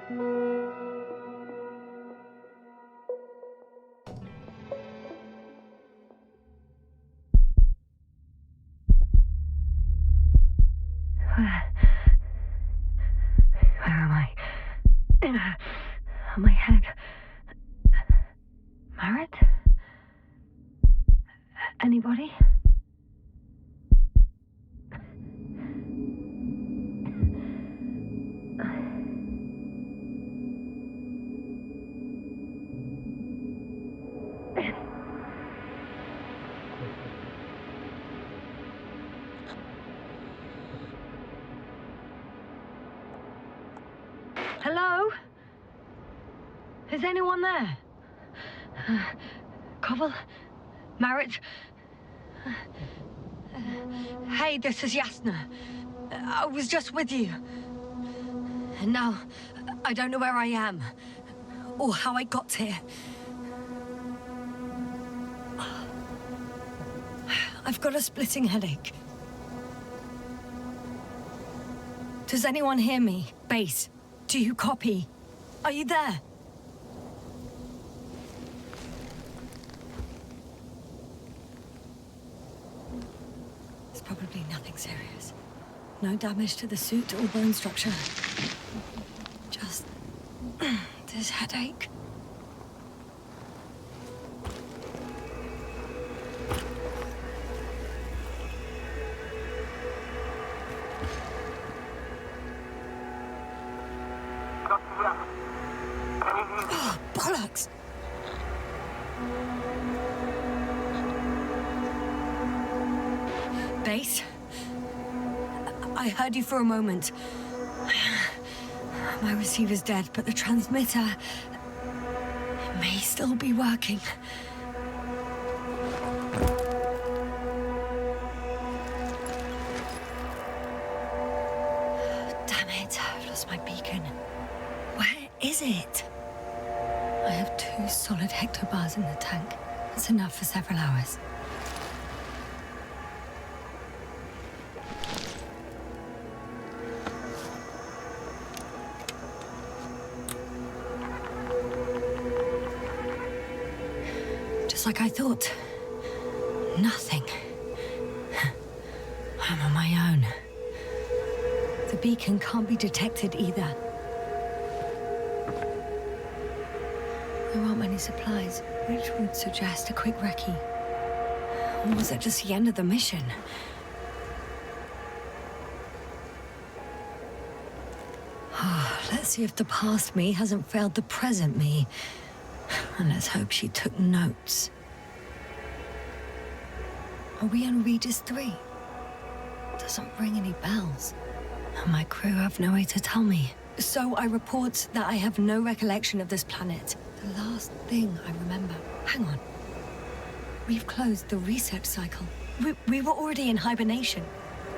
Where am I? My head. Marit? Anybody? Hello? Is anyone there? Koval? Marit? Hey, this is Yasna. I was just with you. And now, I don't know where I am. Or how I got here. I've got a splitting headache. Does anyone hear me? Base, do you copy? Are you there? It's probably nothing serious. No damage to the suit or bone structure. Just this headache. Oh, bollocks! Base? I heard you for a moment. My receiver's dead, but the transmitter may still be working. Damn it, I've lost my beacon. Where is it? I have 2 solid hectobars in the tank. That's enough for several hours. Just like I thought. Nothing. I'm on my own. The beacon can't be detected either. There aren't many supplies, which would suggest a quick recce. Or was it just the end of the mission? Let's see if the past me hasn't failed the present me. And let's hope she took notes. Are we on Regis III? Doesn't ring any bells. And my crew have no way to tell me. So I report that I have no recollection of this planet. The last thing I remember. Hang on. We've closed the research cycle. We were already in hibernation.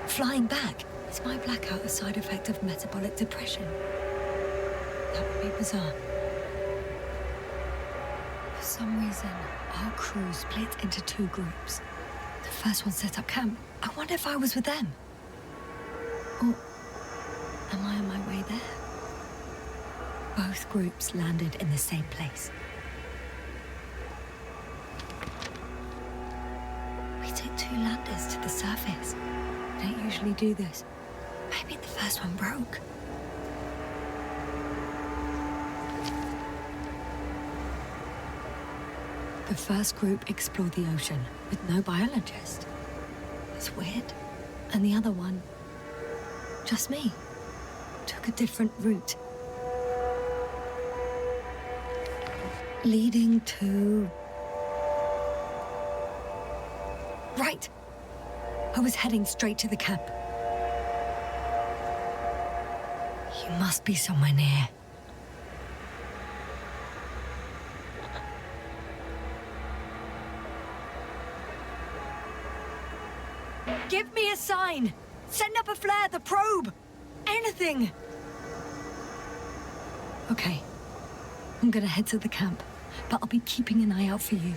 Flying back. Is my blackout a side effect of metabolic depression? That would be bizarre. For some reason, our crew split into 2 groups. The first one set up camp. I wonder if I was with them. Or am I on my way there? Both groups landed in the same place. We took 2 landers to the surface. We don't usually do this. Maybe the first one broke. The first group explored the ocean with no biologist. It's weird. And the other one, just me, took a different route. Leading to... Right. I was heading straight to the camp. You must be somewhere near. Give me a sign! Send up a flare, the probe! Anything! Okay. I'm gonna head to the camp, but I'll be keeping an eye out for you.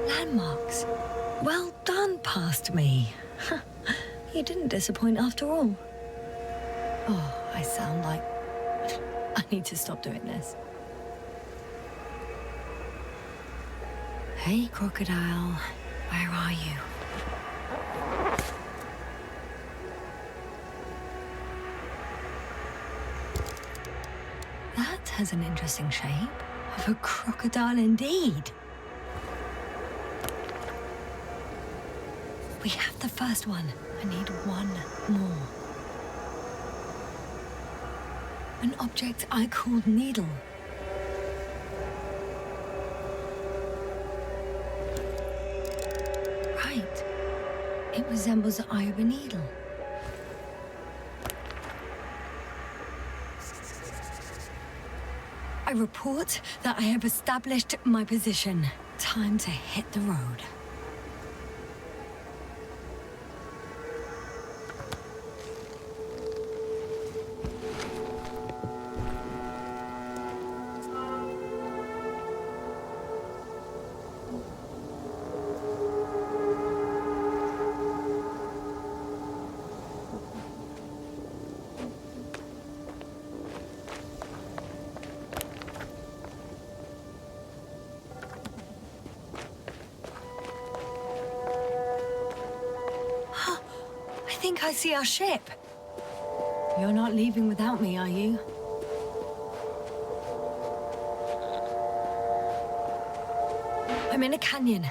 Landmarks. Well done, past me. You didn't disappoint after all. Oh, I sound like I need to stop doing this. Hey, crocodile. Where are you? That has an interesting shape. Of a crocodile indeed. We have the first one. I need one more. An object I called needle. Right. It resembles the eye of a needle. I report that I have established my position. Time to hit the road. I think I see our ship. You're not leaving without me, are you? I'm in a canyon,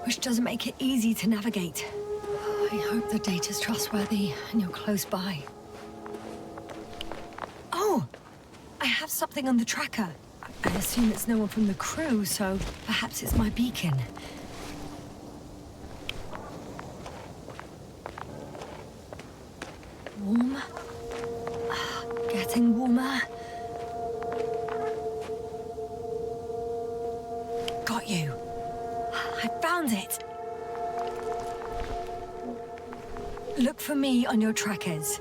which doesn't make it easy to navigate. I hope the data's trustworthy and you're close by. Oh! I have something on the tracker. I assume it's no one from the crew, so perhaps it's my beacon. Warm. Getting warmer. Got you. I found it. Look for me on your trackers.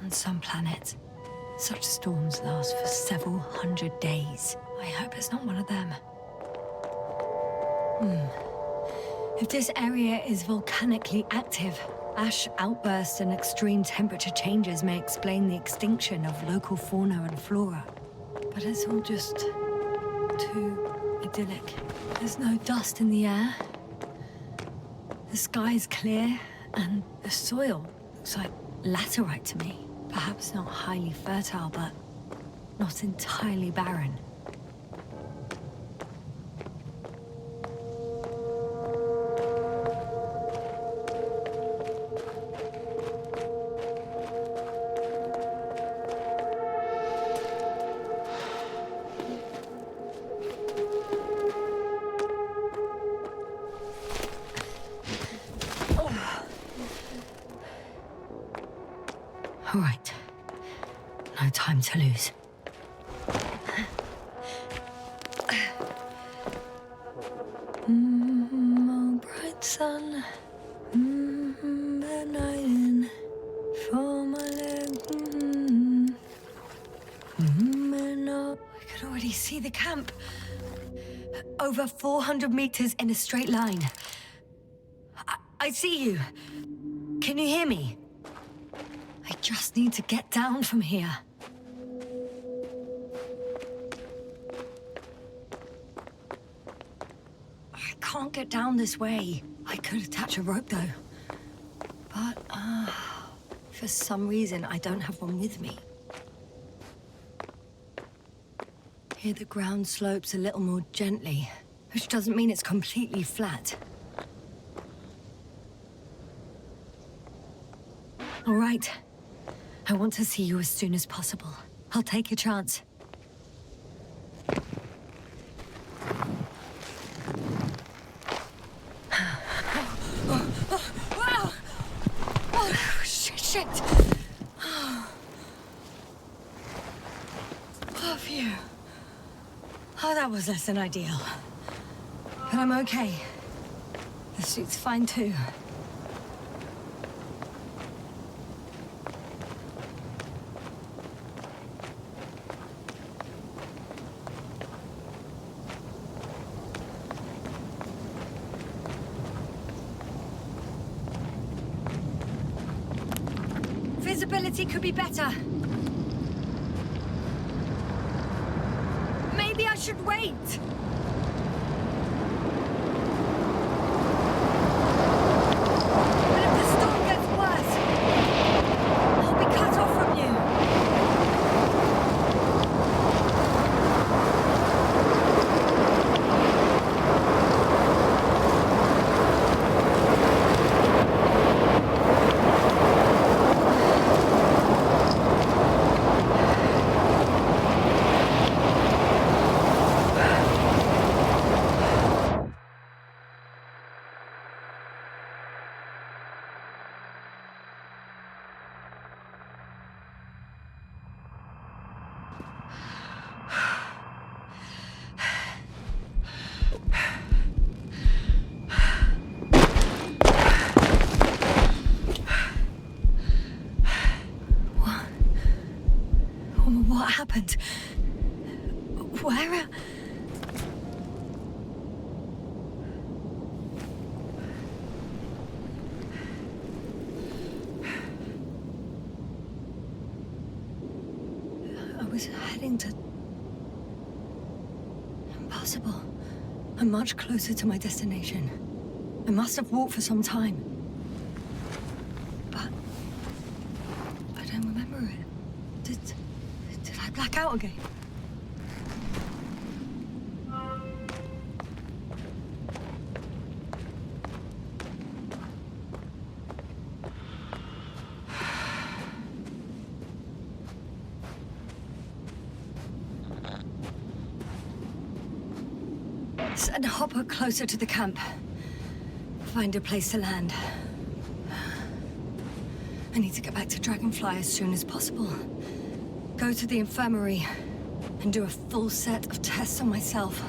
On some planets, such storms last for several hundred days. I hope it's not one of them. If this area is volcanically active, ash outbursts and extreme temperature changes may explain the extinction of local fauna and flora. But it's all just too idyllic. There's no dust in the air. The sky's clear, and the soil looks like laterite to me. Perhaps not highly fertile, but not entirely barren. All right. No time to lose. Oh, bright sun, benighting for my leg. I could already see the camp. Over 400 meters in a straight line. I see you. Can you hear me? I just need to get down from here. can't get down this way. I could attach a rope, though. But, for some reason, I don't have one with me. Here the ground slopes a little more gently, which doesn't mean it's completely flat. All right. I want to see you as soon as possible. I'll take a chance. Shit! Oh, phew. Oh, that was less than ideal. But I'm okay. The suit's fine too. Visibility could be better. Maybe I should wait. But if the storm gets worse, I'll be cut off from you. What happened? Where? I was heading to... Impossible. I'm much closer to my destination. I must have walked for some time. But... I don't remember it. Did I black out again? Send a hopper closer to the camp. Find a place to land. I need to get back to Dragonfly as soon as possible. Go to the infirmary and do a full set of tests on myself.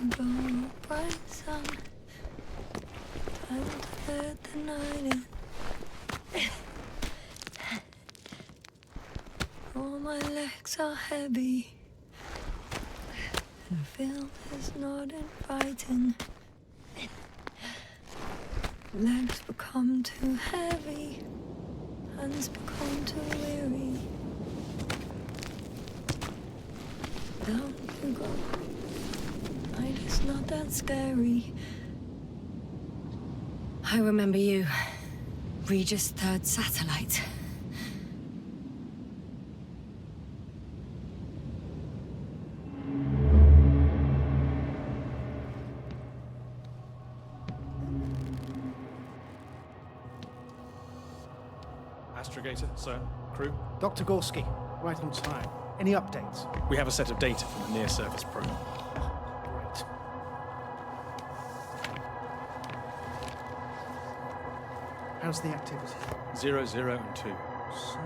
Don't go bright sun. Time to let the night in. All my legs are heavy. The film is not inviting. Legs become too heavy, hands become too weary. Down you go. Night is not that scary. I remember you. Regis III satellite. Astrogator, sir. Crew? Dr. Gorski, right on time. Any updates? We have a set of data from the near-surface probe. Great. How's the activity? 0, 0, and 2. So,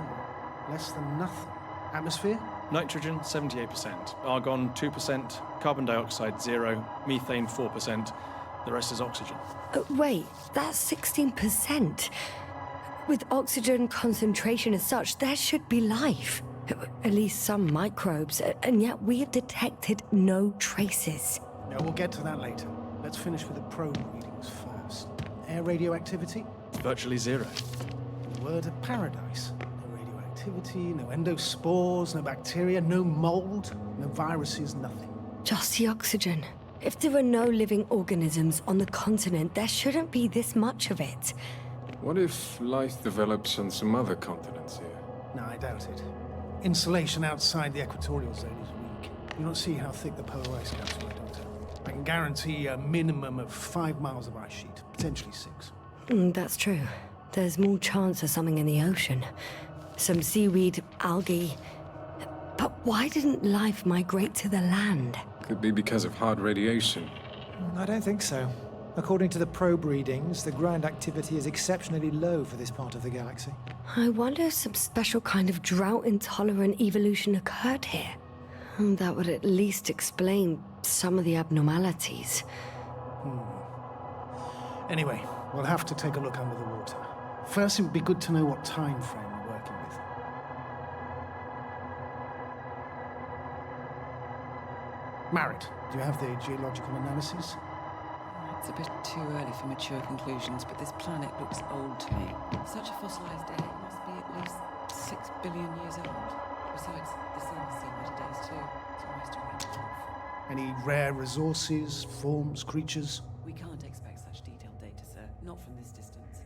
less than nothing. Atmosphere? Nitrogen, 78%. Argon, 2%. Carbon dioxide, 0. Methane, 4%. The rest is oxygen. Wait, that's 16%. With oxygen concentration as such, there should be life. At least some microbes, and yet we have detected no traces. No, we'll get to that later. Let's finish with the probe readings first. Air radioactivity? It's virtually 0. The word of paradise. No radioactivity, no endospores, no bacteria, no mold, no viruses, nothing. Just the oxygen. If there are no living organisms on the continent, there shouldn't be this much of it. What if life develops on some other continents here? No, I doubt it. Insulation outside the equatorial zone is weak. You don't see how thick the polar ice caps were, Doctor. I can guarantee a minimum of 5 miles of ice sheet, potentially 6. That's true. There's more chance of something in the ocean. Some seaweed, algae. But why didn't life migrate to the land? Could be because of hard radiation. I don't think so. According to the probe readings, the ground activity is exceptionally low for this part of the galaxy. I wonder if some special kind of drought-intolerant evolution occurred here. That would at least explain some of the abnormalities. Anyway, we'll have to take a look under the water. First, it would be good to know what time frame we're working with. Marit, do you have the geological analysis? It's a bit too early for mature conclusions, but this planet looks old to me. Such a fossilized egg must be at least 6 billion years old. Besides, the sun's seen better days too. It's almost a red dwarf. Any rare resources, forms, creatures? We can't expect such detailed data, sir. Not from this distance.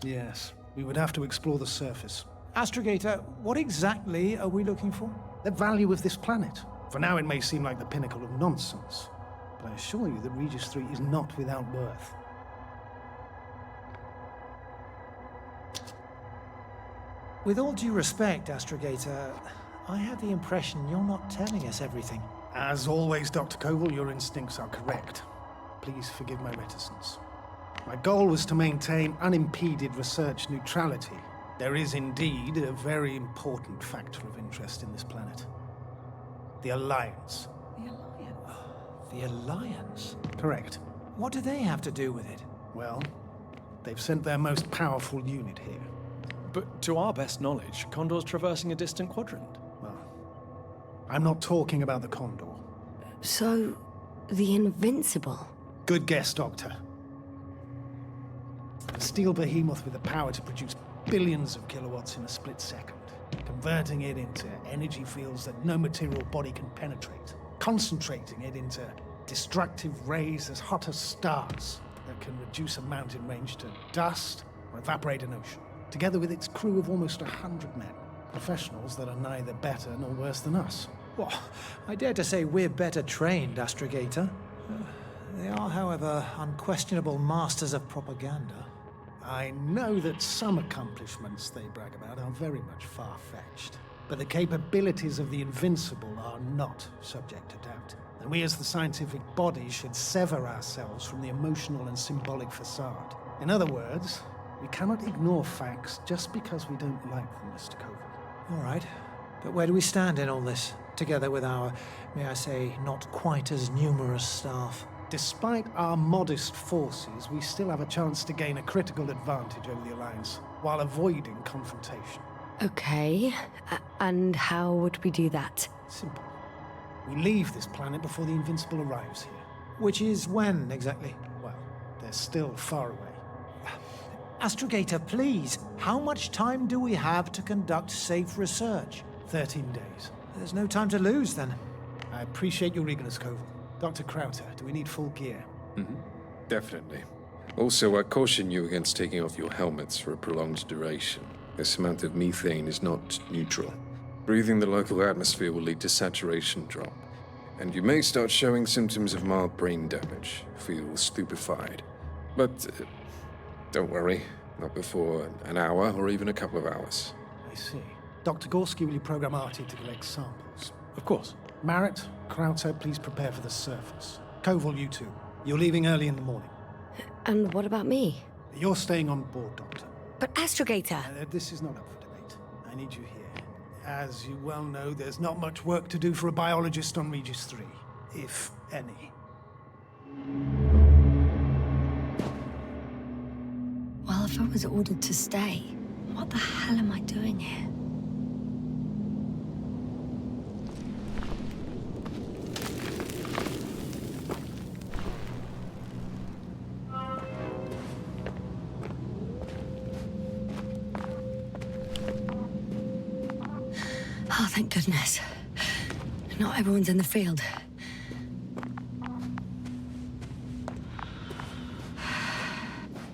Yes, we would have to explore the surface. Astrogator, what exactly are we looking for? The value of this planet. For now, it may seem like the pinnacle of nonsense. But I assure you that Regis III is not without worth. With all due respect, Astrogator, I have the impression you're not telling us everything. As always, Dr. Koval, your instincts are correct. Please forgive my reticence. My goal was to maintain unimpeded research neutrality. There is indeed a very important factor of interest in this planet. The Alliance. The Alliance? The Alliance? Correct. What do they have to do with it? Well, they've sent their most powerful unit here. But to our best knowledge, Condor's traversing a distant quadrant. Well, I'm not talking about the Condor. So, the Invincible. Good guess, Doctor. A steel behemoth with the power to produce billions of kilowatts in a split second, converting it into energy fields that no material body can penetrate, concentrating it into destructive rays as hot as stars that can reduce a mountain range to dust or evaporate an ocean, together with its crew of almost 100 men, professionals that are neither better nor worse than us. Well, I dare to say we're better trained, Astrogator. They are, however, unquestionable masters of propaganda. I know that some accomplishments they brag about are very much far-fetched, but the capabilities of the Invincible are not subject to doubt. And we as the scientific body should sever ourselves from the emotional and symbolic facade. In other words, we cannot ignore facts just because we don't like them, Mr. Koval. All right. But where do we stand in all this, together with our, may I say, not quite as numerous staff? Despite our modest forces, we still have a chance to gain a critical advantage over the Alliance, while avoiding confrontation. Okay, and how would we do that? Simple. We leave this planet before the Invincible arrives here. Which is when, exactly? Well, they're still far away. Astrogator, please, how much time do we have to conduct safe research? 13 days. There's no time to lose, then. I appreciate your eagerness, Koval. Dr. Krauter, do we need full gear? Definitely. Also, I caution you against taking off your helmets for a prolonged duration. This amount of methane is not neutral. Breathing the local atmosphere will lead to saturation drop, and you may start showing symptoms of mild brain damage, feel stupefied. But don't worry, not before an hour or even a couple of hours. I see. Dr. Gorski, will you program Artie to collect samples? Of course. Marrett, Krauter, please prepare for the surface. Koval, you two. You're leaving early in the morning. And what about me? You're staying on board, Doctor. But Astrogator... This is not up for debate. I need you here. As you well know, there's not much work to do for a biologist on Regis III, if any. Well, if I was ordered to stay, what the hell am I doing here? Oh, thank goodness. Not everyone's in the field.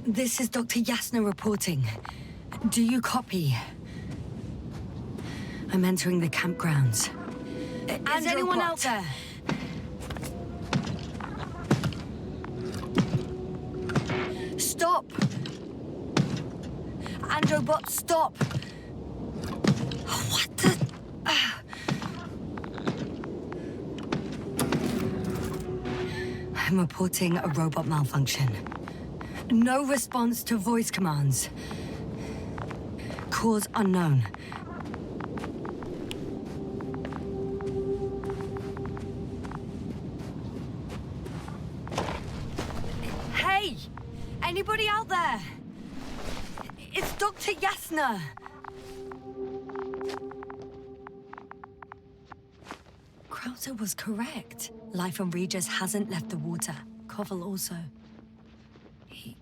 This is Dr. Yasna reporting. Do you copy? I'm entering the campgrounds. Is anyone out there? Stop! Androbot, stop! What the... I'm reporting a robot malfunction. No response to voice commands. Cause unknown. Hey! Anybody out there? It's Dr. Yasna! Krauter was correct. Life on Regis hasn't left the water. Koval also.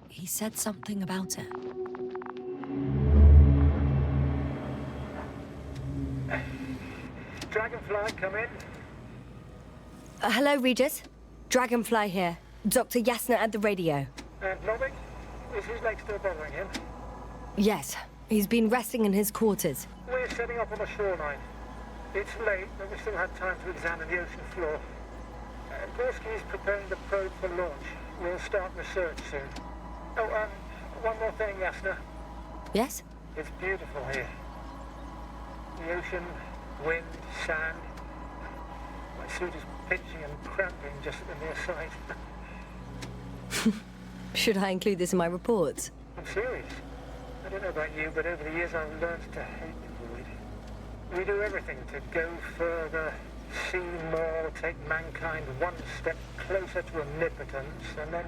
He said something about it. Dragonfly, come in. Hello, Regis. Dragonfly here. Dr. Yasna at the radio. And Novik? Is his leg still bothering him? Yes. He's been resting in his quarters. We're setting up on the shoreline. It's late, but we still have time to examine the ocean floor. Gorski is preparing the probe for launch. We'll start research soon. Oh, one more thing, Yasna. Yes? It's beautiful here. The ocean, wind, sand. My suit is pitching and cramping just at the near sight. Should I include this in my reports? I'm serious. I don't know about you, but over the years I've learned to hate the void. We do everything to go further, see more, take mankind one step closer to omnipotence, and then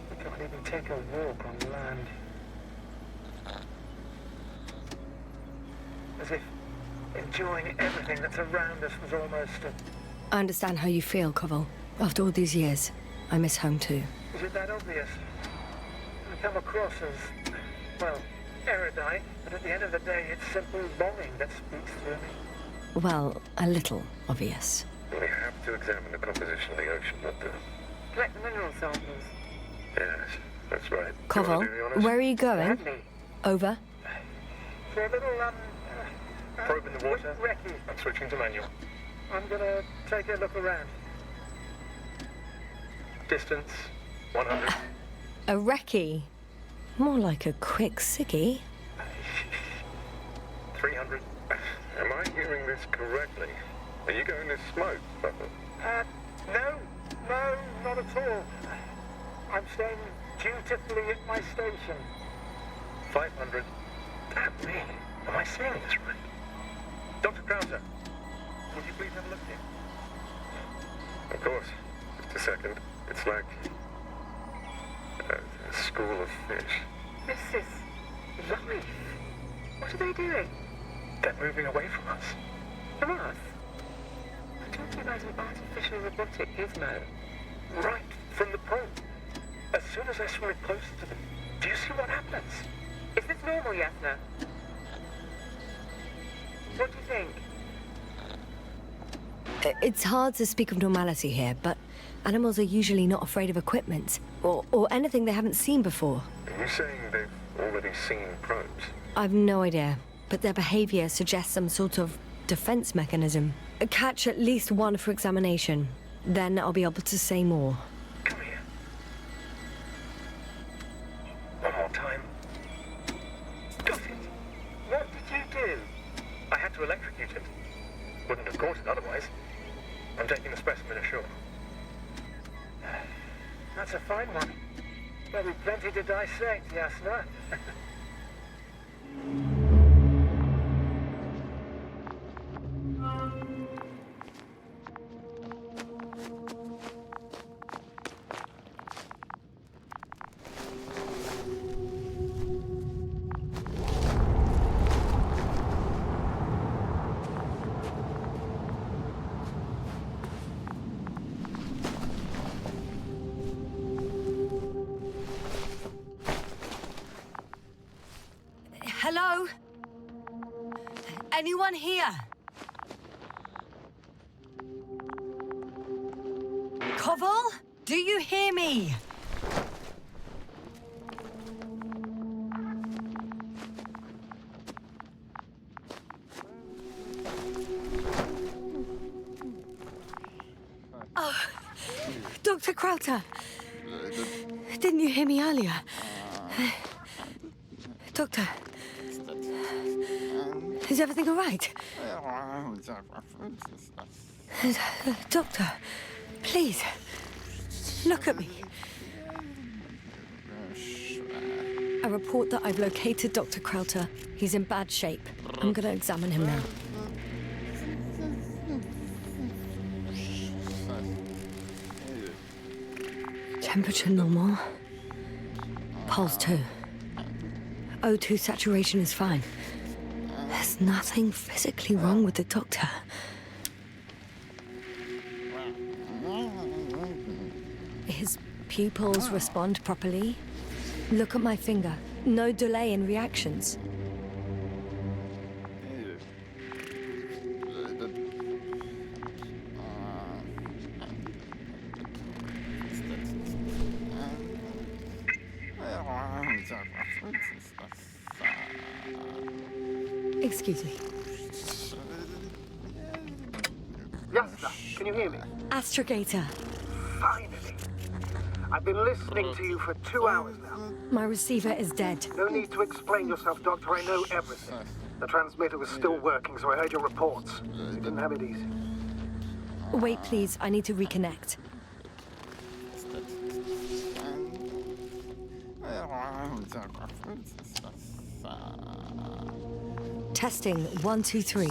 we can't even take a walk on land. As if enjoying everything that's around us was almost a... I understand how you feel, Koval. After all these years, I miss home too. Is it that obvious? I come across as, well, erudite, but at the end of the day, it's simple longing that speaks through me. Well, a little obvious. We have to examine the composition of the ocean, not the... Collect the mineral samples. Yes, that's right. Do you wanna Koval, do the honors? where are you going? Gladly. Over. For a little, Probe in the water. recce. I'm switching to manual. I'm gonna take a look around. Distance, 100. A recce. More like a quick ciggy. 300. Am I hearing this correctly? Are you going to smoke, Butler? No, not at all. I'm staying dutifully at my station. 500. Damn me. Am I saying this right? Dr. Krauter, would you please have a look here? Of course. Just a second. It's like a school of fish. This is life. What are they doing? They're moving away from us. From us? I'm talking about an artificial robotic gizmo. Right from the probe. As soon as I swim closer to them, Do you see what happens? Is this normal, Yasna? What do you think? It's hard to speak of normality here, but animals are usually not afraid of equipment, or anything they haven't seen before. Are you saying they've already seen probes? I've no idea, but their behavior suggests some sort of defense mechanism. Catch at least one for examination, then I'll be able to say more. Come here. One more time. Got it. What did you do? I had to electrocute it. Wouldn't have caught it otherwise. I'm taking the specimen ashore. That's a fine one. There'll be plenty to dissect, Yasna. Hello? Anyone here? Koval? Do you hear me? Oh, Dr. Krauter. Didn't you hear me earlier? Doctor. Is everything all right? Doctor, please, look at me. I report that I've located Dr. Krauter. He's in bad shape. I'm gonna examine him now. Temperature normal. Pulse 2. O2 saturation is fine. There's nothing physically wrong with the doctor. His pupils respond properly. Look at my finger. No delay in reactions. Excuse me. Yasna, can you hear me? Astrogator. Finally. I've been listening to you for 2 hours now. My receiver is dead. No need to explain yourself, Doctor. I know everything. The transmitter was still working, so I heard your reports. You didn't have it easy. Wait, please. I need to reconnect. Testing 1, 2, 3.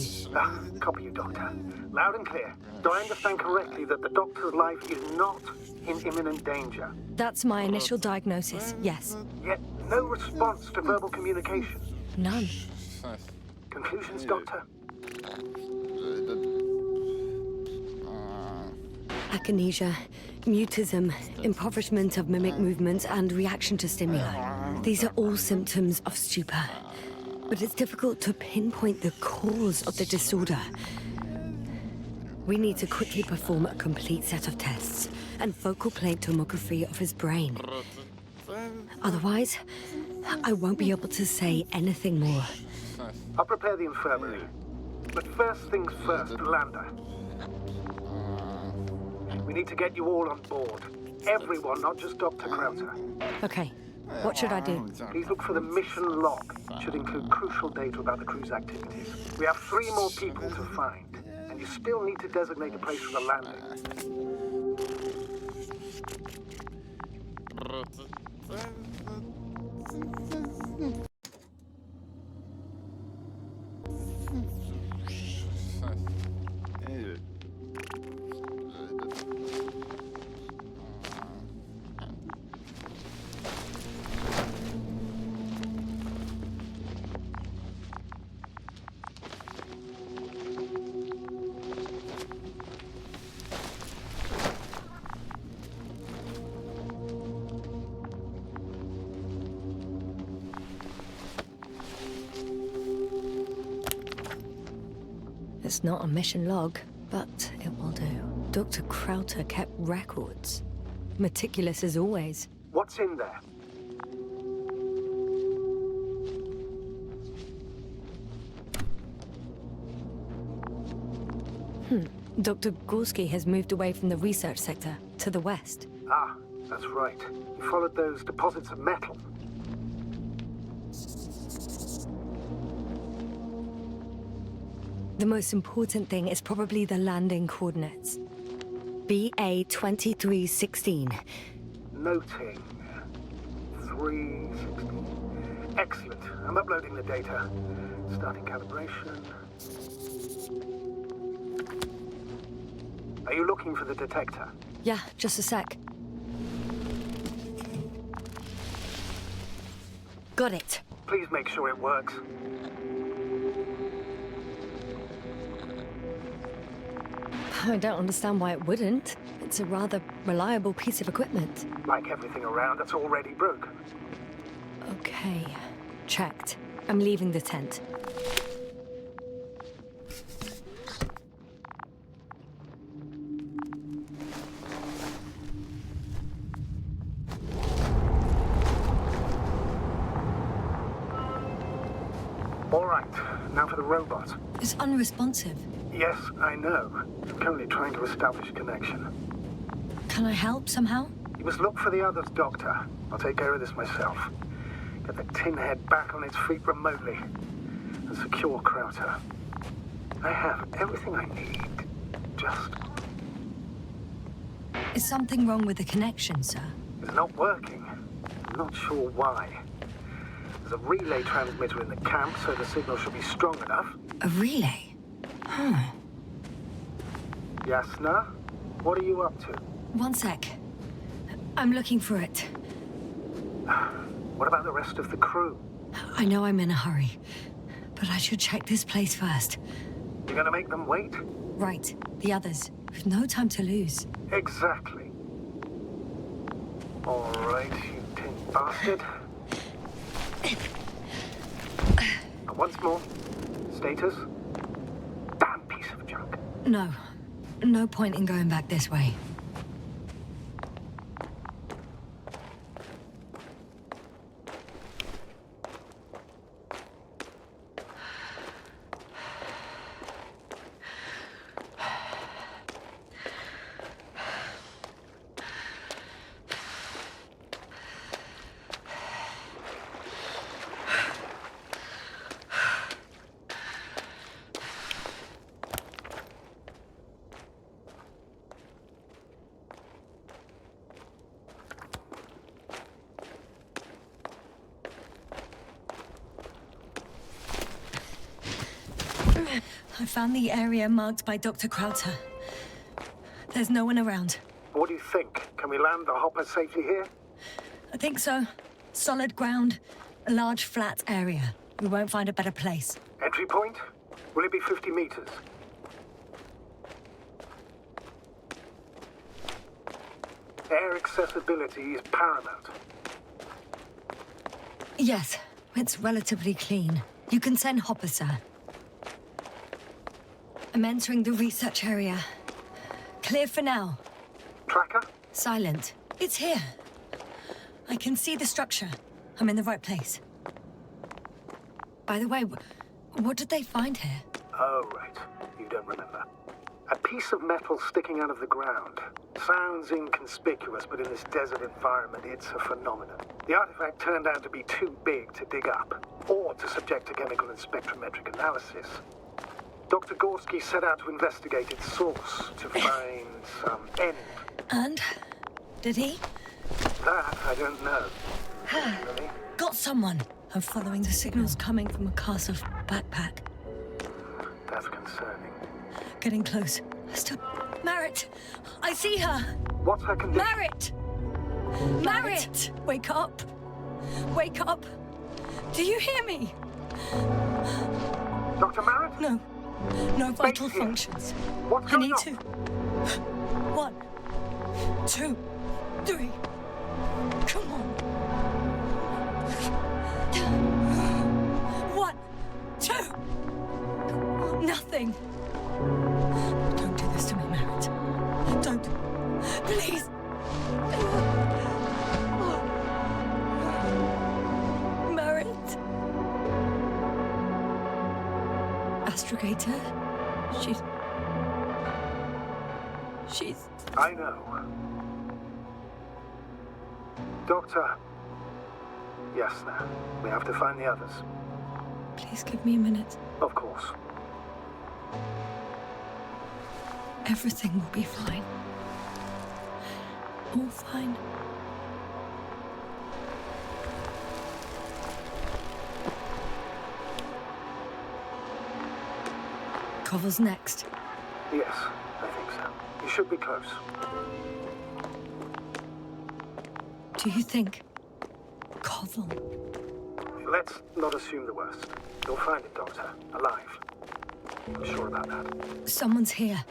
Copy you, Doctor. Loud and clear. Do I understand correctly that the Doctor's life is not in imminent danger? That's my initial diagnosis, yes. Yet no response to verbal communication. None. Conclusions, Doctor? Akinesia, mutism, impoverishment of mimic movements, and reaction to stimuli. These are all symptoms of stupor. But it's difficult to pinpoint the cause of the disorder. We need to quickly perform a complete set of tests and focal plane tomography of his brain. Otherwise, I won't be able to say anything more. I'll prepare the infirmary. But first things first, Lander. We need to get you all on board. Everyone, not just Dr. Krauter. Okay, what should I do? Please look for the mission log. It should include crucial data about the crew's activities. We have 3 more people to find, and you still need to designate a place for the landing. It's not a mission log, but it will do. Dr. Krauter kept records. Meticulous as always. What's in there? Dr. Gorski has moved away from the research sector to the west. Ah, that's right. You followed those deposits of metal. The most important thing is probably the landing coordinates. BA 2316. Noting. 316. Excellent. I'm uploading the data. Starting calibration. Are you looking for the detector? Yeah, just a sec. Got it. Please make sure it works. I don't understand why it wouldn't. It's a rather reliable piece of equipment. Like everything around, it's already broken. Okay, checked. I'm leaving the tent. All right, now for the robot. It's unresponsive. Yes, I know. I'm currently trying to establish a connection. Can I help somehow? You must look for the others, Doctor. I'll take care of this myself. Get the tin head back on its feet remotely. And secure Krauter. I have everything I need. Just... Is something wrong with the connection, sir? It's not working. I'm not sure why. There's a relay transmitter in the camp, so the signal should be strong enough. A relay? Yasna, what are you up to? One sec. I'm looking for it. What about the rest of the crew? I know I'm in a hurry, but I should check this place first. You're gonna make them wait? Right, the others. We've no time to lose. Exactly. All right, you tin bastard. And once more, status? Damn piece of junk. No. No point in going back this way. I found the area marked by Dr. Krauter. There's no one around. What do you think? Can we land the hopper safely here? I think so. Solid ground, a large flat area. We won't find a better place. Entry point? Will it be 50 meters? Air accessibility is paramount. Yes, it's relatively clean. You can send Hopper, sir. I'm entering the research area. Clear for now. Tracker? Silent. It's here. I can see the structure. I'm in the right place. By the way, what did they find here? Oh, right. You don't remember. A piece of metal sticking out of the ground. Sounds inconspicuous, but in this desert environment, it's a phenomenon. The artifact turned out to be too big to dig up, or to subject to chemical and spectrometric analysis. Dr. Gorski set out to investigate its source, to find some end. And? Did he? That I don't know. Really? Got someone. I'm following the signals coming from a castle backpack. That's concerning. Getting close. Still... Marit! I see her! What's her condition? Marit! Marit! Wake up! Wake up! Do you hear me? Dr. Marit? No. No vital Wait here. functions. What's I going need on? to... 1, 2, 3. Come on. 1, 2. Nothing. Astrogator. She's... I know. Doctor. Yasna, we have to find the others. Please give me a minute. Of course. Everything will be fine. All fine. Koval's next. Yes, I think so. You should be close. Do you think... Koval? Let's not assume the worst. You'll find it, Doctor. Alive. I'm sure about that. Someone's here.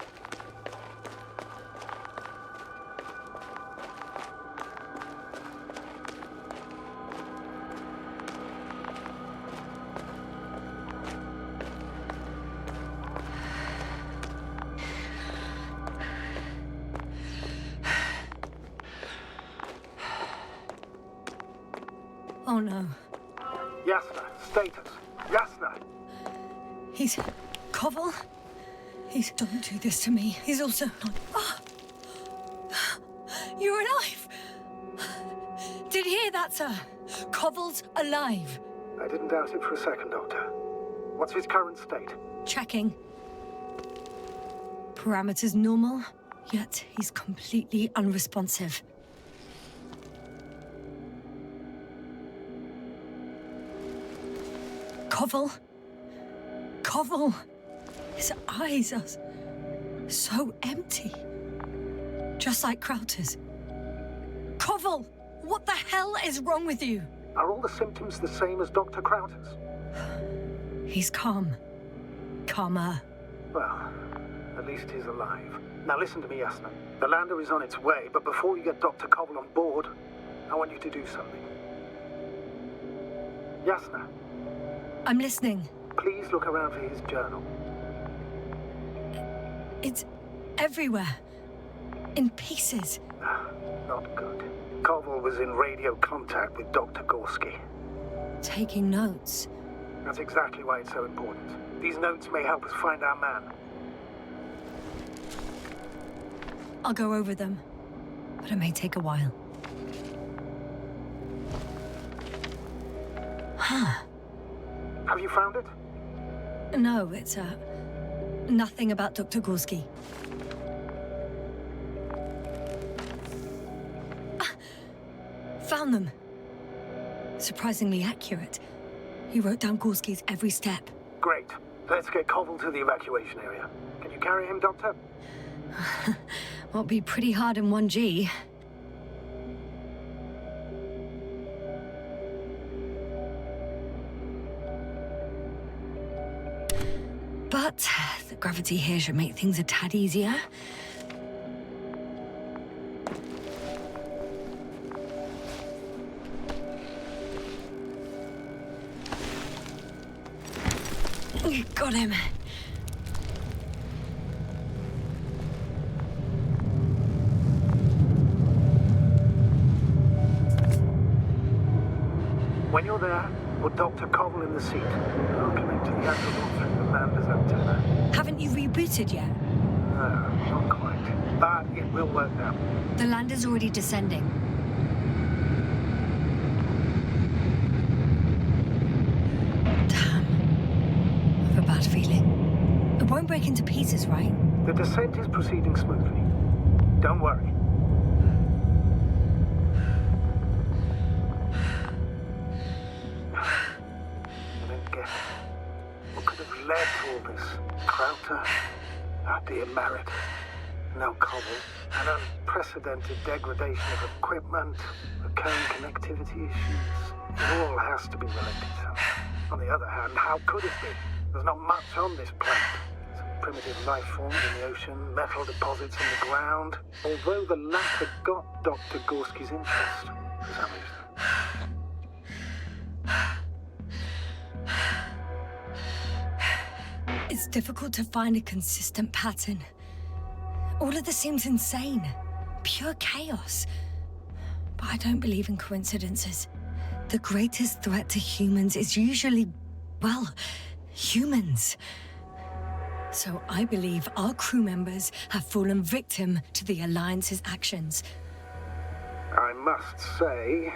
Oh no. Yasna, status. Yasna! He's... Koval? Don't do this to me. He's also not... Oh. You're alive! Did you hear that, sir? Koval's alive. I didn't doubt it for a second, Doctor. What's his current state? Checking. Parameters normal, yet he's completely unresponsive. Koval? Koval! His eyes are so empty. Just like Krauter's. Koval! What the hell is wrong with you? Are all the symptoms the same as Dr. Krauter's? He's calm. Calmer. Well, at least he's alive. Now listen to me, Yasna. The lander is on its way, but before you get Dr. Koval on board, I want you to do something. Yasna. I'm listening. Please look around for his journal. It's everywhere. In pieces. Not good. Koval was in radio contact with Dr. Gorski. Taking notes. That's exactly why it's so important. These notes may help us find our man. I'll go over them, but it may take a while. Huh. Have you found it? No, it's, nothing about Dr. Gorski. Found them. Surprisingly accurate. He wrote down Gorski's every step. Great. Let's get Koval to the evacuation area. Can you carry him, Doctor? Won't be pretty hard in 1G. But the gravity here should make things a tad easier. Got him. When you're there, put Dr. Koval in the seat. I'll connect to the actual through the lander's antenna. Haven't you rebooted yet? No, not quite. But it will work now. The lander's already descending. Damn. I have a bad feeling. It won't break into pieces, right? The descent is proceeding smoothly. Don't worry. I don't get it. What could have led to all this? Krauter? Our dear Merritt. Now Koval. An unprecedented degradation of equipment, recurring connectivity issues. It all has to be related somehow. On the other hand, how could it be? There's not much on this planet. Some primitive life forms in the ocean, metal deposits in the ground. Although the latter got Dr. Gorski's interest, for some reason. It's difficult to find a consistent pattern. All of this seems insane. Pure chaos. But I don't believe in coincidences. The greatest threat to humans is usually, well, humans. So I believe our crew members have fallen victim to the Alliance's actions. I must say,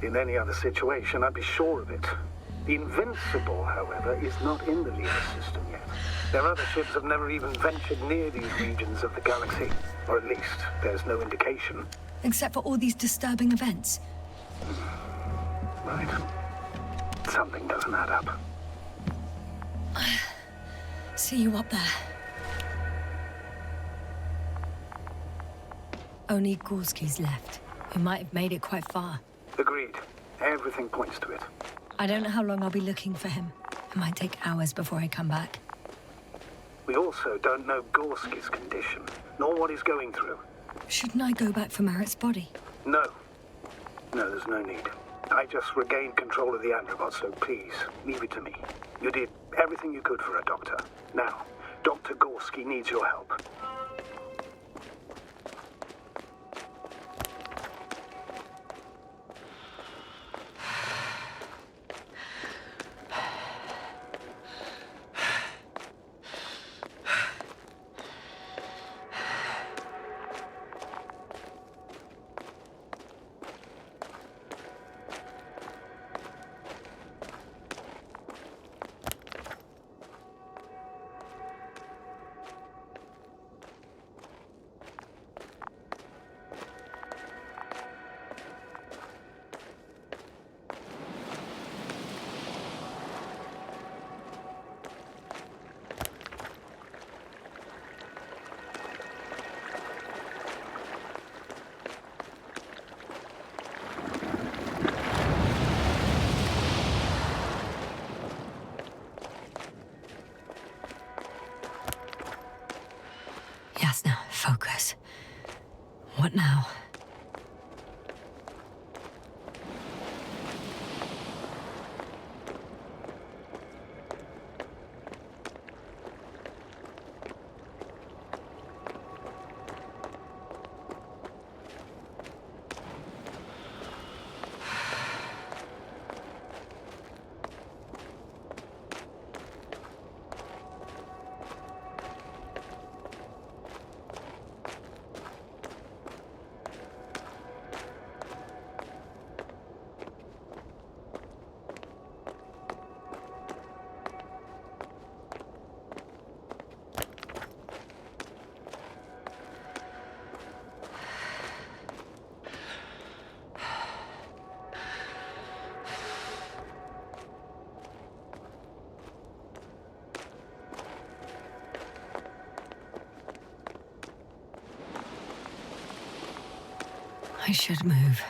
in any other situation, I'd be sure of it. The Invincible, however, is not in the Leader system yet. Their other ships have never even ventured near these regions of the galaxy. Or at least, there's no indication. Except for all these disturbing events. Right. Something doesn't add up. See you up there. Only Gorski's left. We might have made it quite far. Agreed. Everything points to it. I don't know how long I'll be looking for him. It might take hours before I come back. We also don't know Gorski's condition, nor what he's going through. Shouldn't I go back for Merritt's body? No. No, there's no need. I just regained control of the Androbot, so please, leave it to me. You did everything you could for her, Doctor. Now, Dr. Gorski needs your help. Yasna, focus. What now? I should move.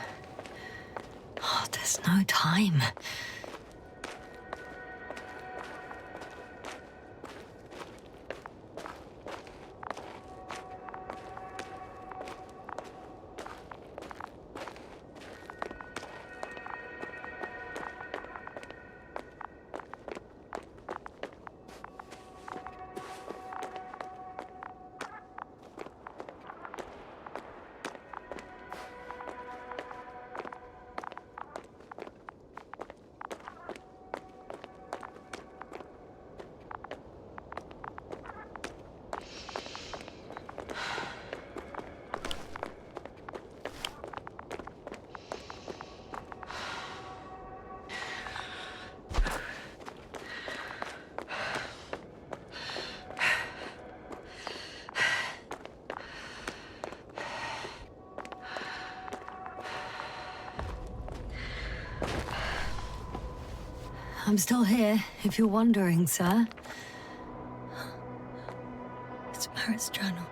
Oh, there's no time. I'm still here, if you're wondering, sir. It's Merritt's journal.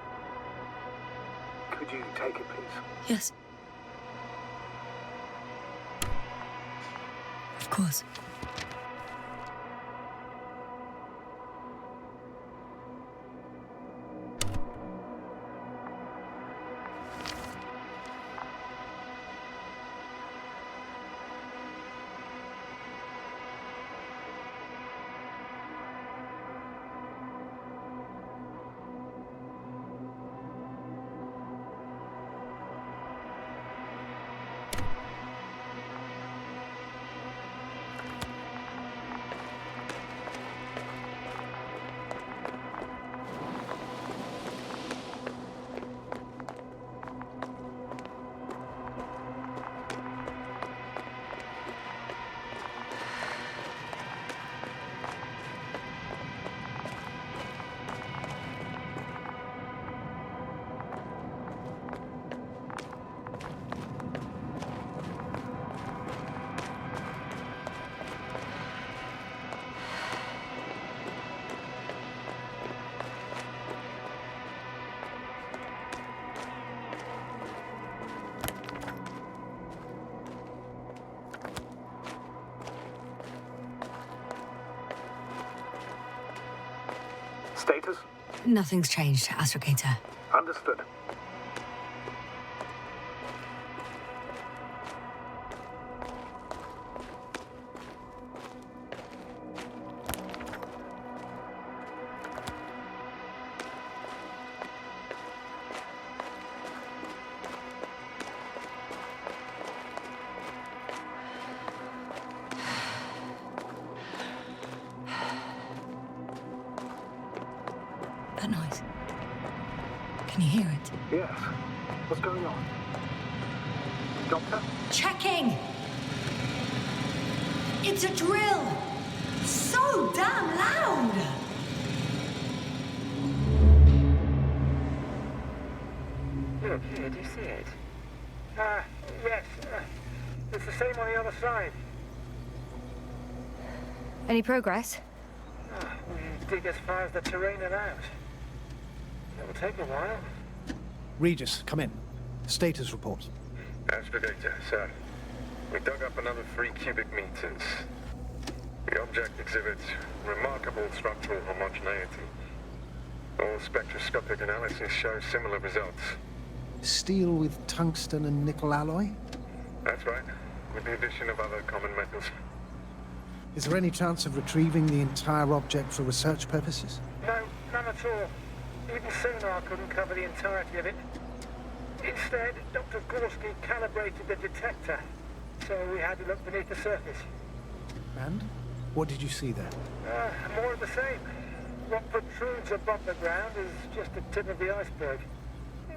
Could you take it, please? Yes. Of course. Status? Nothing's changed, Astrogator. Understood. That noise. Can you hear it? Yes. What's going on? Doctor? Checking! It's a drill! So damn loud! Look, here, do you see it? Yes. It's the same on the other side. Any progress? We dig as far as the terrain allows. It'll take a while. Regis, come in. Status report. Astrogator, sir. We dug up another 3 cubic meters. The object exhibits remarkable structural homogeneity. All spectroscopic analysis shows similar results. Steel with tungsten and nickel alloy? That's right, with the addition of other common metals. Is there any chance of retrieving the entire object for research purposes? No, none at all. Even sonar couldn't cover the entirety of it. Instead, Dr. Gorski calibrated the detector, so we had to look beneath the surface. And? What did you see there? More of the same. What protrudes above the ground is just the tip of the iceberg.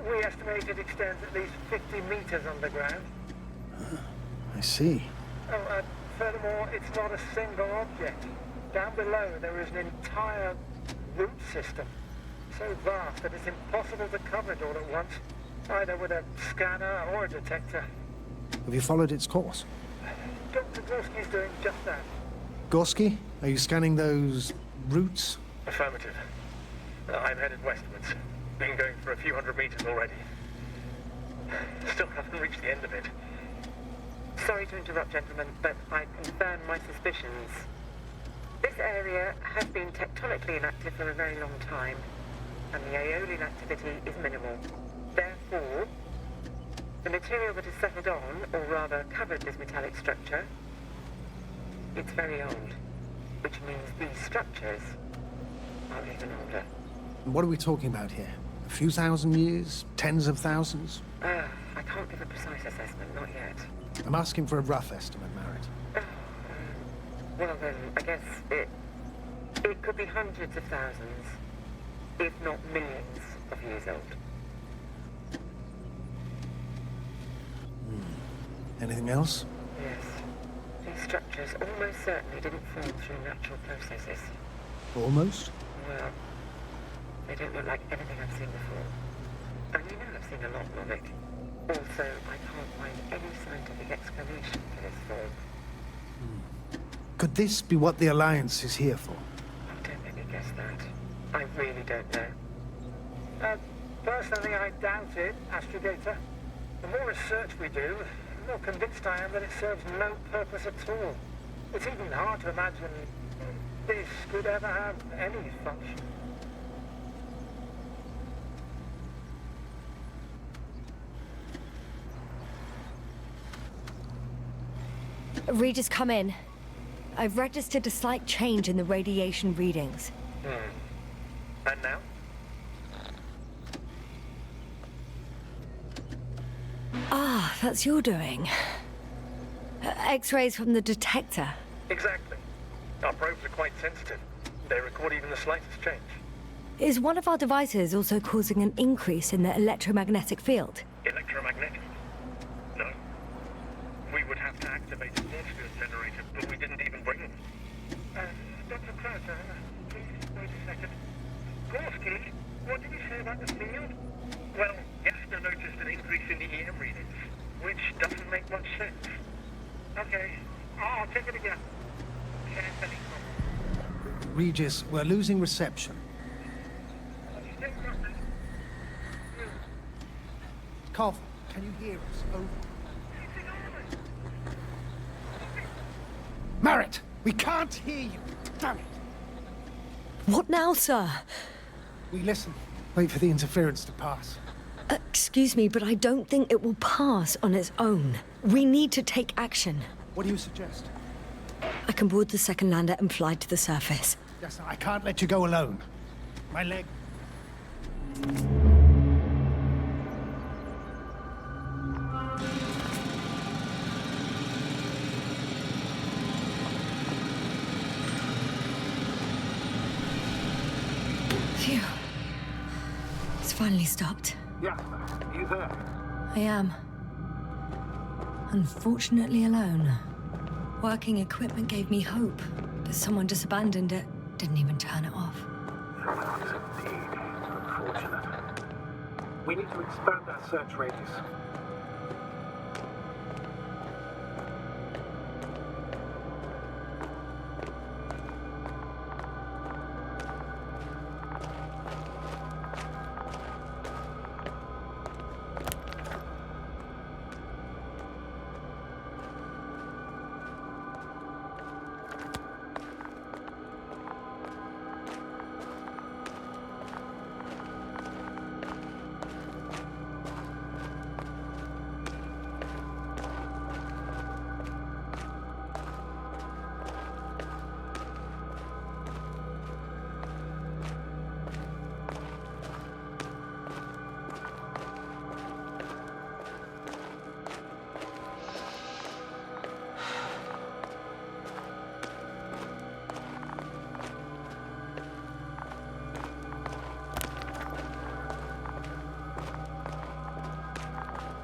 We estimate it extends at least 50 meters underground. I see. Furthermore, it's not a single object. Down below, there is an entire root system, so vast that it's impossible to cover it all at once, either with a scanner or a detector. Have you followed its course? Dr. Gorski's doing just that. Gorski, are you scanning those roots? Affirmative. I'm headed westwards. Been going for a few hundred meters already. Still haven't reached the end of it. Sorry to interrupt, gentlemen, but I confirm my suspicions. This area has been tectonically inactive for a very long time, and the aeolian activity is minimal. Therefore, the material that is settled on, or rather covered this metallic structure, it's very old, which means these structures are even older. What are we talking about here? A few thousand years? Tens of thousands? I can't give a precise assessment, not yet. I'm asking for a rough estimate, Merritt. Well then, I guess it could be hundreds of thousands, if not millions of years old. Anything else? Yes. These structures almost certainly didn't form through natural processes. Almost? Well, they don't look like anything I've seen before. And you know I've seen a lot of it. Also, I can't find any scientific explanation for this form. Could this be what the Alliance is here for? Don't make me guess that. I really don't know. Personally, I doubt it, Astrogator. The more research we do, the more convinced I am that it serves no purpose at all. It's even hard to imagine this could ever have any function. Regis, come in. I've registered a slight change in the radiation readings. And now? Ah, that's your doing. X-rays from the detector. Exactly. Our probes are quite sensitive. They record even the slightest change. Is one of our devices also causing an increase in the electromagnetic field? Electromagnetic? No. We would have to activate a force field generator, but we didn't even bring them. Dr. Krauser, please wait a second. Gorski, what did you say about the field? Well, Yasna noticed an increase in the EM readings, which doesn't make much sense. Okay, I'll check it again. Regis, we're losing reception. Cov, can you hear us? Over. Merritt, we can't hear you. Damn it. What now, sir? We listen. Wait for the interference to pass. Excuse me, but I don't think it will pass on its own. We need to take action. What do you suggest? I can board the second lander and fly to the surface. Yasna, I can't let you go alone. My leg... Phew. It's finally stopped. Yasna, you there? I am. Unfortunately alone. Working equipment gave me hope, but someone just abandoned it. Didn't even turn it off. That is indeed unfortunate. We need to expand our search radius.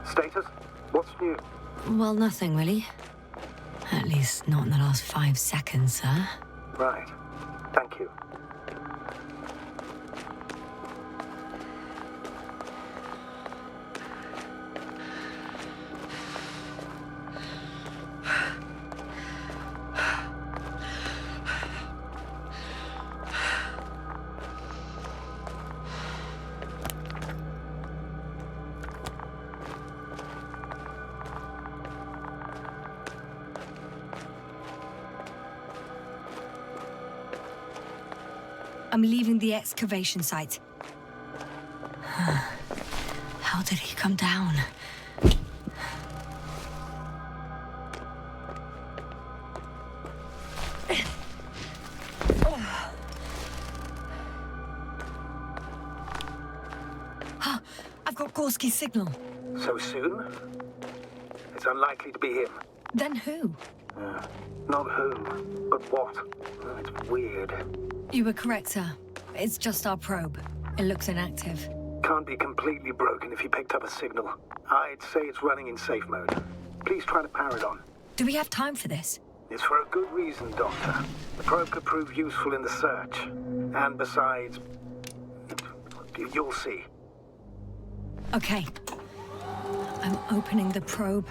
Status? What's new? Well, nothing really. At least not in the last 5 seconds, sir. Right. Thank you. I'm leaving the excavation site. How did he come down? I've got Gorski's signal. So soon? It's unlikely to be him. Then who? Not who, but what. It's weird. You were correct, sir. It's just our probe. It looks inactive. Can't be completely broken if you picked up a signal. I'd say it's running in safe mode. Please try to power it on. Do we have time for this? It's for a good reason, Doctor. The probe could prove useful in the search. And besides, you'll see. Okay. I'm opening the probe.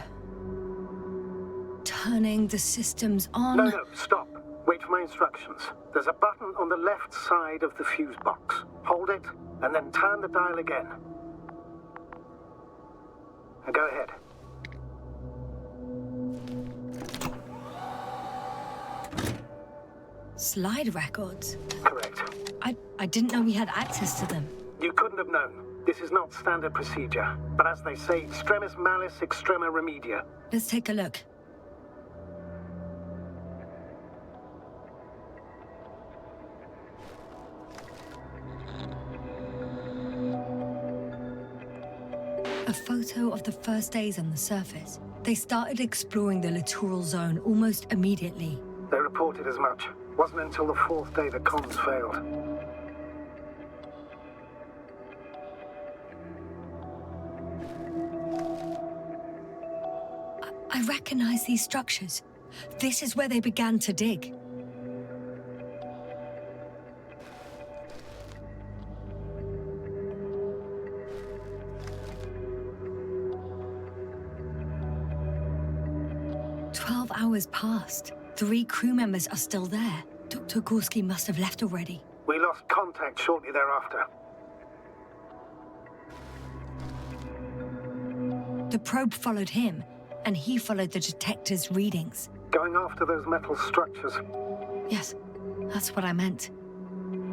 Turning the systems on. No, stop. Wait for my instructions. There's a button on the left side of the fuse box. Hold it, and then turn the dial again. Now go ahead. Slide records? Correct. I didn't know we had access to them. You couldn't have known. This is not standard procedure. But as they say, extremis malis, extrema remedia. Let's take a look. A photo of the first days on the surface. They started exploring the littoral zone almost immediately. They reported as much. Wasn't until the 4th day the comms failed. I recognize these structures. This is where they began to dig. Hours passed. 3 crew members are still there. Dr. Gorski must have left already. We lost contact shortly thereafter. The probe followed him, and he followed the detector's readings. Going after those metal structures. Yes, that's what I meant.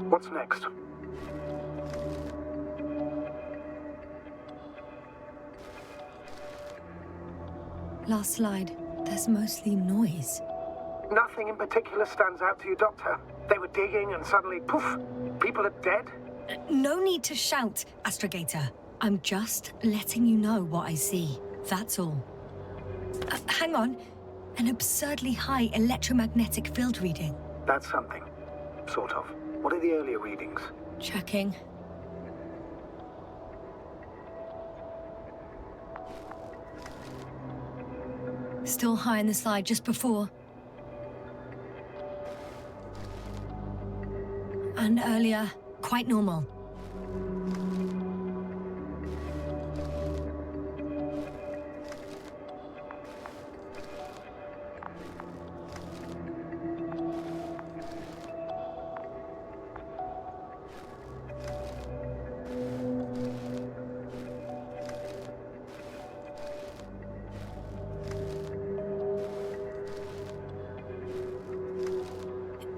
What's next? Last slide. There's mostly noise. Nothing in particular stands out to you, Doctor? They were digging and suddenly, poof, people are dead? No need to shout, Astrogator. I'm just letting you know what I see. That's all. Hang on. An absurdly high electromagnetic field reading. That's something. Sort of. What are the earlier readings? Checking. Still high in the slide just before. And earlier, quite normal.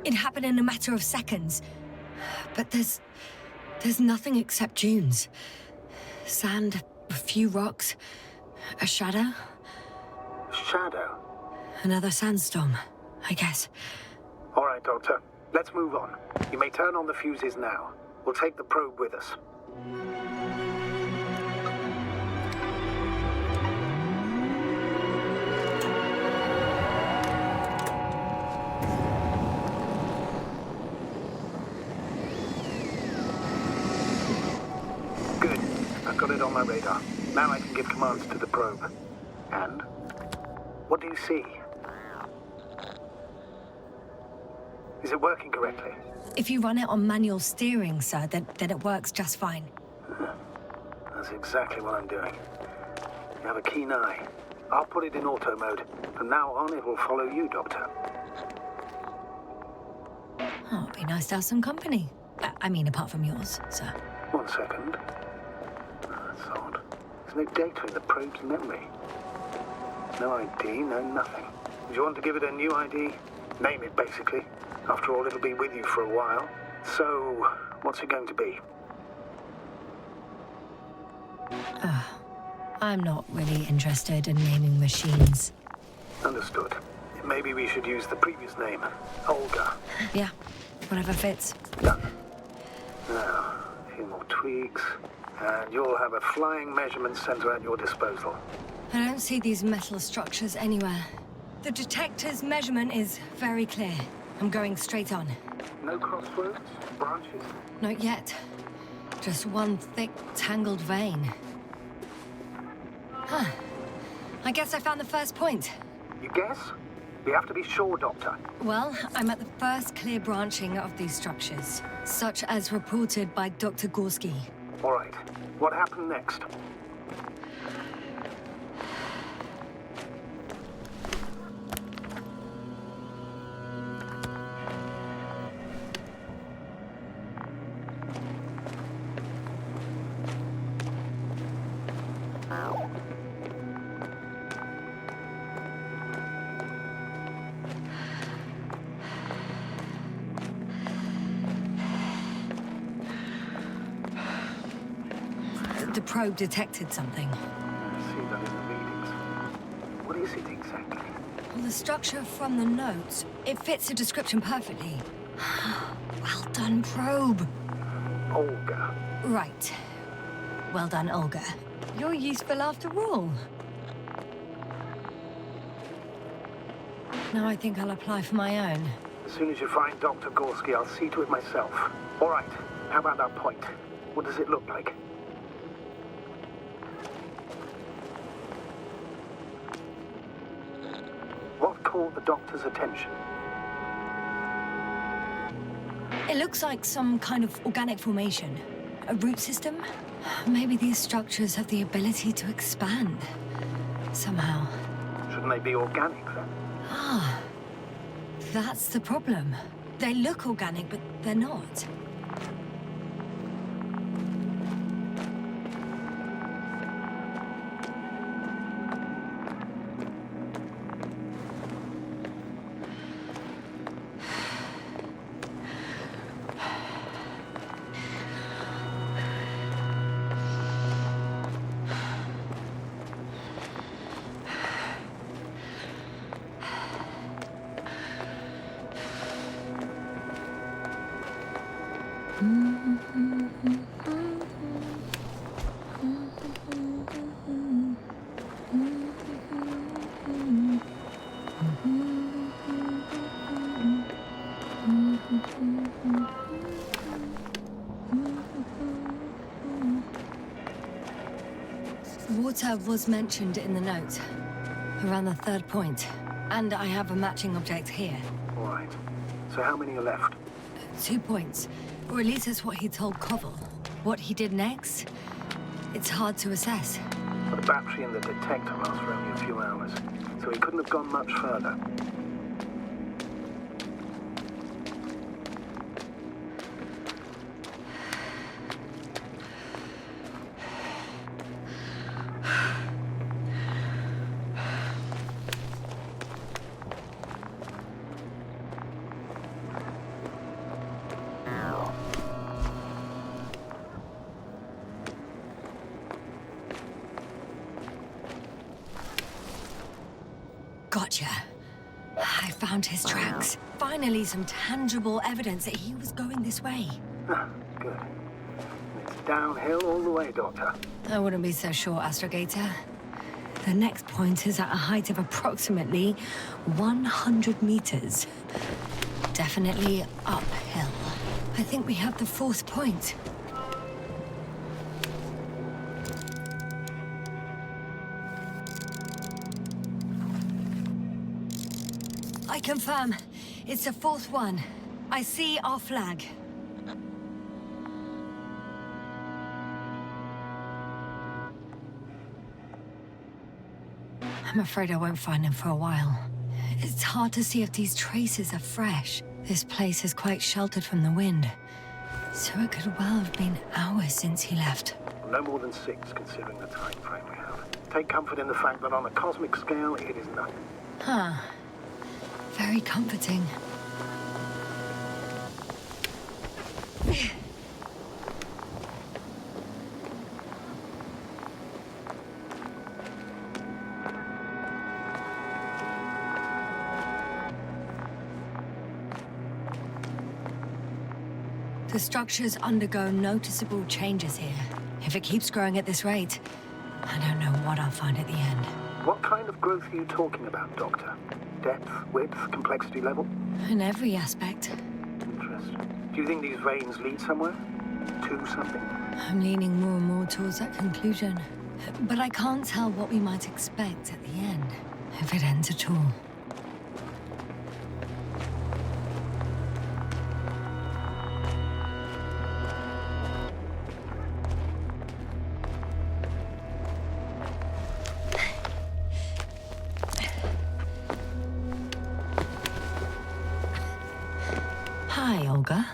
It happened in a matter of seconds. But there's nothing except dunes. Sand, a few rocks, a shadow. Shadow? Another sandstorm, I guess. All right, Doctor. Let's move on. You may turn on the fuses now. We'll take the probe with us. Good. I've got it on my radar. Now I can give commands to the probe. And? What do you see? Is it working correctly? If you run it on manual steering, sir, then it works just fine. That's exactly what I'm doing. You have a keen eye. I'll put it in auto mode. From now on, it will follow you, Doctor. Oh, it'd be nice to have some company. I mean, apart from yours, sir. 1 second. That's odd. There's no data in the probe's memory. No ID, no nothing. Do you want to give it a new ID? Name it, basically. After all, it'll be with you for a while. So, what's it going to be? I'm not really interested in naming machines. Understood. Maybe we should use the previous name. Olga. Yeah, whatever fits. Done. Now, a few more tweaks. And you'll have a flying measurement center at your disposal. I don't see these metal structures anywhere. The detector's measurement is very clear. I'm going straight on. No crossroads? Branches? Not yet. Just one thick, tangled vein. Huh. I guess I found the first point. You guess? We have to be sure, Doctor. Well, I'm at the first clear branching of these structures, such as reported by Dr. Gorski. All right. What happened next? The probe detected something. I see that in the readings. What is it exactly? Well, the structure from the notes, it fits the description perfectly. Well done, probe. Olga. Right. Well done, Olga. You're useful after all. Now I think I'll apply for my own. As soon as you find Dr. Gorski, I'll see to it myself. All right. How about that point? What does it look like? What caught the doctor's attention? It looks like some kind of organic formation. A root system? Maybe these structures have the ability to expand. Somehow. Shouldn't they be organic, then? Ah. That's the problem. They look organic, but they're not. Water was mentioned in the note, around the third point, and I have a matching object here. All right. So how many are left? 2 points, or at least that's what he told Koval. What he did next, it's hard to assess. The battery and the detector last for only a few hours, so he couldn't have gone much further. Gotcha. I found his tracks. Finally, some tangible evidence that he was going this way. Ah, good. It's downhill all the way, Doctor. I wouldn't be so sure, Astrogator. The next point is at a height of approximately 100 meters. Definitely uphill. I think we have the fourth point. I confirm. It's the fourth one. I see our flag. I'm afraid I won't find him for a while. It's hard to see if these traces are fresh. This place is quite sheltered from the wind. So it could well have been hours since he left. No more than 6, considering the time frame we have. Take comfort in the fact that on a cosmic scale, it is nothing. Huh. Very comforting. The structures undergo noticeable changes here. If it keeps growing at this rate, I don't know what I'll find at the end. What kind of growth are you talking about, Doctor? Depth, width, complexity level? In every aspect. Interesting. Do you think these veins lead somewhere? To something? I'm leaning more and more towards that conclusion. But I can't tell what we might expect at the end, if it ends at all. Hi, Olga.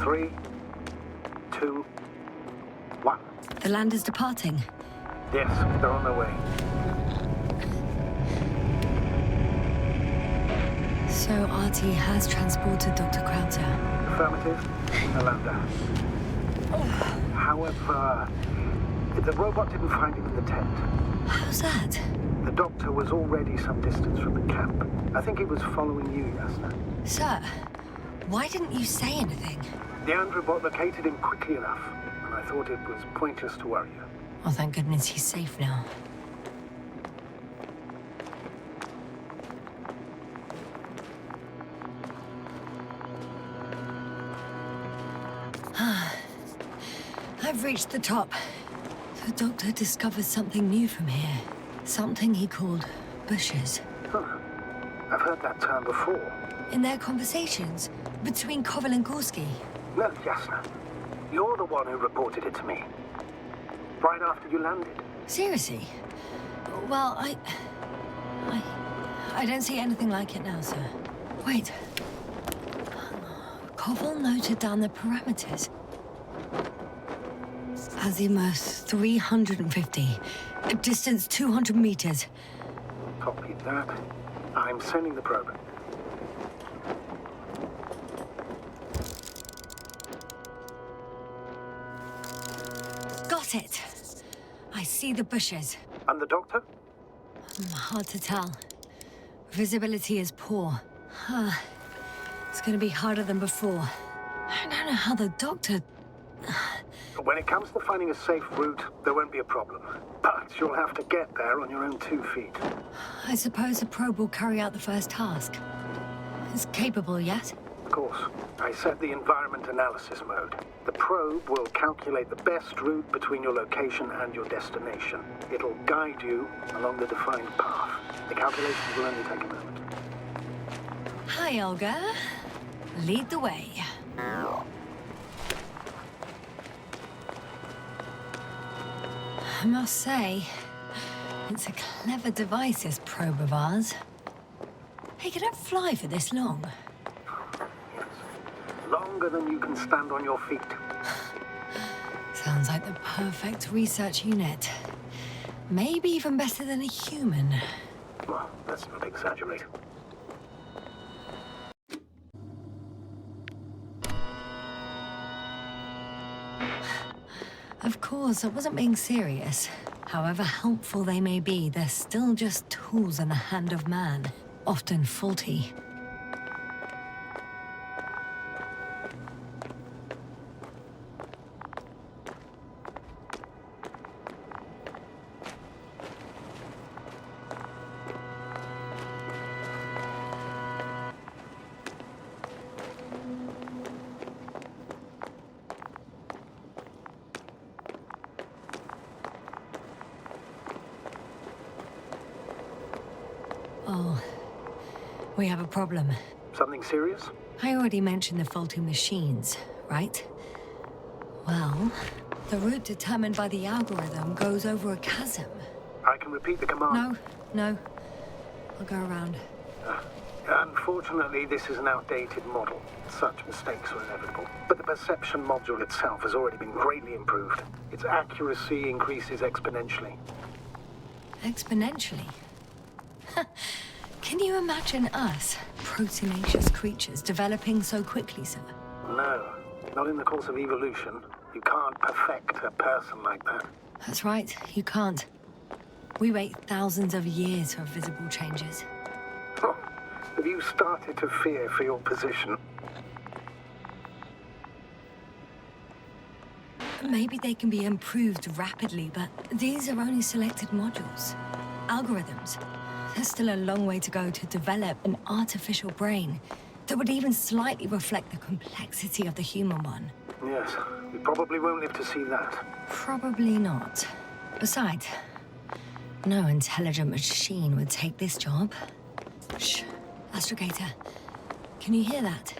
Three, two, one. The land is departing. Yes, they're on their way. So RT has transported Dr. Krauter. Affirmative, in the lander. However, the robot didn't find him in the tent. How's that? The doctor was already some distance from the camp. I think he was following you, Yasna. Sir, why didn't you say anything? The androbot located him quickly enough, and I thought it was pointless to worry you. Oh, thank goodness he's safe now. I've reached the top. The doctor discovered something new from here. Something he called bushes. Huh. I've heard that term before. In their conversations between Koval and Gorski. No, Yasna. You're the one who reported it to me. Right after you landed. Seriously? Well, I don't see anything like it now, sir. Wait. Koval noted down the parameters. Azimuth 350. Distance 200 meters. Copy that. I'm sending the probe. Got it. I see the bushes. And the doctor? Hard to tell. Visibility is poor. It's gonna be harder than before. I don't know how the doctor... When it comes to finding a safe route, there won't be a problem. But you'll have to get there on your own 2 feet. I suppose the probe will carry out the first task. It's capable yet? Of course. I set the environment analysis mode. The probe will calculate the best route between your location and your destination. It'll guide you along the defined path. The calculations will only take a moment. Hi, Olga. Lead the way. I must say, it's a clever device, this probe of ours. Hey, can it fly for this long? Yes. Longer than you can stand on your feet. Sounds like the perfect research unit. Maybe even better than a human. Well, let's not exaggerate. Of course, I wasn't being serious. However helpful they may be, they're still just tools in the hand of man, often faulty. Oh, we have a problem. Something serious? I already mentioned the faulty machines, right? Well, the route determined by the algorithm goes over a chasm. I can repeat the command. No. I'll go around. Unfortunately, this is an outdated model. Such mistakes are inevitable. But the perception module itself has already been greatly improved. Its accuracy increases exponentially. Exponentially? Can you imagine us, proteinaceous creatures, developing so quickly, sir? No, not in the course of evolution. You can't perfect a person like that. That's right, you can't. We wait thousands of years for visible changes. Oh, have you started to fear for your position? Maybe they can be improved rapidly, but these are only selected modules. Algorithms. There's still a long way to go to develop an artificial brain that would even slightly reflect the complexity of the human one. Yes, we probably won't live to see that. Probably not. Besides, no intelligent machine would take this job. Shh. Astrogator, can you hear that?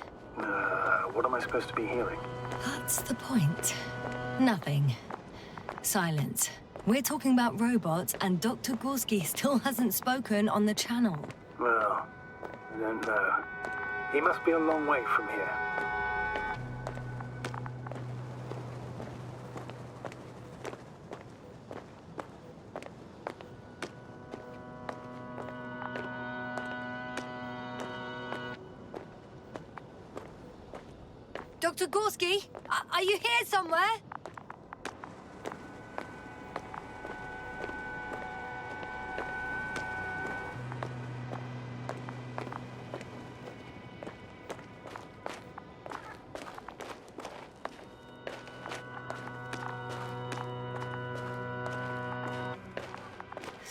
What am I supposed to be hearing? That's the point. Nothing. Silence. We're talking about robots, and Dr. Gorski still hasn't spoken on the channel. Well, I don't know. He must be a long way from here. Dr. Gorski, are you here somewhere?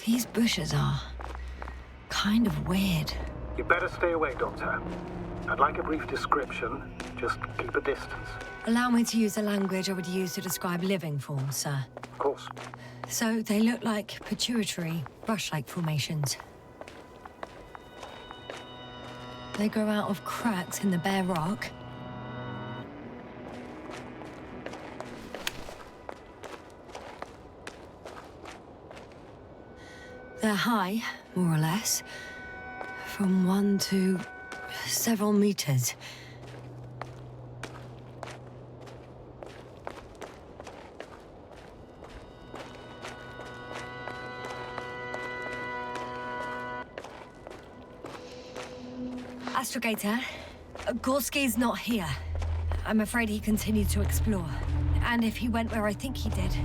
These bushes are kind of weird. You better stay away, Doctor. I'd like a brief description. Just keep a distance. Allow me to use the language I would use to describe living forms, sir. Of course. So they look like pituitary, brush-like formations. They grow out of cracks in the bare rock. They're high, more or less. From 1 to several meters. Astrogator, Gorski's not here. I'm afraid he continued to explore. And if he went where I think he did,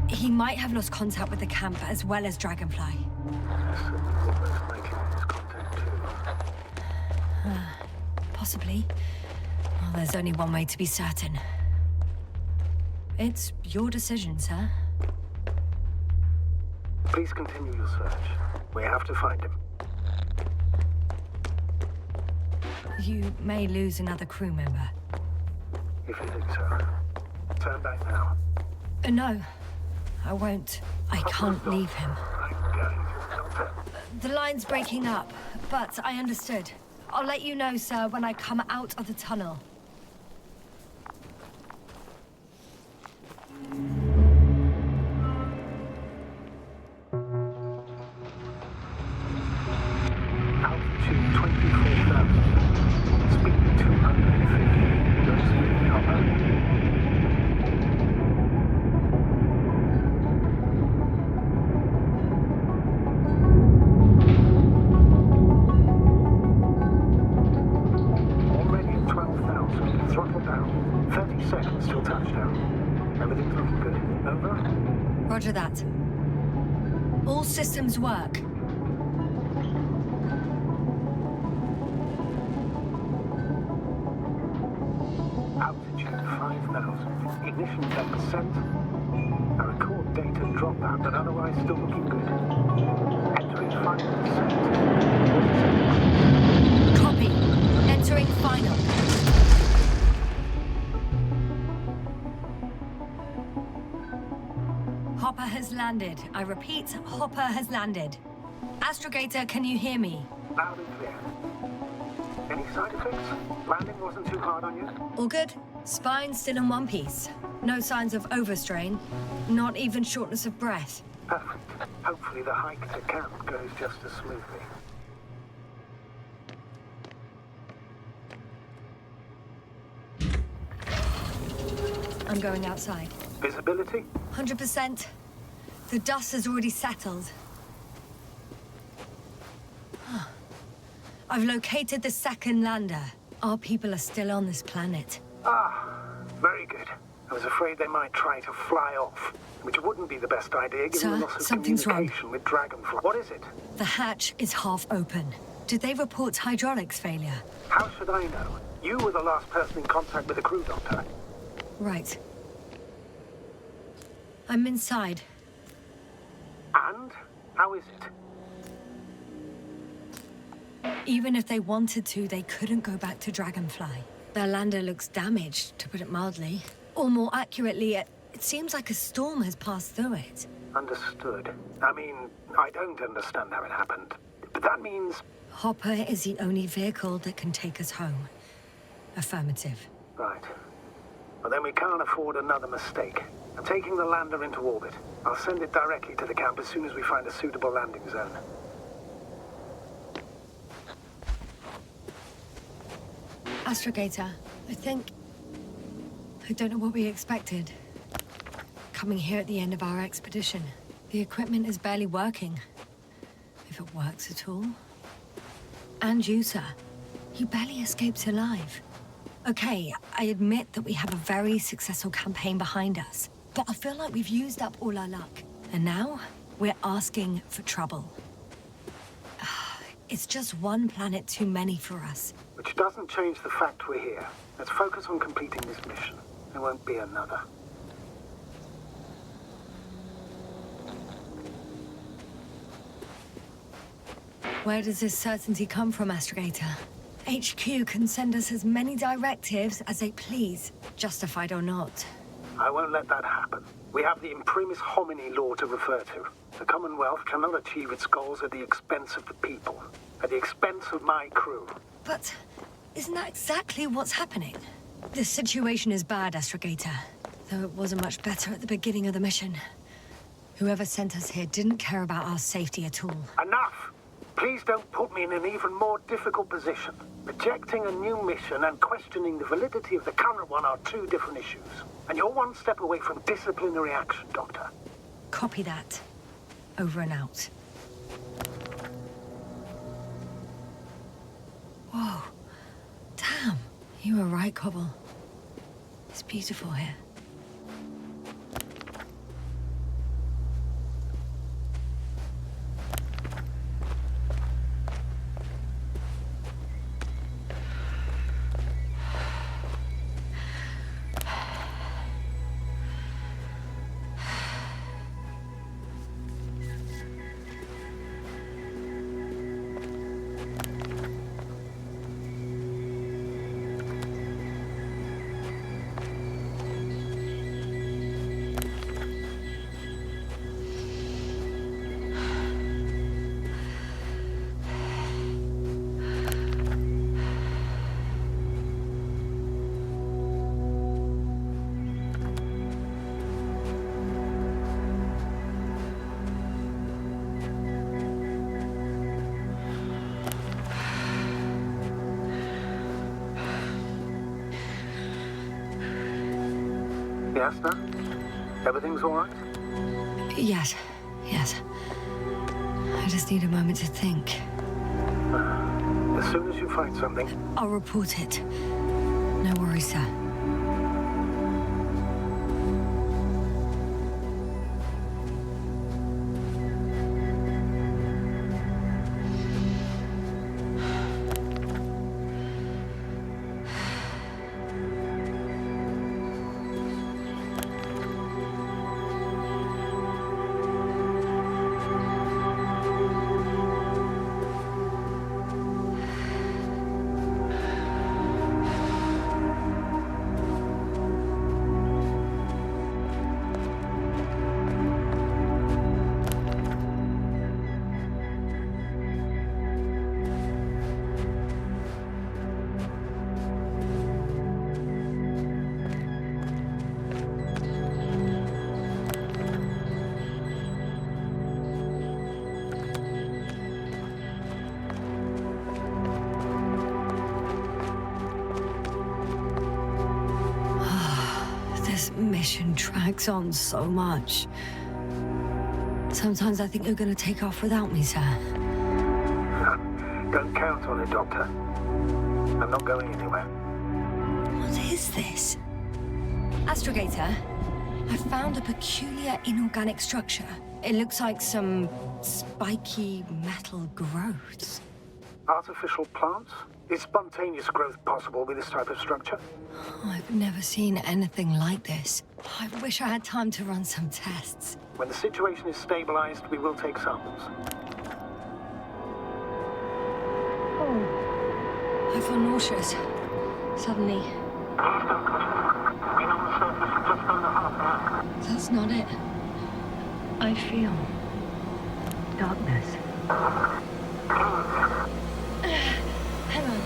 he might have lost contact with the camp as well as Dragonfly. Possibly. Well, there's only one way to be certain. It's your decision, sir. Please continue your search. We have to find him. You may lose another crew member. If you think so. Turn back now. No, I won't. I can't leave him. I'm going to. The line's breaking up, but I understood. I'll let you know, sir, when I come out of the tunnel. Altitude 24,000. Speed 250. Go smoothly, Hopper. Already at 12,000. Throttle down. 30 seconds till touchdown. Everything's looking good. Over? Roger that. All systems work. Altitude 5,000. Ignition 10%. I record data dropout, but otherwise still looking good. Entering 5%. Copy. Entering final. Hopper has landed. I repeat, Hopper has landed. Astrogator, can you hear me? Loud and clear. Any side effects? Landing wasn't too hard on you? All good? Spine still in one piece. No signs of overstrain. Not even shortness of breath. Perfect. Hopefully the hike to camp goes just as smoothly. I'm going outside. Visibility? 100%. The dust has already settled. I've located the second lander. Our people are still on this planet. Ah, very good. I was afraid they might try to fly off, which wouldn't be the best idea given Sir, the loss of something's wrong. communication with Dragonfly. What is it? The hatch is half open. Did they report hydraulics failure? How should I know? You were the last person in contact with the crew doctor. Right. I'm inside. And? How is it? Even if they wanted to, they couldn't go back to Dragonfly. Their lander looks damaged, to put it mildly. Or more accurately, it seems like a storm has passed through it. Understood. I mean, I don't understand how it happened. But that means... Hopper is the only vehicle that can take us home. Affirmative. Right. Well, then we can't afford another mistake. I'm taking the lander into orbit. I'll send it directly to the camp as soon as we find a suitable landing zone. Astrogator, I don't know what we expected. Coming here at the end of our expedition. The equipment is barely working. If it works at all. And you, sir. You barely escaped alive. Okay, I admit that we have a very successful campaign behind us. But I feel like we've used up all our luck. And now, we're asking for trouble. It's just one planet too many for us. Which doesn't change the fact we're here. Let's focus on completing this mission. There won't be another. Where does this certainty come from, Astrogator? HQ can send us as many directives as they please, justified or not. I won't let that happen. We have the imprimis homini law to refer to. The Commonwealth cannot achieve its goals at the expense of the people. At the expense of my crew. But isn't that exactly what's happening? The situation is bad, Astrogator. Though it wasn't much better at the beginning of the mission. Whoever sent us here didn't care about our safety at all. Enough! Please don't put me in an even more difficult position. Rejecting a new mission and questioning the validity of the current one are two different issues. And you're one step away from disciplinary action, Doctor. Copy that. Over and out. Whoa. Damn. You were right, Cobble. It's beautiful here. Yasna? Everything's all right? Yes. I just need a moment to think. As soon as you find something... I'll report it. No worries, sir. Mission drags on so much. Sometimes I think you're gonna take off without me, sir. Don't count on it, Doctor. I'm not going anywhere. What is this? Astrogator, I found a peculiar inorganic structure. It looks like some spiky metal growths. Artificial plants? Is spontaneous growth possible with this type of structure? I've never seen anything like this. I wish I had time to run some tests. When the situation is stabilized, we will take samples. I feel nauseous. Suddenly. That's not it. I feel darkness. Hang on.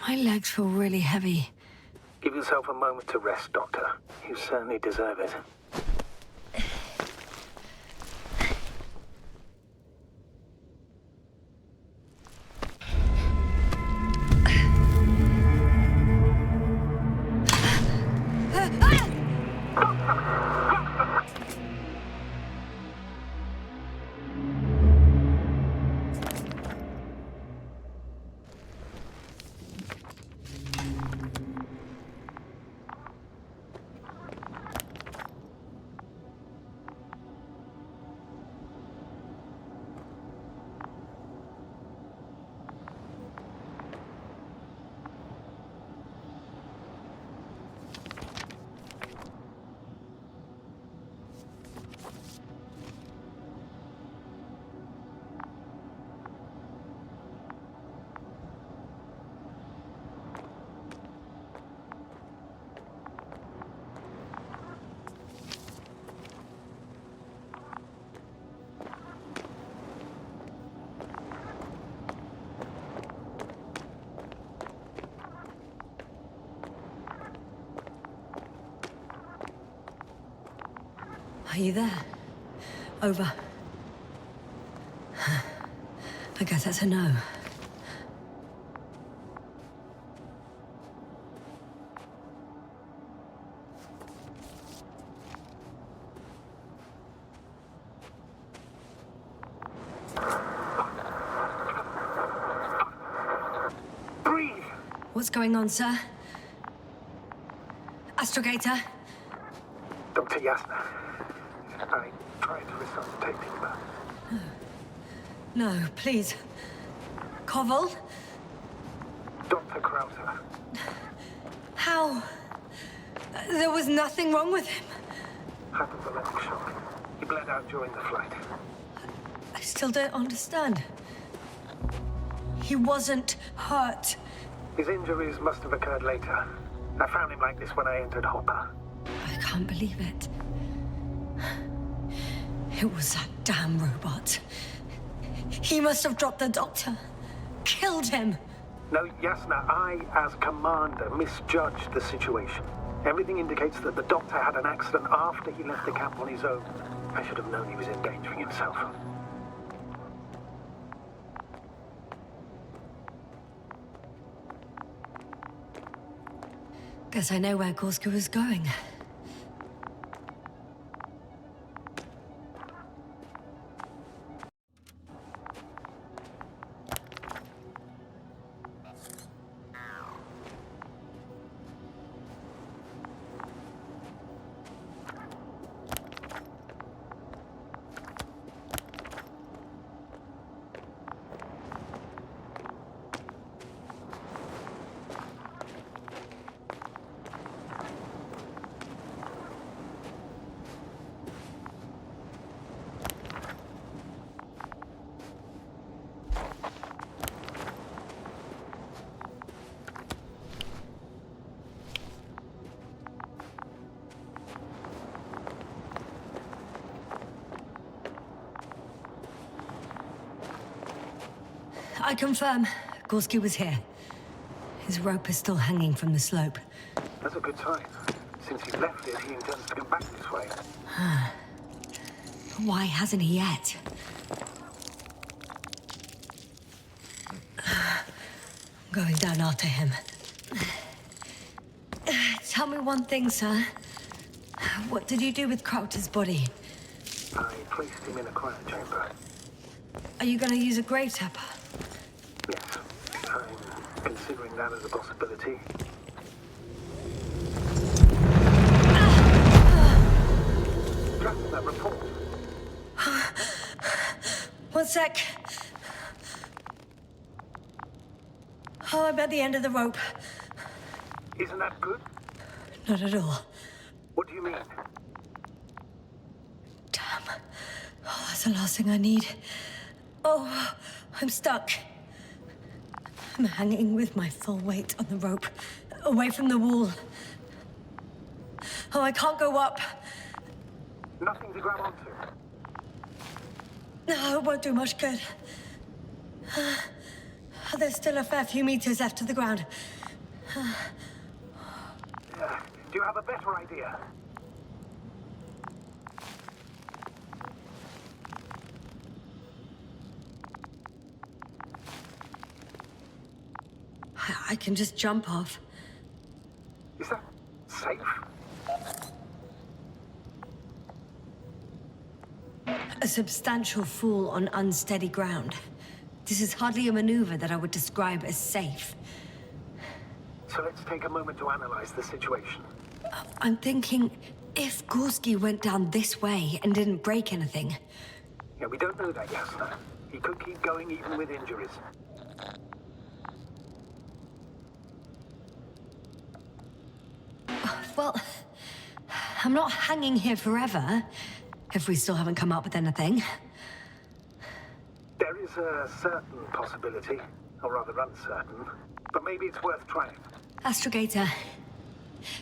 My legs feel really heavy. Give yourself a moment to rest, Doctor. You certainly deserve it. Are you there? Over. I guess that's a no. Breathe! What's going on, sir? Astrogator? Dr. Yasna. I tried to resuscitate him, but... No, please. Koval? Dr. Krauser. How? There was nothing wrong with him. Hypovolemic shock. He bled out during the flight. I still don't understand. He wasn't hurt. His injuries must have occurred later. I found him like this when I entered Hopper. I can't believe it. It was that damn robot. He must have dropped the doctor. Killed him. No, Yasna, I, as commander, misjudged the situation. Everything indicates that the doctor had an accident after he left the camp on his own. I should have known he was endangering himself. Guess I know where Gorski was going. I confirm, Gorski was here. His rope is still hanging from the slope. That's a good sign. Since he left it, he intends to come back this way. Why hasn't he yet? I'm going down after him. Tell me one thing, sir. What did you do with Crowter's body? I placed him in a quiet chamber. Are you going to use a grave tapper? Yes, I'm considering that as a possibility. Just that report. One sec. Oh, I'm at the end of the rope. Isn't that good? Not at all. What do you mean? Damn. Oh, that's the last thing I need. Oh, I'm stuck. I'm hanging with my full weight on the rope, away from the wall. Oh, I can't go up. Nothing to grab onto. No, it won't do much good. There's still a fair few meters left to the ground. Do you have a better idea? I can just jump off. Is that safe? A substantial fall on unsteady ground. This is hardly a maneuver that I would describe as safe. So let's take a moment to analyze the situation. I'm thinking, if Gorski went down this way and didn't break anything... Yeah, we don't know that, Yasna. He could keep going even with injuries. Well, I'm not hanging here forever, if we still haven't come up with anything. There is a certain possibility, or rather uncertain, but maybe it's worth trying. Astrogator,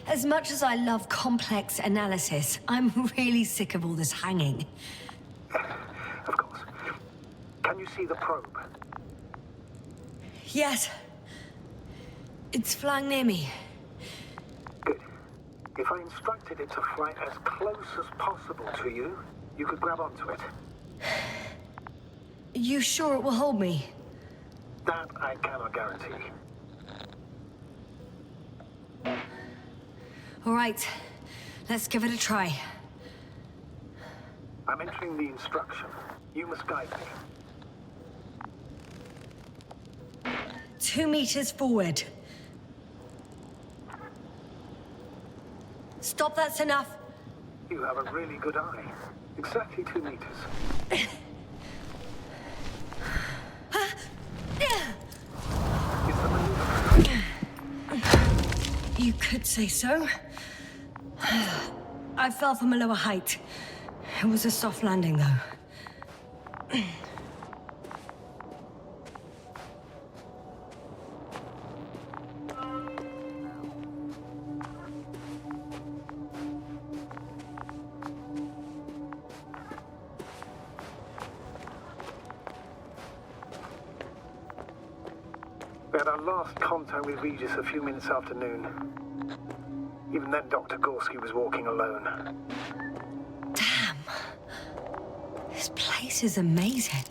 as much as I love complex analysis, I'm really sick of all this hanging. Of course. Can you see the probe? Yes. It's flying near me. Good. If I instructed it to fly as close as possible to you, you could grab onto it. You sure it will hold me? That I cannot guarantee. All right, let's give it a try. I'm entering the instruction. You must guide me. 2 meters forward. Stop, that's enough. You have a really good eye. Exactly 2 meters. Is the maneuver correct? You could say so. I fell from a lower height. It was a soft landing, though. We had our last contact with Regis a few minutes after noon. Even then, Dr. Gorski was walking alone. Damn. This place is amazing.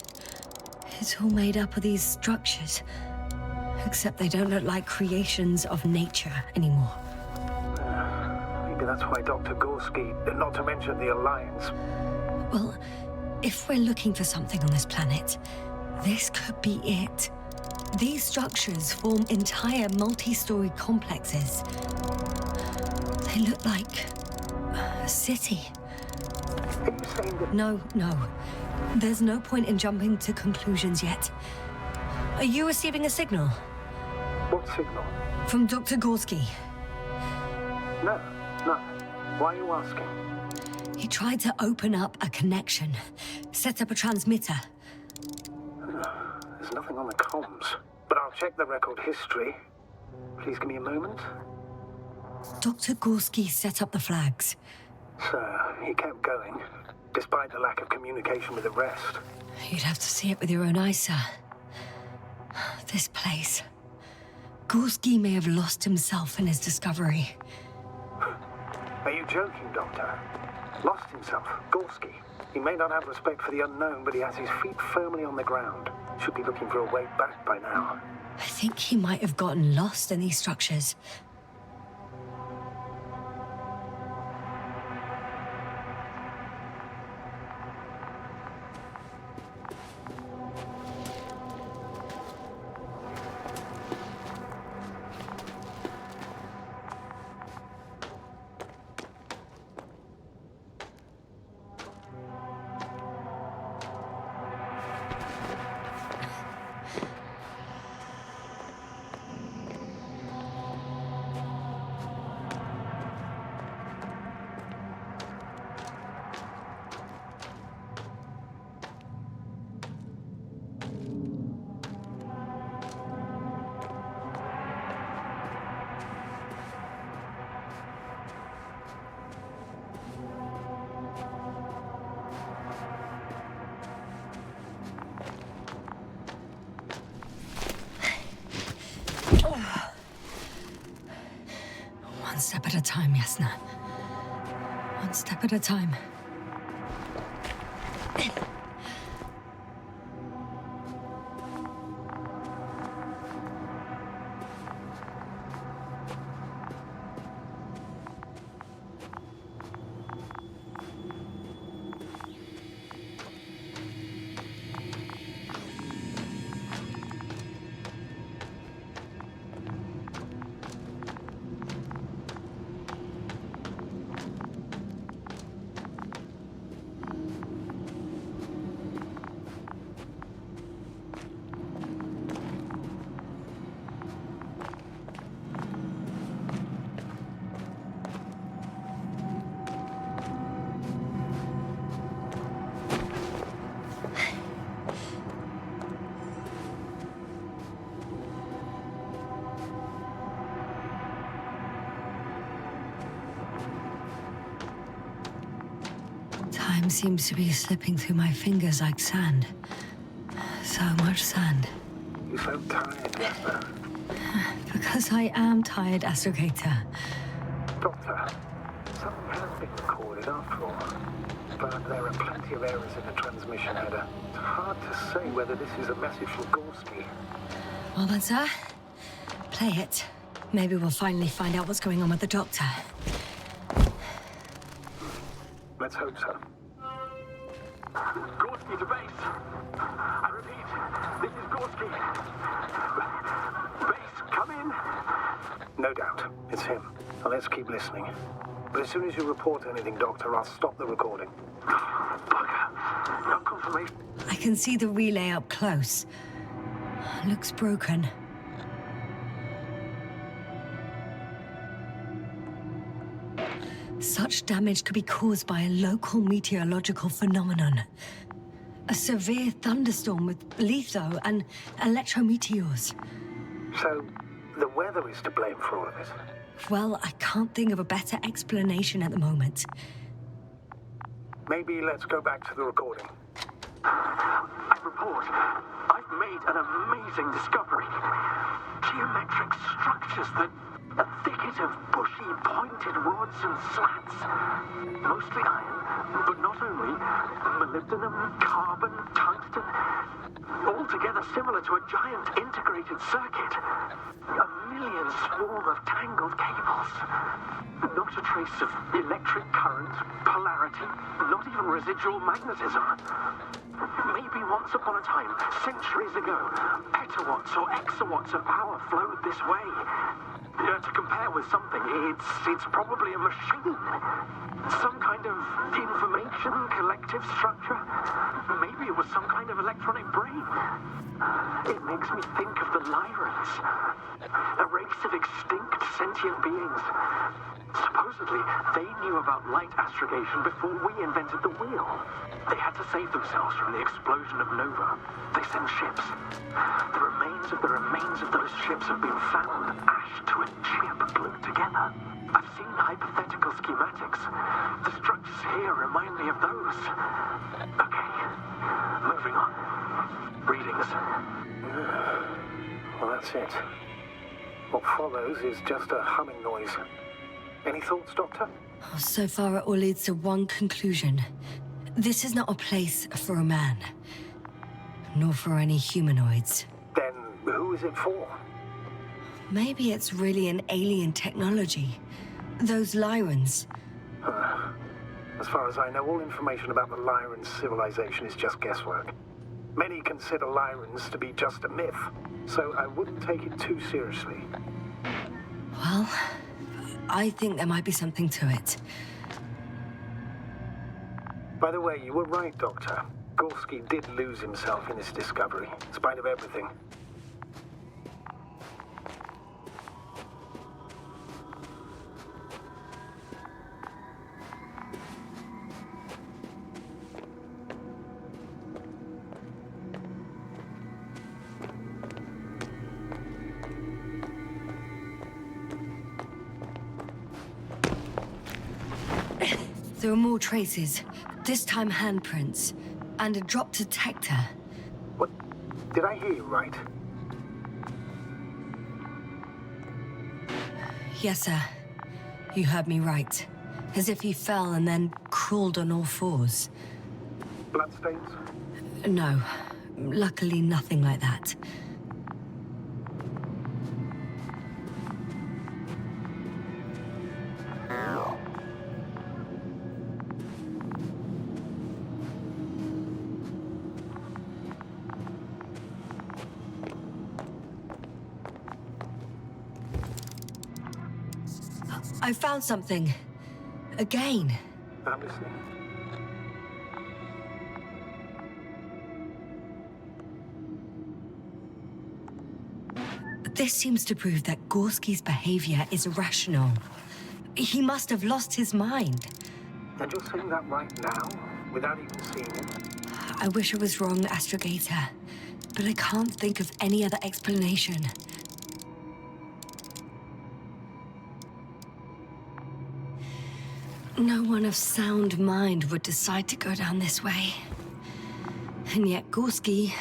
It's all made up of these structures. Except they don't look like creations of nature anymore. Maybe that's why Dr. Gorski, not to mention the Alliance. Well, if we're looking for something on this planet, this could be it. These structures form entire multi-story complexes. They look like a city. Are you saying that... No. There's no point in jumping to conclusions yet. Are you receiving a signal? What signal? From Dr. Gorski. No. Why are you asking? He tried to open up a connection, set up a transmitter. There's nothing on the comms, but I'll check the record history. Please give me a moment. Dr. Gorski set up the flags. So, he kept going, despite the lack of communication with the rest. You'd have to see it with your own eyes, sir. This place. Gorski may have lost himself in his discovery. Are you joking, Doctor? Lost himself, Gorski. He may not have respect for the unknown, but he has his feet firmly on the ground. Should be looking for a way back by now. I think he might have gotten lost in these structures. One step at a time, Yasna. One step at a time. Time seems to be slipping through my fingers like sand. So much sand. You sound tired, Yasna. Because I am tired, Astrogator. Doctor, but there are plenty of errors in the transmission header. It's hard to say whether this is a message from Gorski. Well then, sir, play it. Maybe we'll finally find out what's going on with the doctor. Let's hope so. Gorski to base. I repeat, this is Gorski. Base, come in. No doubt, it's him. Now let's keep listening. But as soon as you report anything, Doctor, I'll stop the recording. Bugger. No confirmation. I can see the relay up close. Looks broken. Such damage could be caused by a local meteorological phenomenon. A severe thunderstorm with litho and electrometeors. So, the weather is to blame for all of it? Well, I can't think of a better explanation at the moment. Maybe let's go back to the recording. I report. I've made an amazing discovery. Geometric structures that... a thicket of bushy, pointed rods and slats. Mostly iron, but not only. Molybdenum, carbon, tungsten. All together similar to a giant integrated circuit. A million swarm of tangled cables. Not a trace of electric current, polarity, not even residual magnetism. Maybe once upon a time, centuries ago, petawatts or exawatts of power flowed this way. To compare with something, it's probably a machine. Some kind of information collective structure. Maybe it was some kind of electronic brain. It makes me think of the Lyrans. A race of extinct sentient beings. Supposedly, they knew about light astrogation before we invented the wheel. They had to save themselves from the explosion of Nova. They sent ships. The remains of those ships have been found, ashed to a chip glued together. I've seen hypothetical schematics. The structures here remind me of those. Okay, moving on. Readings. Well, that's it. What follows is just a humming noise. Any thoughts, Doctor? So far, it all leads to one conclusion. This is not a place for a man. Nor for any humanoids. Then who is it for? Maybe it's really an alien technology. Those Lyrans. As far as I know, all information about the Lyran civilization is just guesswork. Many consider Lyrans to be just a myth, so I wouldn't take it too seriously. Well, I think there might be something to it. By the way, you were right, Doctor. Gorski did lose himself in his discovery, in spite of everything. There are more traces, this time handprints, and a drop detector. What? Did I hear you right? Yes, sir. You heard me right. As if he fell and then crawled on all fours. Bloodstains? No. Luckily, nothing like that. I found something. Again. I'm listening. This seems to prove that Gorski's behavior is irrational. He must have lost his mind. And you're saying that right now, without even seeing it? I wish I was wrong, Astrogator, but I can't think of any other explanation. No one of sound mind would decide to go down this way. And yet Gorski...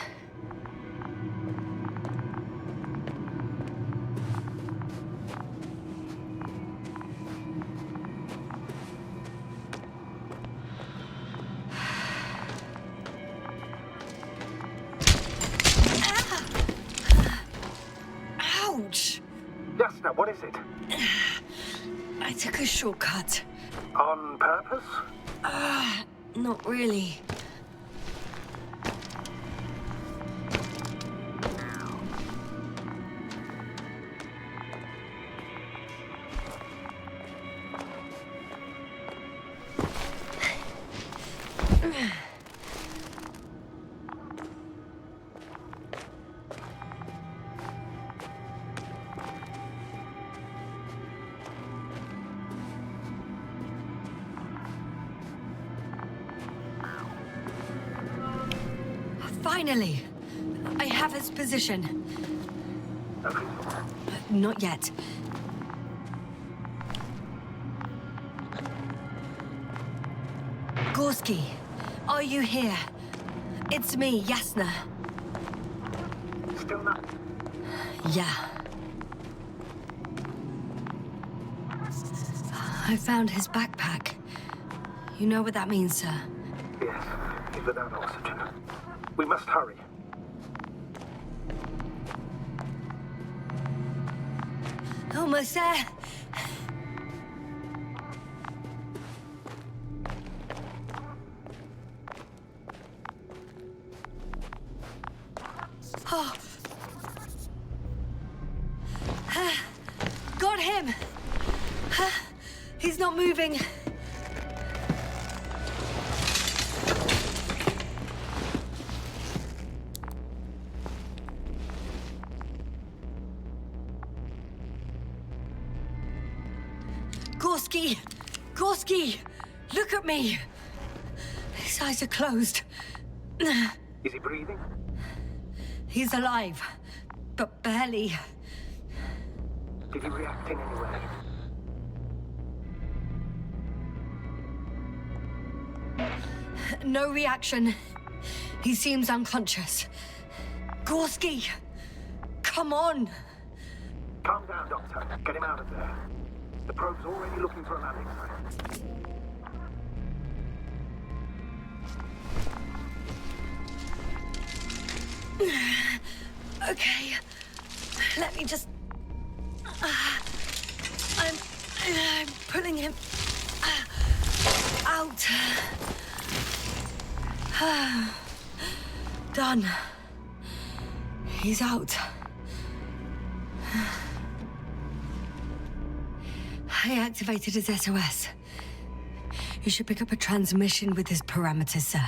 What is it? I took a shortcut. On purpose? Not really. Finally! I have his position. Not yet. Gorski, are you here? It's me, Yasna. Still not. Yeah. I found his backpack. You know what that means, sir? Yes, he's without oxygen. We must hurry. Almost there. Oh. Got him. He's not moving. Gorski! Gorski! Look at me! His eyes are closed. Is he breathing? He's alive, but barely. Did he react in any way? No reaction. He seems unconscious. Gorski! Come on! Calm down, Doctor. Get him out of there. The probe's already looking for a landing site. Okay. Let me just... I'm pulling him... out. Done. He's out. I activated his SOS. You should pick up a transmission with his parameters, sir.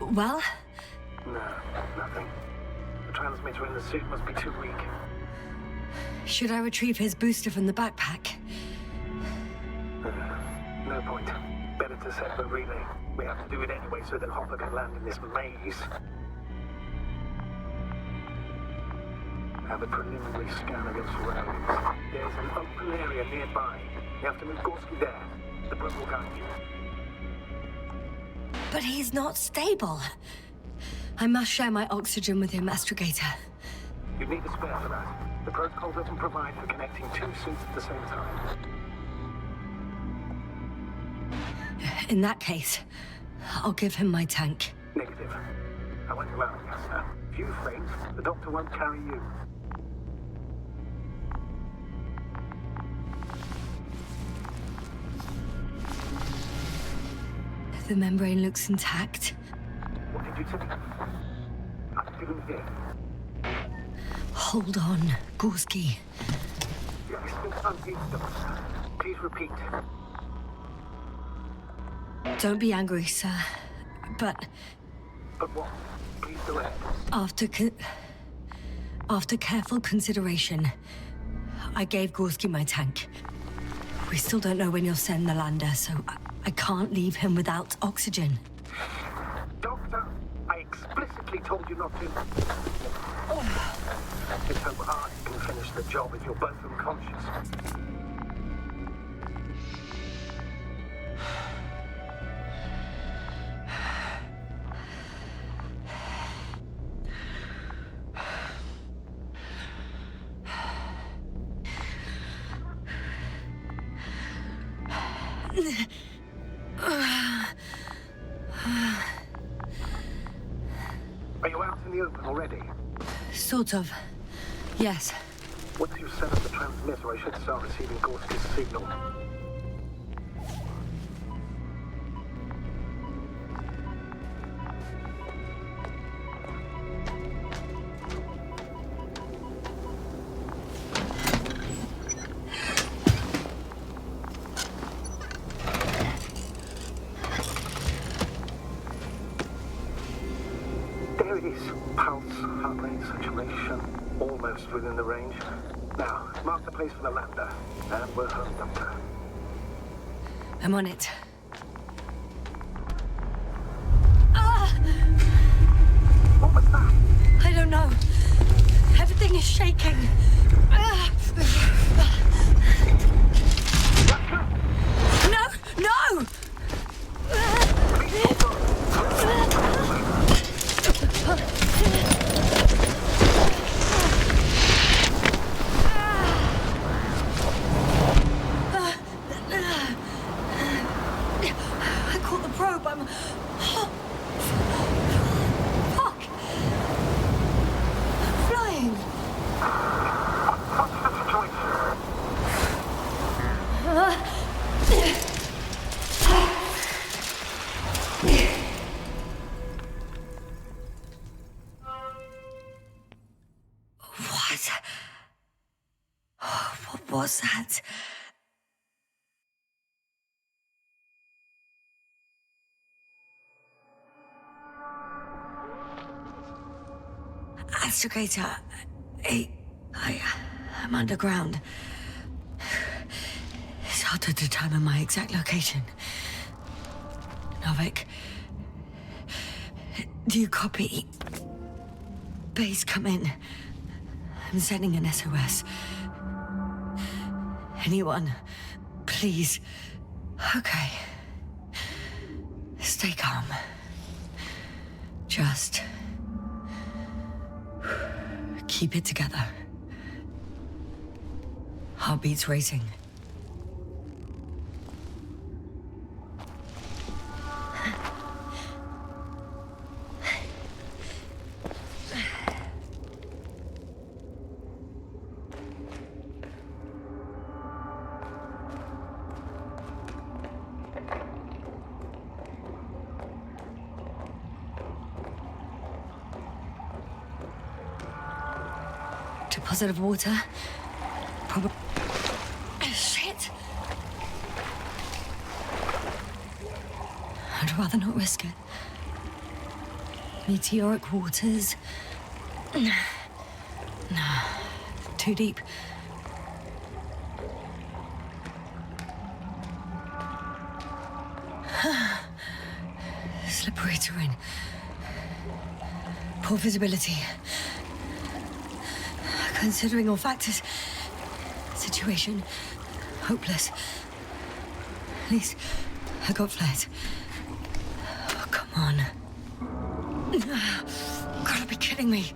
Well? No, nothing. The transmitter in the suit must be too weak. Should I retrieve his booster from the backpack? No point. Better to set the relay. We have to do it anyway so that Hopper can land in this maze. Have a preliminary scan of your surroundings. There's an open area nearby. You have to move Gorski there. The probe will guide you. But he's not stable. I must share my oxygen with him, Astrogator. You'd need a spare for that. The protocol doesn't provide for connecting two suits at the same time. In that case, I'll give him my tank. Negative. I won't allow it, Yasna. If you faint, the doctor won't carry you. The membrane looks intact. What did you say? I didn't hear. Hold on, Gorski. You're listening unmuted, Doctor. Please repeat. Don't be angry, sir. But But what? Please go ahead. after careful consideration, I gave Gorski my tank. We still don't know when you'll send the lander, so I can't leave him without oxygen. Doctor, I explicitly told you not to. It's so hard you can finish the job if you're both unconscious. Are you out in the open already? Sort of. Yes. Once you've set up the transmitter, I should start receiving Gorski's signal. There it is. Pulse, heart rate, saturation, almost within the range. Now, mark the place for the lander, and we're home, Doctor. I'm on it. What was that? I don't know. Everything is shaking. No! No! I caught the probe. I'm... Fuck! I'm flying. What's the situation? What was that? Astrogator, I'm underground. It's hard to determine my exact location. Novik, do you copy? Base, come in. I'm sending an SOS. Anyone, please. Okay. Stay calm. Just keep it together. Heartbeats racing. Deposit of water. Probably. Shit! I'd rather not risk it. Meteoric waters. No. Too deep. Slippery terrain. Poor visibility. Considering all factors, situation hopeless. At least I got flares. Oh, come on. Gotta be kidding me.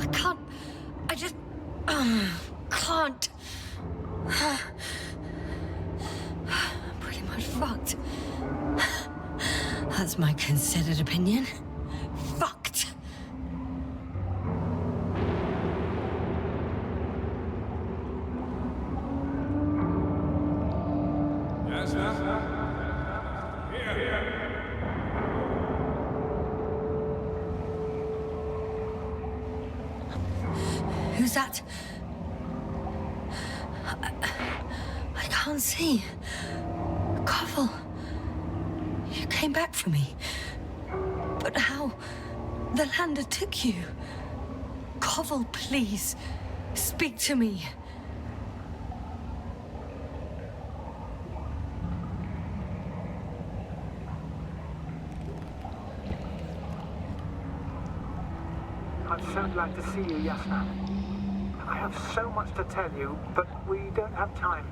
I can't. I just can't. I'm pretty much fucked. That's my considered opinion. Fucked. Yasna? Here. Who's that? I can't see. Koval. You came back for me. But how? The lander took you. Koval, please. Speak to me. I'm so glad to see you, Yasna. I have so much to tell you, but we don't have time.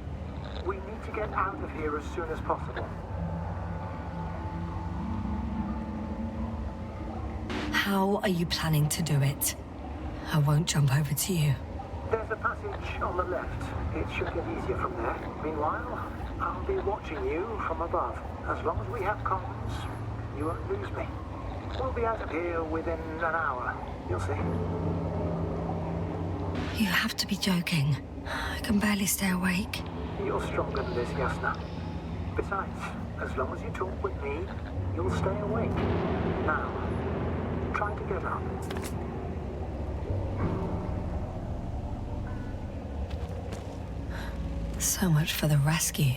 We need to get out of here as soon as possible. How are you planning to do it? I won't jump over to you. There's a passage on the left. It should get easier from there. Meanwhile, I'll be watching you from above. As long as we have comms, you won't lose me. We'll be out of here within an hour. You'll see. You have to be joking. I can barely stay awake. You're stronger than this, Yasna. Besides, as long as you talk with me, you'll stay awake. Now, try to get up. So much for the rescue.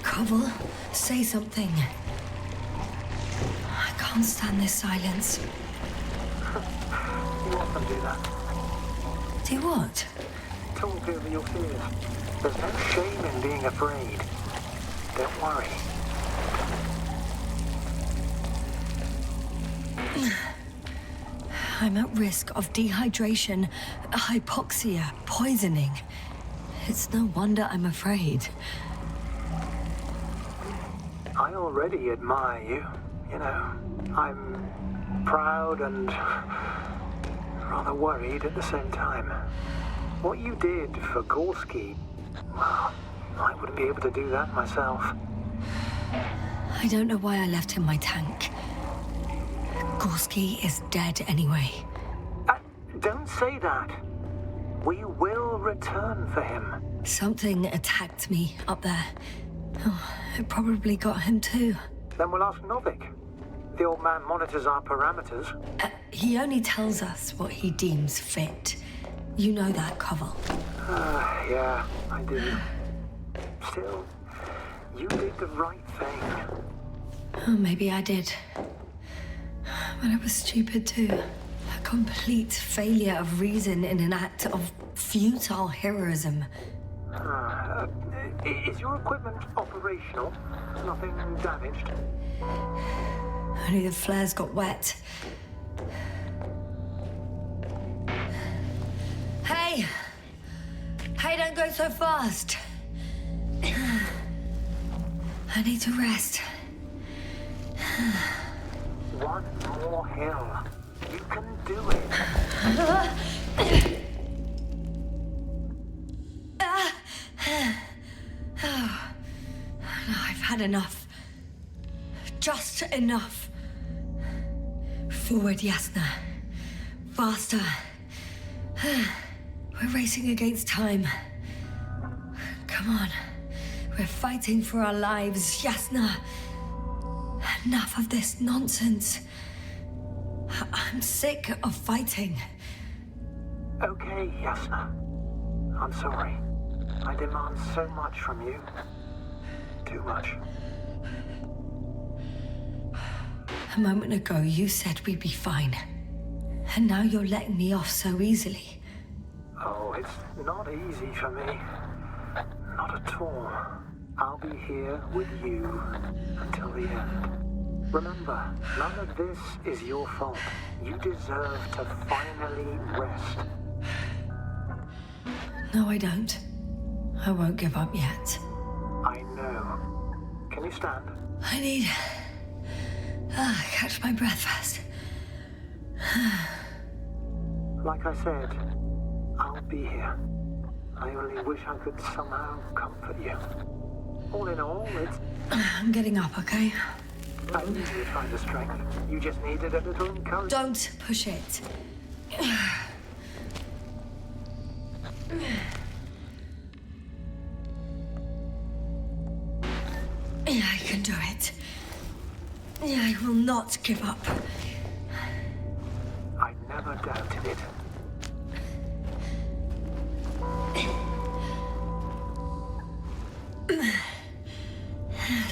Koval, say something. I can't stand this silence. You often do that. Do what? Talk over your fears. There's no shame in being afraid. Don't worry. I'm at risk of dehydration, hypoxia, poisoning. It's no wonder I'm afraid. I already admire you. You know, I'm proud and rather worried at the same time. What you did for Gorski, well, I wouldn't be able to do that myself. I don't know why I left him my tank. Gorski is dead anyway. Don't say that. We will return for him. Something attacked me up there. Oh, it probably got him too. Then we'll ask Novik. The old man monitors our parameters. He only tells us what he deems fit. You know that, Koval. Yeah, I do. Still, you did the right thing. Oh, maybe I did. But I was stupid too. A complete failure of reason in an act of futile heroism. Is your equipment operational? Nothing damaged? Only the flares got wet. Hey! Hey, don't go so fast. I need to rest. One more hill. You can do it. Oh, I've had enough. Just enough. Forward, Yasna. Faster. We're racing against time. Come on. We're fighting for our lives, Yasna. Enough of this nonsense. I'm sick of fighting. Okay, Yasna. I'm sorry. I demand so much from you. Too much. A moment ago, you said we'd be fine. And now you're letting me off so easily. Oh, it's not easy for me. Not at all. I'll be here with you until the end. Remember, none of this is your fault. You deserve to finally rest. No, I don't. I won't give up yet. I know. Can you stand? I need... catch my breath first. Like I said, I'll be here. I only wish I could somehow comfort you. All in all, it's... I'm getting up, okay? I knew you were trying to strength. You just needed a little encouragement. Don't push it. I can do it. I will not give up. I never doubted it.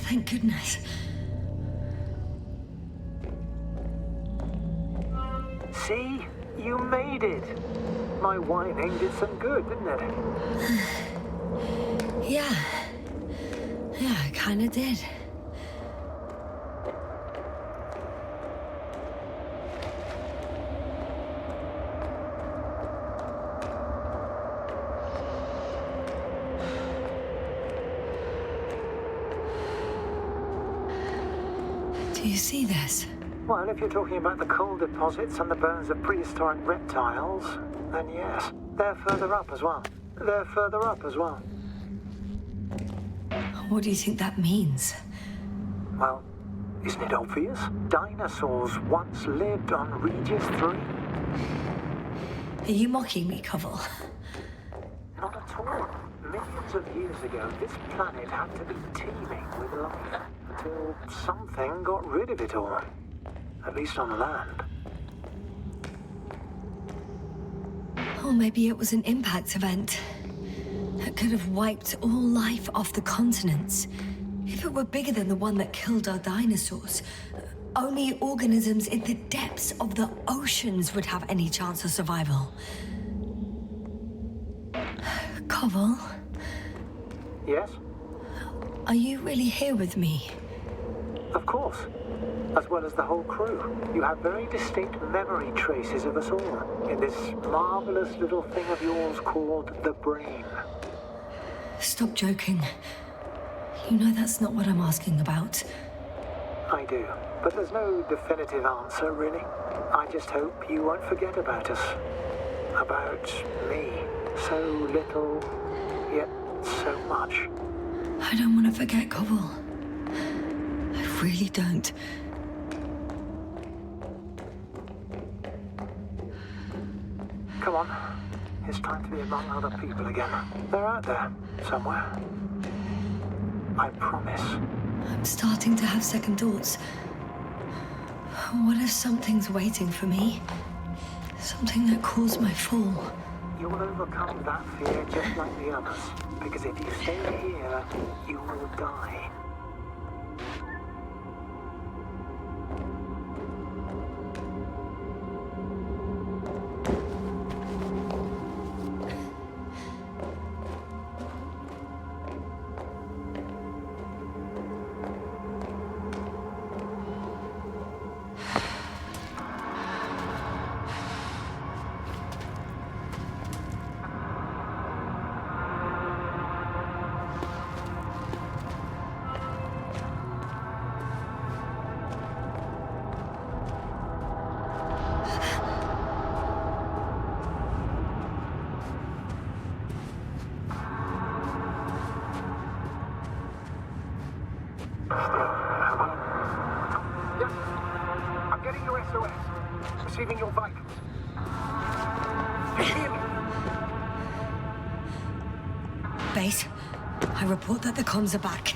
Thank goodness. See? You made it. My whining did some good, didn't it? Yeah. Yeah, I kinda did. Do you see this? Well, if you're talking about the coal deposits and the bones of prehistoric reptiles, then yes. They're further up as well. They're further up as well. What do you think that means? Well, isn't it obvious? Dinosaurs once lived on Regis III. Are you mocking me, Koval? Not at all. Millions of years ago, this planet had to be teeming with life until something got rid of it all. At least on land. Or maybe it was an impact event that could have wiped all life off the continents. If it were bigger than the one that killed our dinosaurs, only organisms in the depths of the oceans would have any chance of survival. Koval? Yes? Are you really here with me? Of course. As well as the whole crew. You have very distinct memory traces of us all in this marvelous little thing of yours called the brain. Stop joking. You know that's not what I'm asking about. I do, but there's no definitive answer, really. I just hope you won't forget about us. About me. So little, yet so much. I don't want to forget, Koval. I really don't. Come on. It's time to be among other people again. They're out there, somewhere. I promise. I'm starting to have second thoughts. What if something's waiting for me? Something that caused my fall? You'll overcome that fear just like the others. Because if you stay here, you will die. Receiving your vitals. You hear me? Base, I report that the comms are back.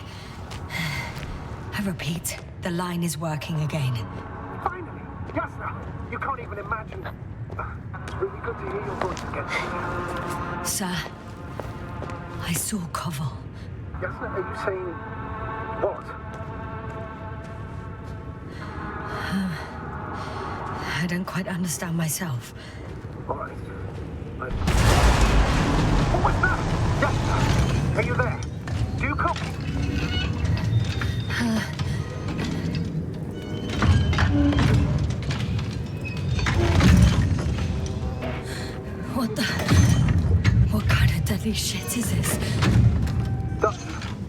I repeat, the line is working again. Finally! Yasna! You can't even imagine. It's really good to hear your voice again. Sir, I saw Koval. Yasna, are you saying what? I don't quite understand myself. All right. What was that? Yasna, are you there? Do you copy? What kind of deadly shit is this? Doctor,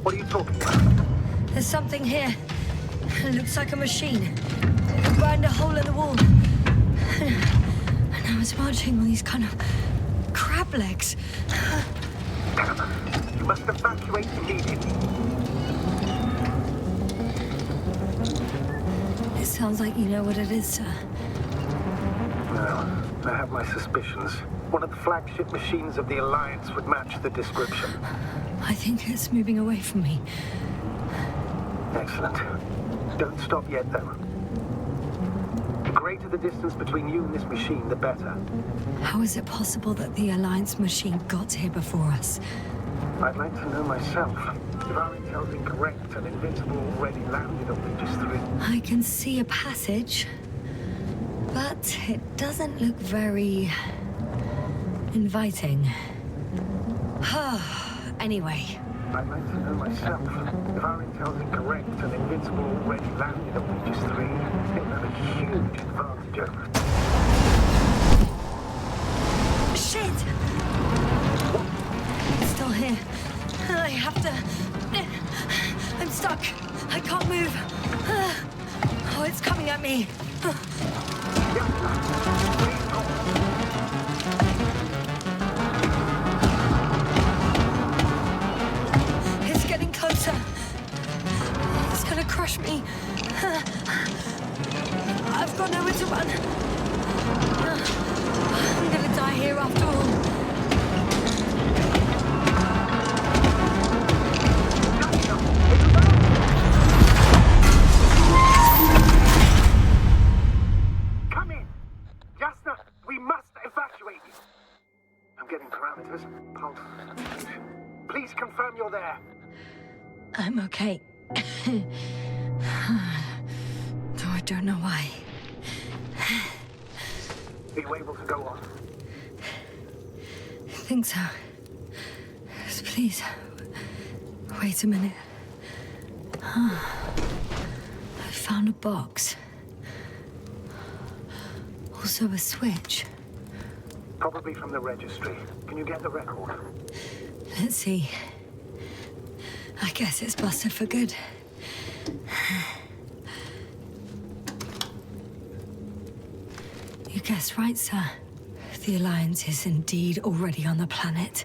what are you talking about? There's something here. It looks like a machine. It burned a hole in the wall. And now it's marching on these kind of crab legs. You must evacuate immediately. It sounds like you know what it is, sir. No, I have my suspicions. One of the flagship machines of the Alliance would match the description. I think it's moving away from me. Excellent. Don't stop yet, though. The greater the distance between you and this machine, the better. How is it possible that the Alliance machine got here before us? I'd like to know myself. If our intel's incorrect and Invincible already landed on Regis III. I can see a passage, but it doesn't look very inviting. Anyway. I'd like to know myself. If our intel's incorrect and Invincible already landed on Regis III, it'll have a huge advantage over us. Shit! It's still here. I have to... I'm stuck. I can't move. Oh, it's coming at me. It's getting closer. It's gonna crush me. I've got nowhere to run. I'm gonna die here after all. Come in! Yasna, we must evacuate you. I'm getting parameters. Pulse. Please confirm you're there. I'm okay. Though I don't know why. Are you able to go on? I think so. Yes, please. Wait a minute. I found a box. Also a switch. Probably from the registry. Can you get the record? Let's see. I guess it's busted for good. You guessed right, sir. The Alliance is indeed already on the planet.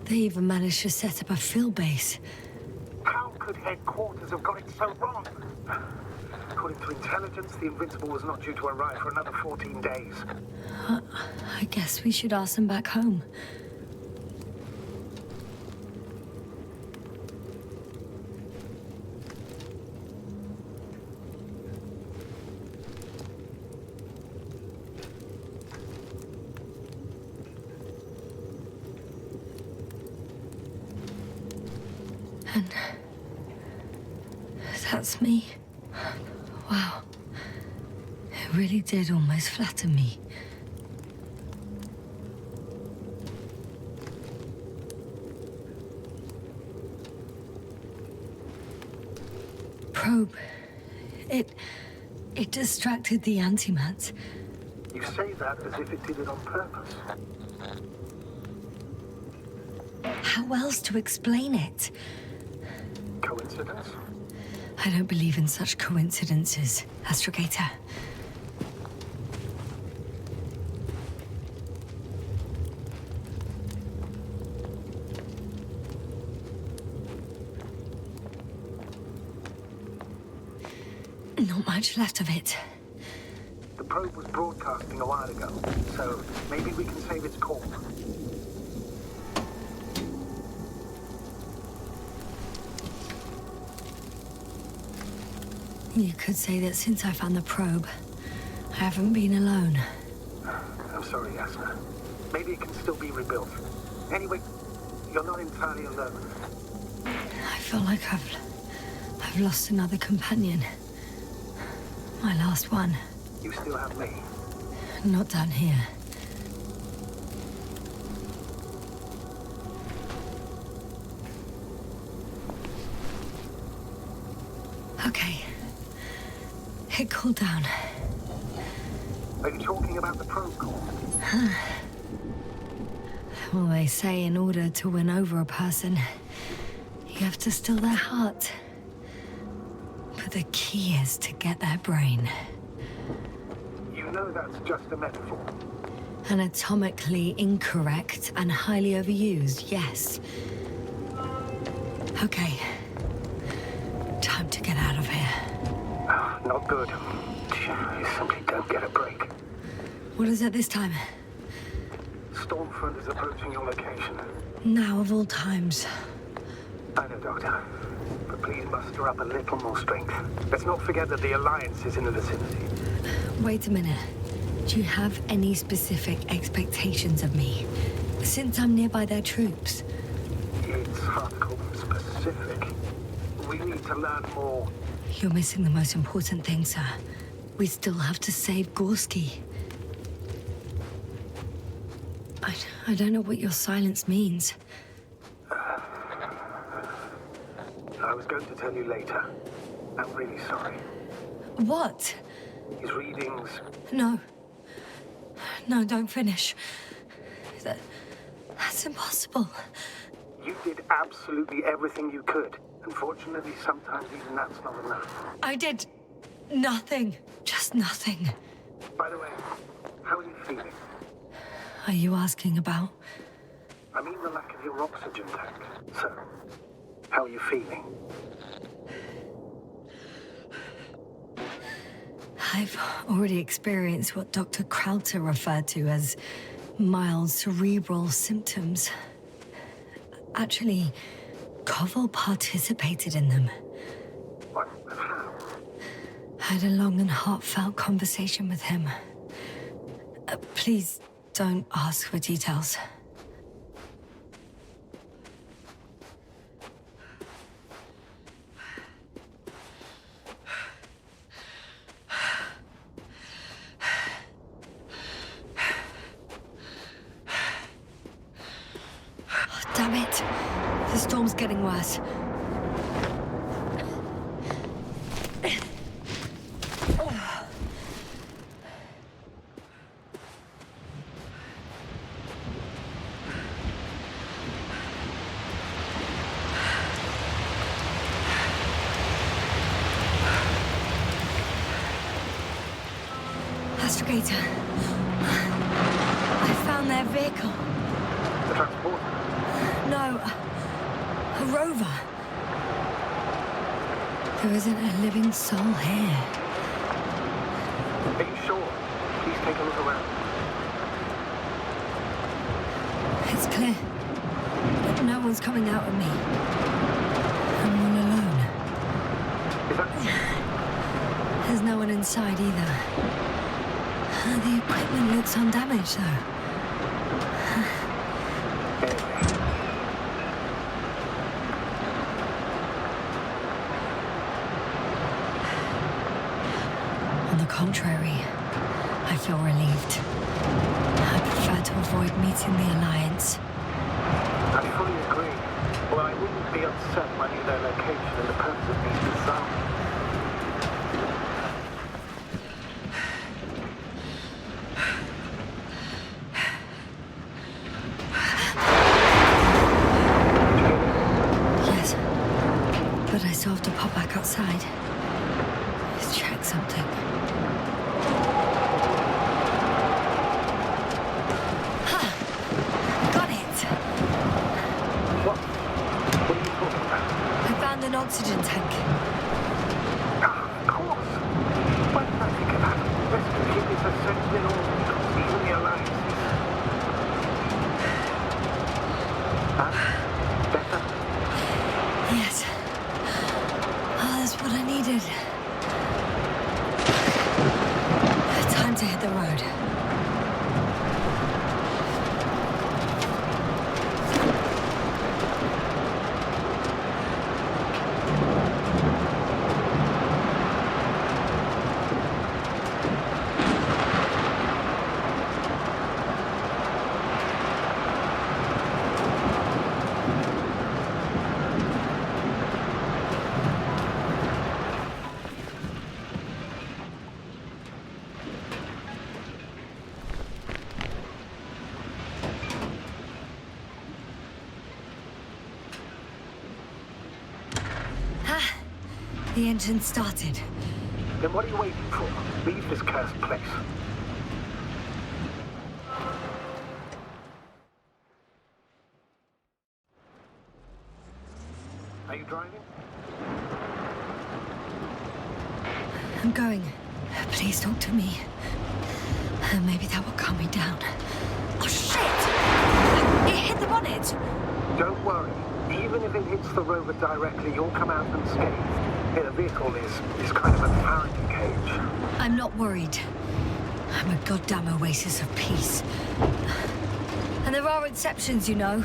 They even managed to set up a field base. How could headquarters have got it so wrong? According to intelligence, the Invincible was not due to arrive for another 14 days. I guess we should ask them back home. And that's me. Wow. It really did almost flatter me. Probe. It distracted the antimats. You say that as if it did it on purpose. How else to explain it? Coincidence? I don't believe in such coincidences, Astrogator. Not much left of it. The probe was broadcasting a while ago, so maybe we can save its call. You could say that since I found the probe, I haven't been alone. I'm sorry, Yasna. Maybe it can still be rebuilt. Anyway, you're not entirely alone. I feel like I've lost another companion. My last one. You still have me. Not down here. Okay. It cooled down. Are you talking about the probe core? Well, they say in order to win over a person, you have to steal their heart. But the key is to get their brain. You know that's just a metaphor. Anatomically incorrect and highly overused, yes. Okay. Time to get out of here. Not good. You simply don't get a break. What is it this time? Stormfront is approaching your location. Now of all times. I know, Doctor. But please muster up a little more strength. Let's not forget that the Alliance is in the vicinity. Wait a minute. Do you have any specific expectations of me? Since I'm nearby their troops. It's hard to call them specific. We need to learn more. You're missing the most important thing, sir. We still have to save Gorski. I don't know what your silence means. I was going to tell you later. I'm really sorry. What? His readings... No. No, don't finish. That's impossible. You did absolutely everything you could. Unfortunately, sometimes even that's not enough. I did nothing. Just nothing. By the way, how are you feeling? Are you asking about? I mean the lack of your oxygen tank. So, how are you feeling? I've already experienced what Dr. Krauter referred to as mild cerebral symptoms. Actually, Koval participated in them. What? How? I had a long and heartfelt conversation with him. Please don't ask for details. Damn it! The storm's getting worse. Astrogator. I found their vehicle. The transport? No, a rover. There isn't a living soul here. Are you sure? Please take a look around. It's clear, but no one's coming out with me. I'm all alone. Is that... There's no one inside either. The equipment looks undamaged, though. On the contrary, I feel relieved. I prefer to avoid meeting the Alliance. I fully agree. Well, I wouldn't be upset if I knew their location and the purpose of being disarmed. Yes, but I still have to pop back outside. Let's check something. Got it! What? What are you talking about? I found an oxygen tank. The engine started. Then what are you waiting for? Leave this cursed place. Are you driving? I'm going. Please talk to me. Maybe that will calm me down. Oh, shit! It hit the bonnet! Don't worry. Even if it hits the rover directly, you'll come out unscathed. The vehicle is kind of a Faraday cage. I'm not worried. I'm a goddamn oasis of peace. And there are exceptions, you know.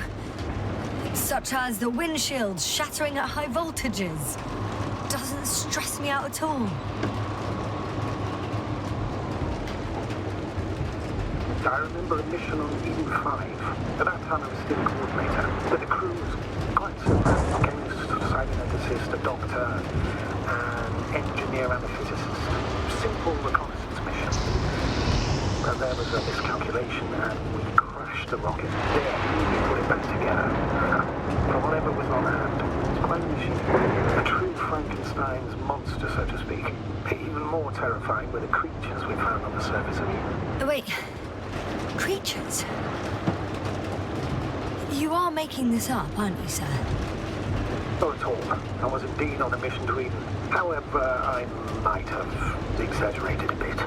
Such as the windshield shattering at high voltages. Doesn't stress me out at all. I remember a mission on Eden 5. At that time I was still coordinator, but the crew was quite simple. Chemist, silent assist, a doctor, an engineer and a physicist. Simple reconnaissance mission. But there was a miscalculation and we crashed the rocket. There, we put it back together. For whatever was on hand, it's quite a machine. A true Frankenstein's monster, so to speak. Even more terrifying were the creatures we found on the surface of Eden. Wait. Creatures? You are making this up, aren't you, sir? Not at all. I was indeed on a mission to Eden. However, I might have exaggerated a bit.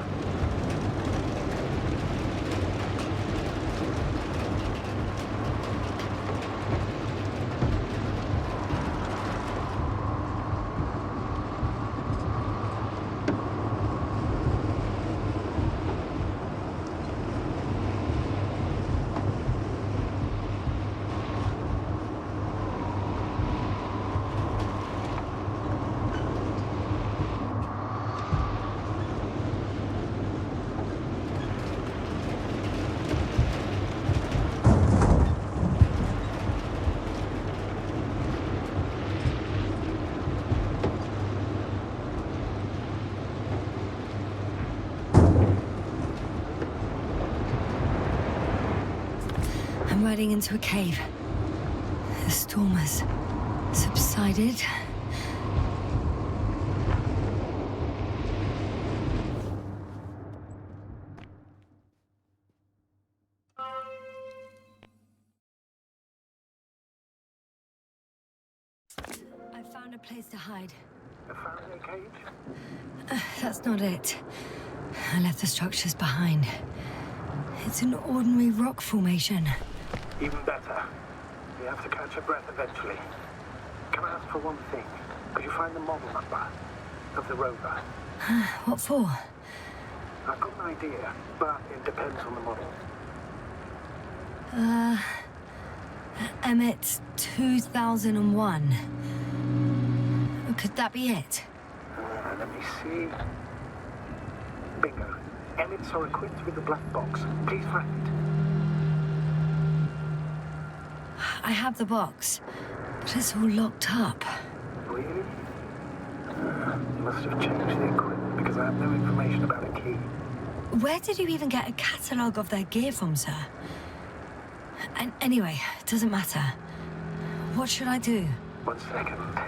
I'm riding into a cave. The storm has subsided. I found a place to hide. A Faraday cage? That's not it. I left the structures behind. It's an ordinary rock formation. Even better. You have to catch your breath eventually. Can I ask for one thing? Could you find the model number of the rover? What for? I've got an idea, but it depends on the model. Emmett 2001. Could that be it? Let me see. Bingo. Emmets are equipped with the black box. Please find it. I have the box, but it's all locked up. Really? You must have changed the equipment because I have no information about a key. Where did you even get a catalogue of their gear from, sir? And anyway, it doesn't matter. What should I do? 1 second. I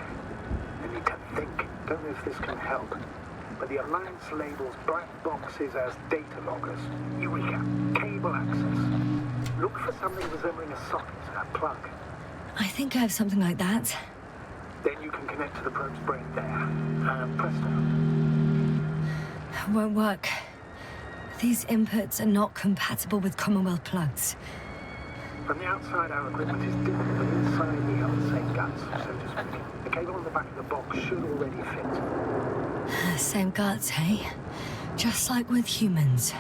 need to think. Don't know if this can help. But the Alliance labels black boxes as data loggers. Eureka. Cable access. Look for something resembling a socket, a plug. I think I have something like that. Then you can connect to the probe's brain there. Presto. Won't work. These inputs are not compatible with Commonwealth plugs. From the outside, our equipment is different, but inside we have the same guts, so to speak. The cable on the back of the box should already fit. Same guts, hey? Just like with humans.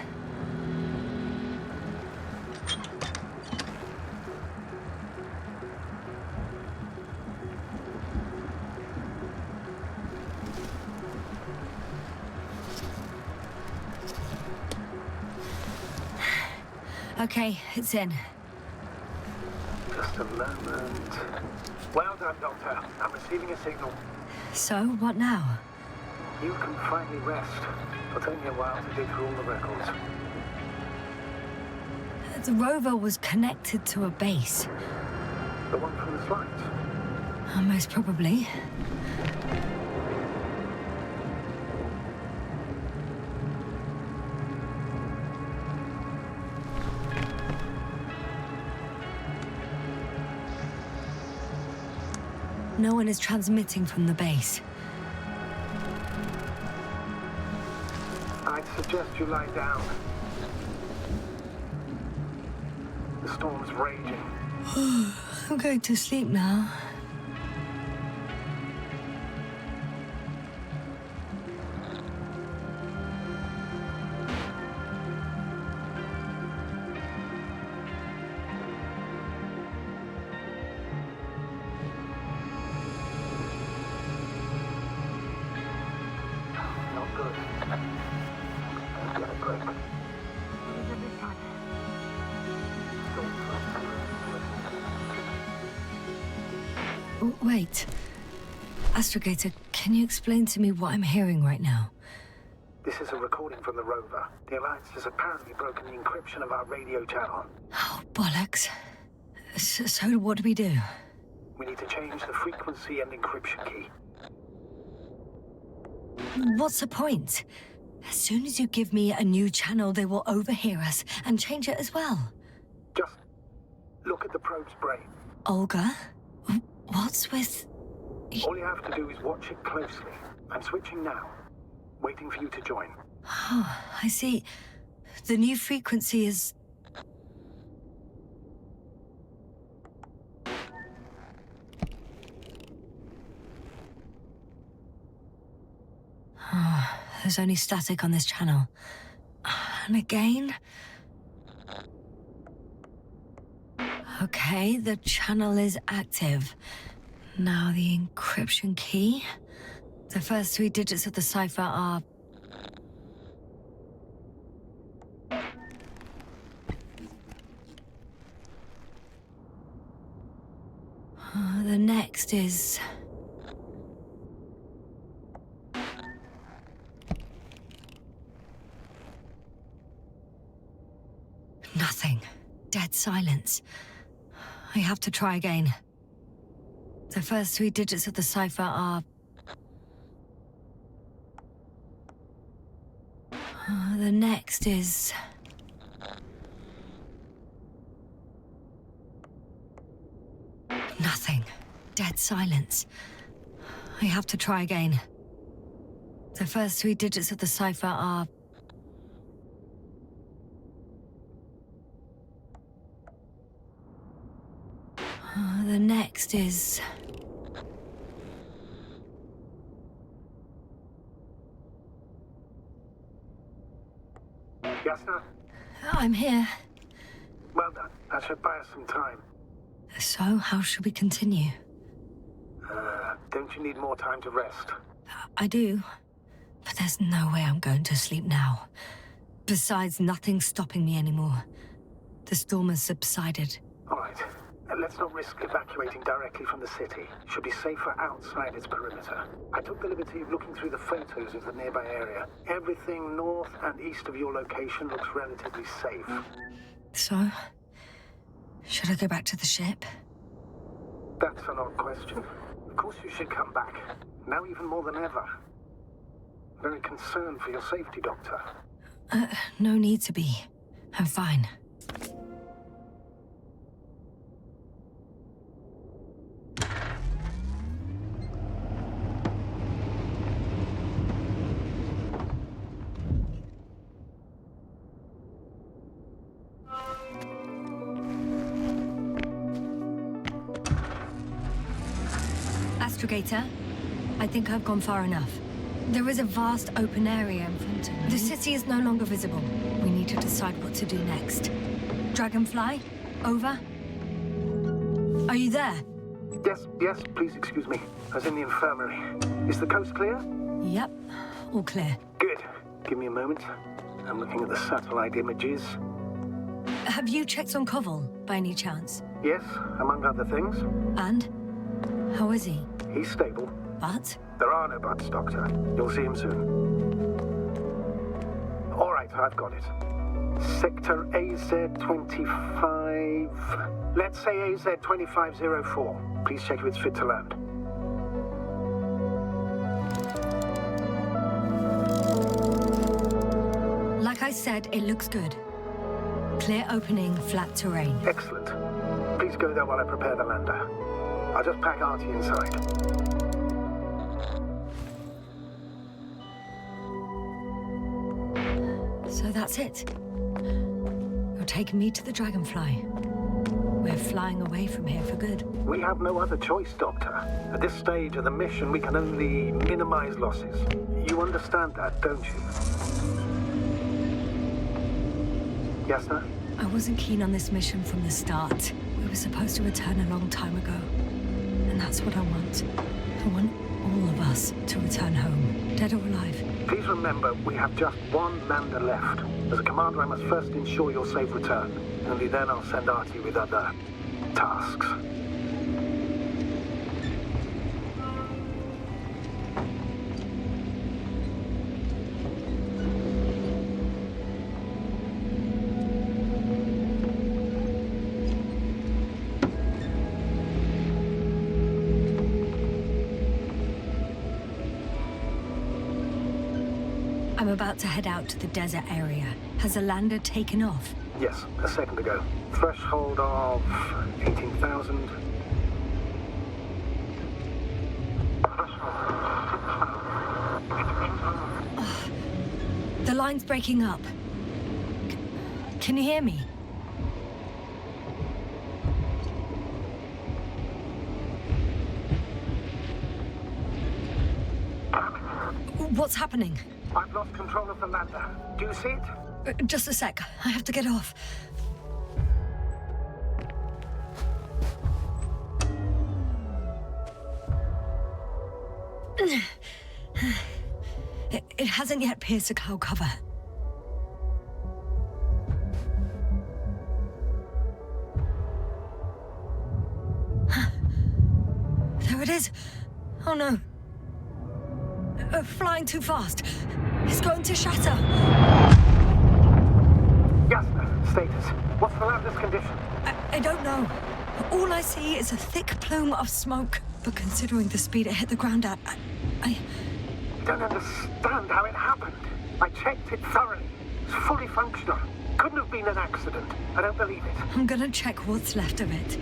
Okay, it's in. Just a moment. Well done, Doctor. I'm receiving a signal. So, what now? You can finally rest. It'll take me a while to dig through all the records. The rover was connected to a base. The one from the slides? Most probably. no one is transmitting from the base. I'd suggest you lie down. The storm's raging. I'm going to sleep now. Not good. Get a break. Oh, wait. Astrogator, can you explain to me what I'm hearing right now? This is a recording from the rover. The Alliance has apparently broken the encryption of our radio channel. Oh, bollocks. So what do we do? We need to change the frequency and encryption key. What's the point? As soon as you give me a new channel, they will overhear us and change it as well. Just look at the probe's brain. Olga? What's with... All you have to do is watch it closely. I'm switching now. Waiting for you to join. Oh, I see. The new frequency is... Oh, there's only static on this channel. And again... Okay, the channel is active. Now the encryption key. The first 3 digits of the cipher are... The next is... Nothing. Dead silence. I have to try again. The first 3 digits of the cipher are... The next is... Nothing. Dead silence. I have to try again. The first 3 digits of the cipher are... The next is... Yasna? I'm here. Well done. That should buy us some time. So, how should we continue? Don't you need more time to rest? I do. But there's no way I'm going to sleep now. Besides, nothing's stopping me anymore. The storm has subsided. All right. Let's not risk evacuating directly from the city. Should be safer outside its perimeter. I took the liberty of looking through the photos of the nearby area. Everything north and east of your location looks relatively safe. So, should I go back to the ship? That's an odd question. Of course you should come back. Now even more than ever. Very concerned for your safety, Doctor. No need to be. I'm fine. Astrogator, I think I've gone far enough. There is a vast open area in front of me. The city is no longer visible. We need to decide what to do next. Dragonfly, over? Are you there? Yes, please excuse me. I was in the infirmary. Is the coast clear? Yep, all clear. Good. Give me a moment. I'm looking at the satellite images. Have you checked on Koval, by any chance? Yes, among other things. And? How is he? He's stable. But? There are no buts, Doctor. You'll see him soon. All right, I've got it. Sector AZ-25... Let's say AZ-2504. Please check if it's fit to land. Like I said, it looks good. Clear opening, flat terrain. Excellent. Please go there while I prepare the lander. I'll just pack Artie inside. So that's it. You're taking me to the Dragonfly. We're flying away from here for good. We have no other choice, Doctor. At this stage of the mission, we can only minimize losses. You understand that, don't you? Yasna? I wasn't keen on this mission from the start. We were supposed to return a long time ago. And that's what I want. I want all of us to return home, dead or alive. Please remember, we have just one lander left. As a commander, I must first ensure your safe return. Only then I'll send Artie with other tasks. I'm about to head out to the desert area. Has the lander taken off? Yes, a second ago. Threshold of 18,000. The line's breaking up. Can you hear me? What's happening? I've lost control of the lander. Do you see it? Just a sec. I have to get off. It hasn't yet pierced the cloud cover. There it is. Oh no. Flying too fast. It's going to shatter. Yasna, status. What's the lander's condition? I don't know. All I see is a thick plume of smoke. But considering the speed it hit the ground at, I don't understand how it happened. I checked it thoroughly. It's fully functional. Couldn't have been an accident. I don't believe it. I'm gonna check what's left of it.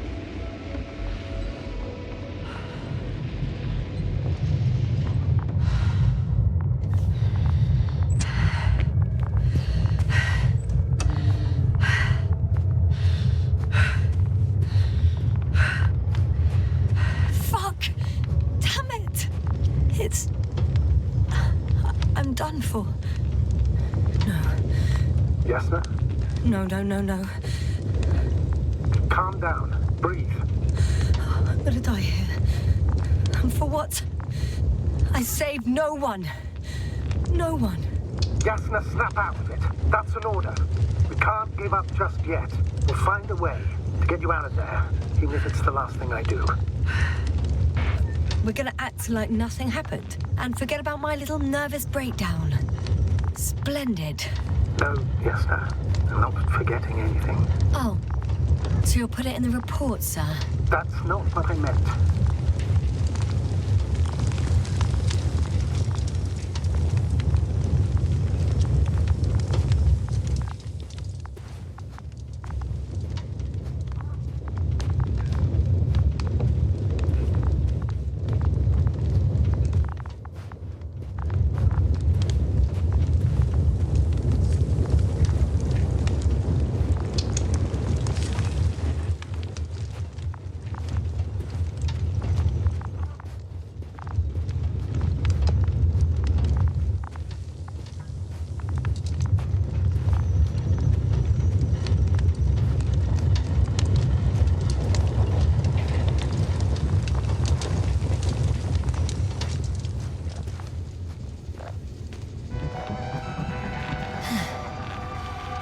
I'm done for. No. Yasna? No. Calm down. Breathe. I'm gonna die here. And for what? I saved no one. No one. Yasna, snap out of it. That's an order. We can't give up just yet. We'll find a way to get you out of there, even if it's the last thing I do. We're gonna act like nothing happened and forget about my little nervous breakdown. Splendid. No, Yasna. I'm not forgetting anything. Oh. So you'll put it in the report, sir? That's not what I meant.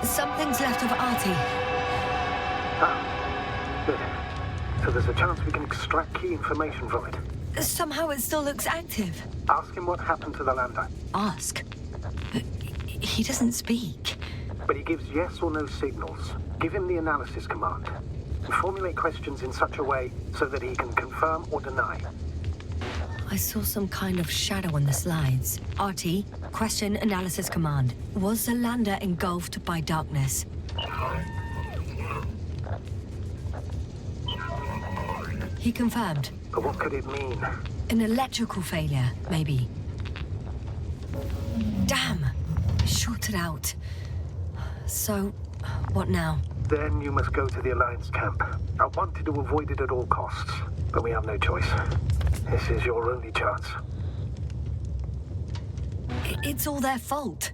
Something's left of Artie. Ah, good. So there's a chance we can extract key information from it. Somehow it still looks active. Ask him what happened to the lander. Ask? He doesn't speak. But he gives yes or no signals. Give him the analysis command. And formulate questions in such a way so that he can confirm or deny. I saw some kind of shadow on the slides. Artie, question analysis command. Was the lander engulfed by darkness? He confirmed. But what could it mean? An electrical failure, maybe. Damn! Shorted out. So, what now? Then you must go to the Alliance camp. I wanted to avoid it at all costs, but we have no choice. This is your only chance. It's all their fault.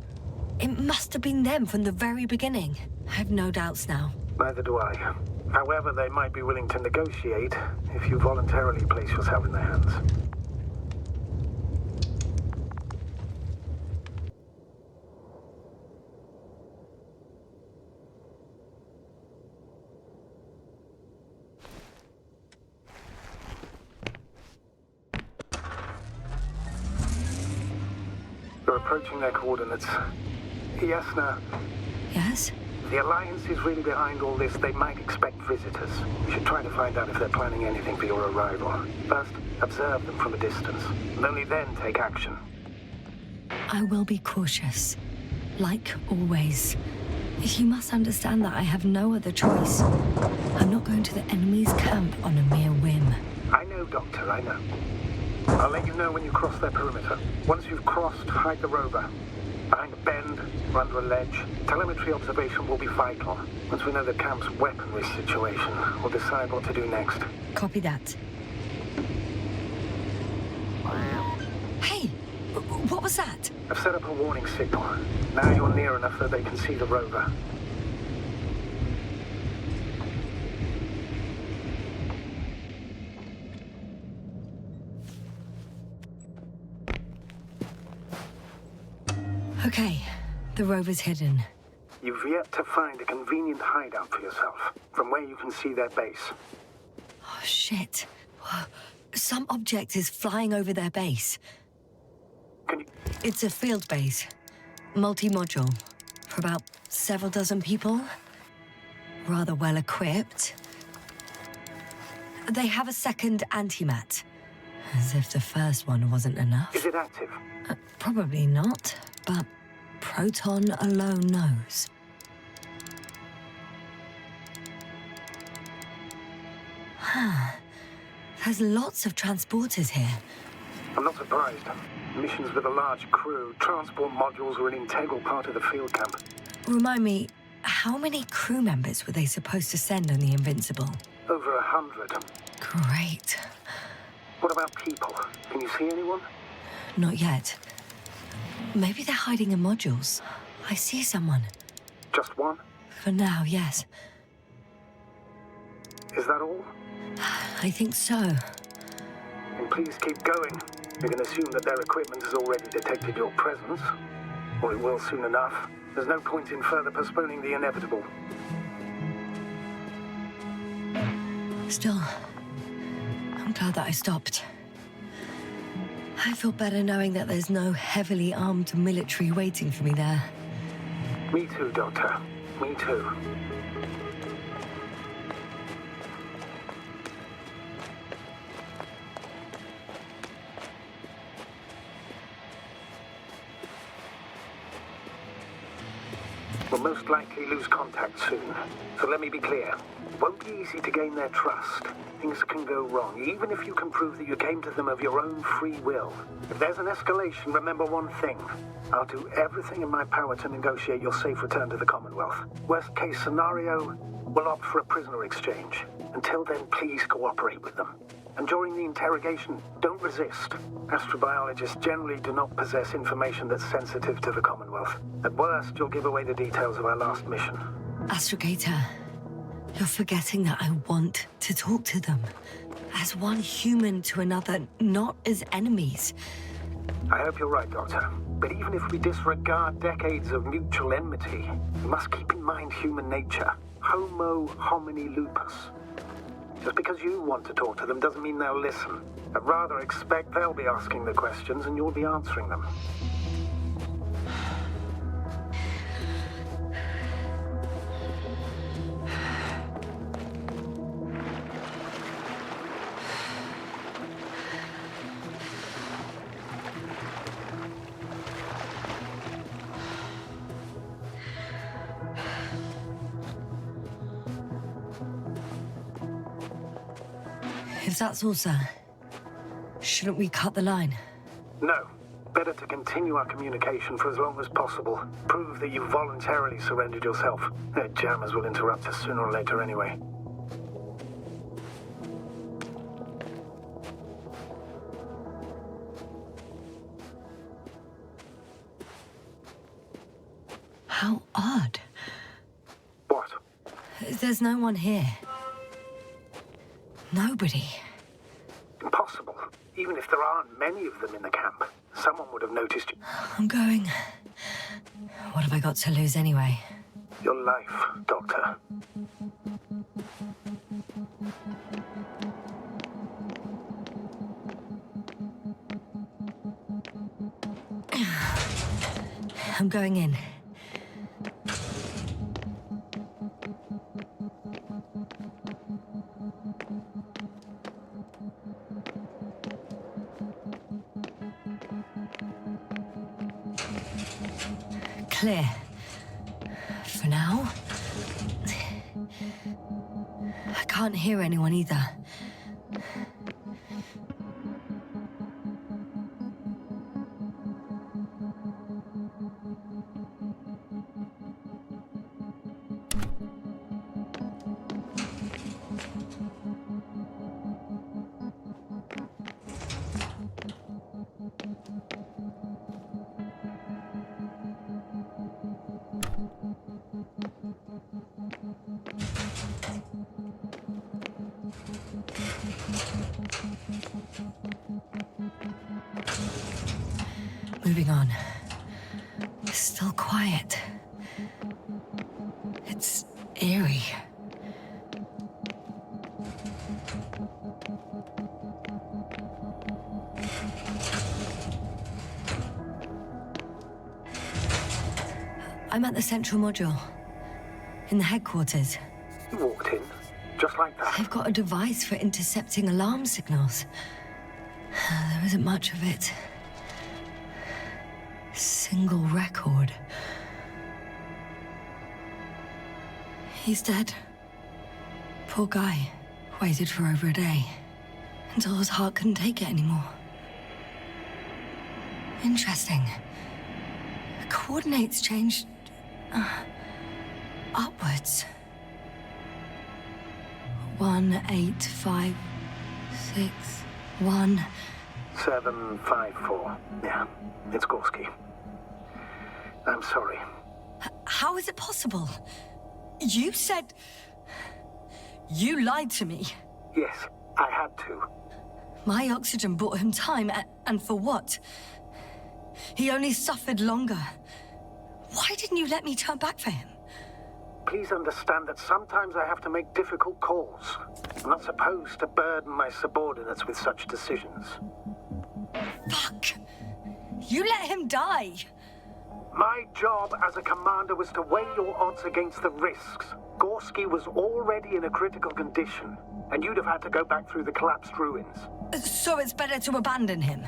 It must have been them from the very beginning. I have no doubts now. Neither do I. However, they might be willing to negotiate if you voluntarily place yourself in their hands. You're approaching their coordinates. Yasna. Yes? The Alliance is really behind all this. They might expect visitors. You should try to find out if they're planning anything for your arrival. First, observe them from a distance, and only then take action. I will be cautious. Like always. You must understand that I have no other choice. I'm not going to the enemy's camp on a mere whim. I know, Doctor, I know. I'll let you know when you cross their perimeter. Once you've crossed, hide the rover. Behind a bend, or under a ledge. Telemetry observation will be vital. Once we know the camp's weaponry situation, we'll decide what to do next. Copy that. Hey! What was that? I've set up a warning signal. Now you're near enough that they can see the rover. Okay, the rover's hidden. You've yet to find a convenient hideout for yourself, from where you can see their base. Oh, shit. Some object is flying over their base. Can you... It's a field base. Multi-module. For about several dozen people. Rather well equipped. They have a second antimat. As if the first one wasn't enough. Is it active? Probably not, but Proton alone knows. There's lots of transporters here. I'm not surprised. Missions with a large crew, transport modules are an integral part of the field camp. Remind me, how many crew members were they supposed to send on the Invincible? Over 100. Great. What about people? Can you see anyone? Not yet. Maybe they're hiding in modules. I see someone. Just one? For now, yes. Is that all? I think so. And please keep going. You can assume that their equipment has already detected your presence. Or it will soon enough. There's no point in further postponing the inevitable. Still, I'm glad that I stopped. I feel better knowing that there's no heavily armed military waiting for me there. Me too, Doctor. Me too. We'll most likely lose contact soon. So let me be clear. It won't be easy to gain their trust. Things can go wrong, even if you can prove that you came to them of your own free will. If there's an escalation, remember one thing. I'll do everything in my power to negotiate your safe return to the Commonwealth. Worst case scenario, we'll opt for a prisoner exchange. Until then, please cooperate with them. And during the interrogation, don't resist. Astrobiologists generally do not possess information that's sensitive to the Commonwealth. At worst, you'll give away the details of our last mission. Astrogator, you're forgetting that I want to talk to them. As one human to another, not as enemies. I hope you're right, Doctor. But even if we disregard decades of mutual enmity, we must keep in mind human nature. Homo homini lupus. Just because you want to talk to them doesn't mean they'll listen. I'd rather expect they'll be asking the questions and you'll be answering them. If that's all, sir, shouldn't we cut the line? No. Better to continue our communication for as long as possible. Prove that you voluntarily surrendered yourself. Their jammers will interrupt us sooner or later anyway. How odd. What? There's no one here. Nobody. Impossible. Even if there aren't many of them in the camp, someone would have noticed you. I'm going. What have I got to lose anyway? Your life, Doctor. I'm going in. Clear. For now. I can't hear anyone either. Moving on. Still quiet. It's eerie. I'm at the central module. In the headquarters. You walked in, just like that. They've got a device for intercepting alarm signals. There isn't much of it. Single record. He's dead. Poor guy. Waited for over a day. Until his heart couldn't take it anymore. Interesting. The coordinates changed... upwards. 1, 8, 5, 6, 1... 7, 5, 4. Yeah, it's Gorski. I'm sorry. How is it possible? You said... You lied to me. Yes, I had to. My oxygen bought him time, and for what? He only suffered longer. Why didn't you let me turn back for him? Please understand that sometimes I have to make difficult calls. I'm not supposed to burden my subordinates with such decisions. Fuck! You let him die! My job as a commander was to weigh your odds against the risks. Gorski was already in a critical condition, and you'd have had to go back through the collapsed ruins. So it's better to abandon him?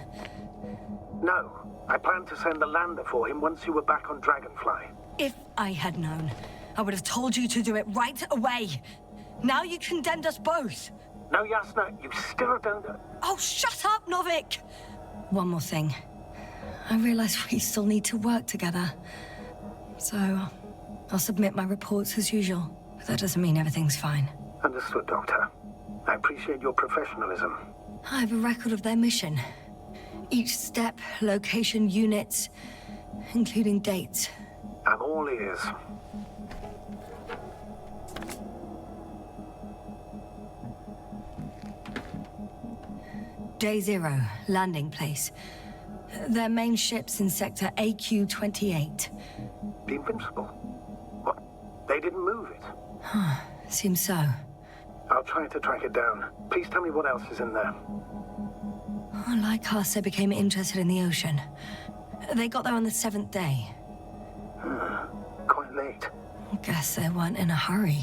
No. I planned to send the lander for him once you were back on Dragonfly. If I had known, I would have told you to do it right away. Now you condemned us both. No, Yasna, you still don't... Oh, shut up, Novik! One more thing. I realize we still need to work together. So, I'll submit my reports as usual. But that doesn't mean everything's fine. Understood, Doctor. I appreciate your professionalism. I have a record of their mission. Each step, location, units, including dates. I'm all ears. Day 0, landing place. Their main ship's in sector AQ-28. The Invincible? What? They didn't move it? Seems so. I'll try to track it down. Please tell me what else is in there. Like us, they became interested in the ocean. They got there on the 7th day. Quite late. Guess they weren't in a hurry.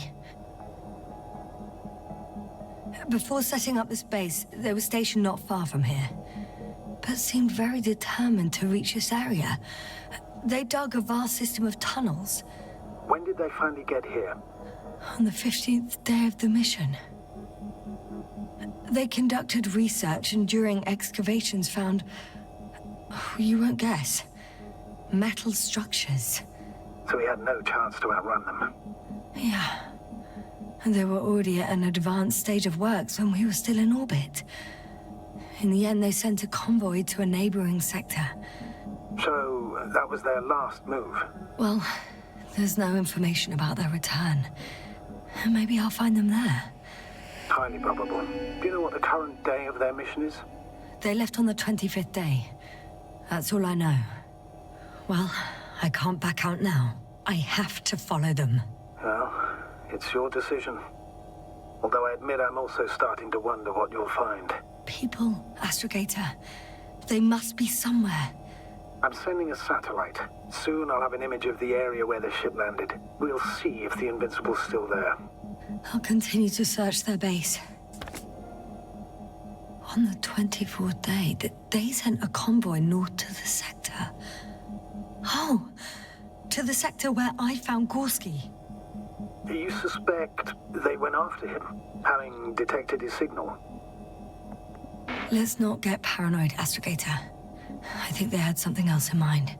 Before setting up this base, they were stationed not far from here, but seemed very determined to reach this area. They dug a vast system of tunnels. When did they finally get here? On the 15th day of the mission. They conducted research and during excavations found... you won't guess. Metal structures. So we had no chance to outrun them. Yeah. And they were already at an advanced stage of works when we were still in orbit. In the end, they sent a convoy to a neighboring sector. So that was their last move? Well, there's no information about their return. Maybe I'll find them there. Highly probable. Do you know what the current day of their mission is? They left on the 25th day. That's all I know. Well, I can't back out now. I have to follow them. Well, it's your decision. Although I admit I'm also starting to wonder what you'll find. People, Astrogator. They must be somewhere. I'm sending a satellite. Soon I'll have an image of the area where the ship landed. We'll see if the Invincible's still there. I'll continue to search their base. On the 24th day, they sent a convoy north to the sector. Oh, to the sector where I found Gorski. Do you suspect they went after him, having detected his signal? Let's not get paranoid, Astrogator. I think they had something else in mind.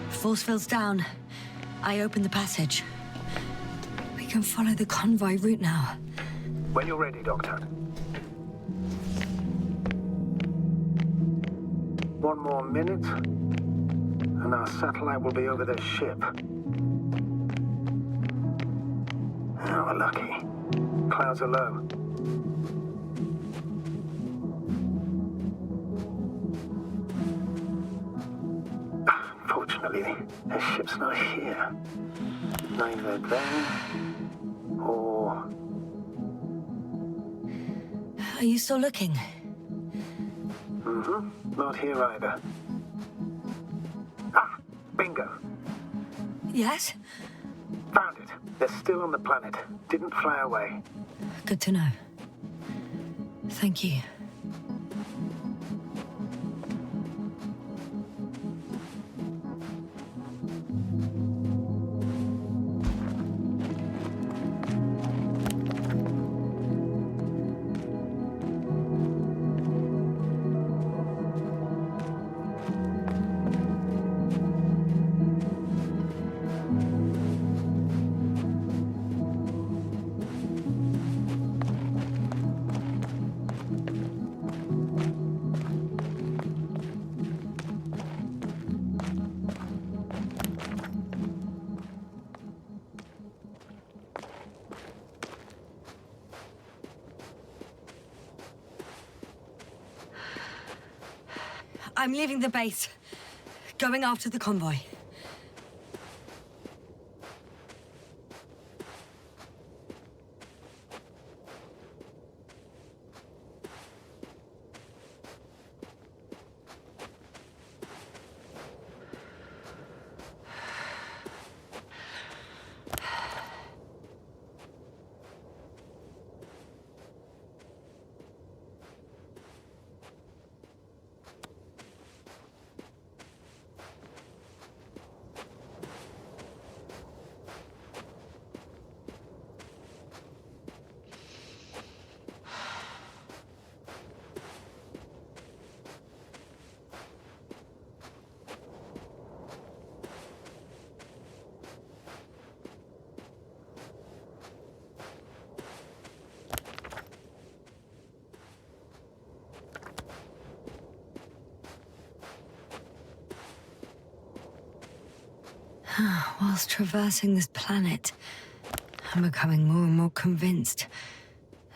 Force field's down. I opened the passage. We can follow the convoy route now. When you're ready, Doctor. One more minute, and our satellite will be over their ship. Oh, we're lucky. Clouds are low. Unfortunately, their ship's not here. Neither there, or... Are you still looking? Mm-hmm. Not here either. Ah, bingo. Yes? Found it. They're still on the planet. Didn't fly away. Good to know. Thank you. I'm leaving the base. Going after the convoy. Whilst traversing this planet, I'm becoming more and more convinced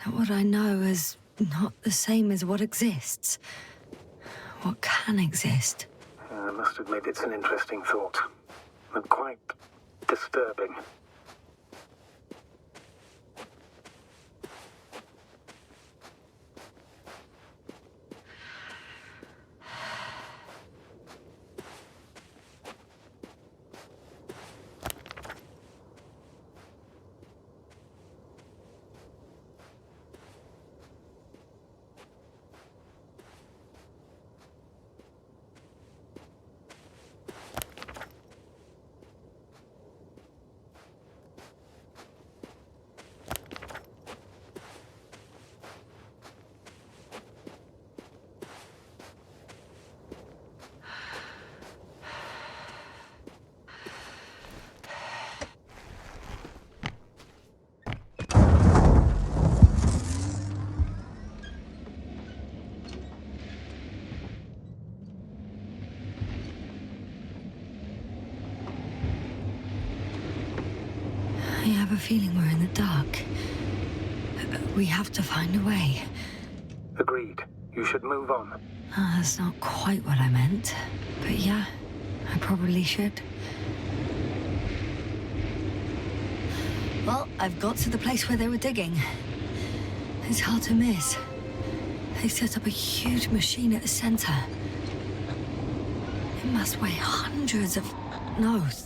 that what I know is not the same as what exists. What can exist. I must admit it's an interesting thought, and quite disturbing. I have a feeling we're in the dark. We have to find a way. Agreed. You should move on. That's not quite what I meant. But yeah, I probably should. Well, I've got to the place where they were digging. It's hard to miss. They set up a huge machine at the center. It must weigh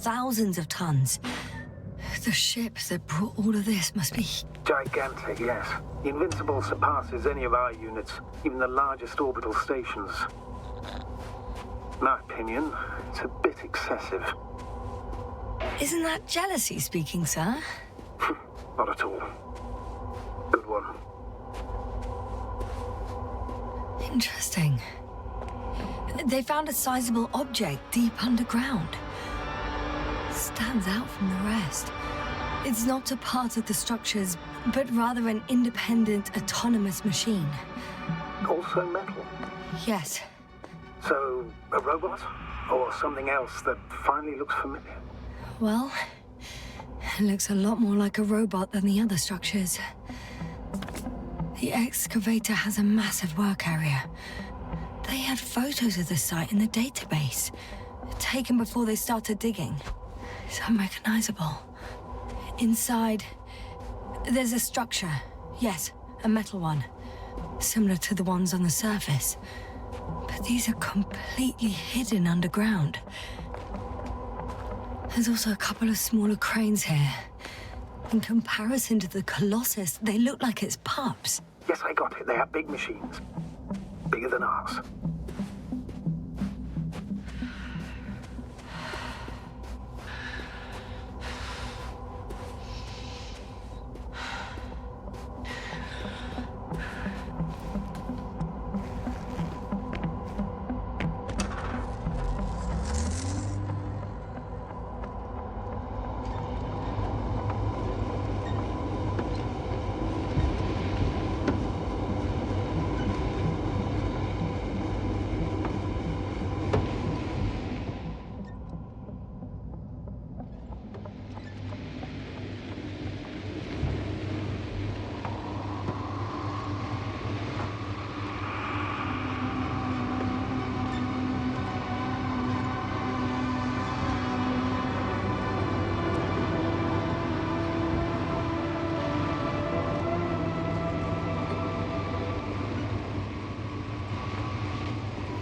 thousands of tons. The ship that brought all of this must be... Gigantic, yes. The Invincible surpasses any of our units, even the largest orbital stations. In my opinion, it's a bit excessive. Isn't that jealousy speaking, sir? Not at all. Good one. Interesting. They found a sizable object deep underground. Stands out from the rest. It's not a part of the structures, but rather an independent, autonomous machine. Also metal? Yes. So, a robot? Or something else that finally looks familiar? Well, it looks a lot more like a robot than the other structures. The excavator has a massive work area. They had photos of the site in the database, taken before they started digging. It's unrecognizable. Inside, there's a structure. Yes, a metal one. Similar to the ones on the surface. But these are completely hidden underground. There's also a couple of smaller cranes here. In comparison to the Colossus, they look like it's pups. Yes, I got it. They are big machines. Bigger than ours.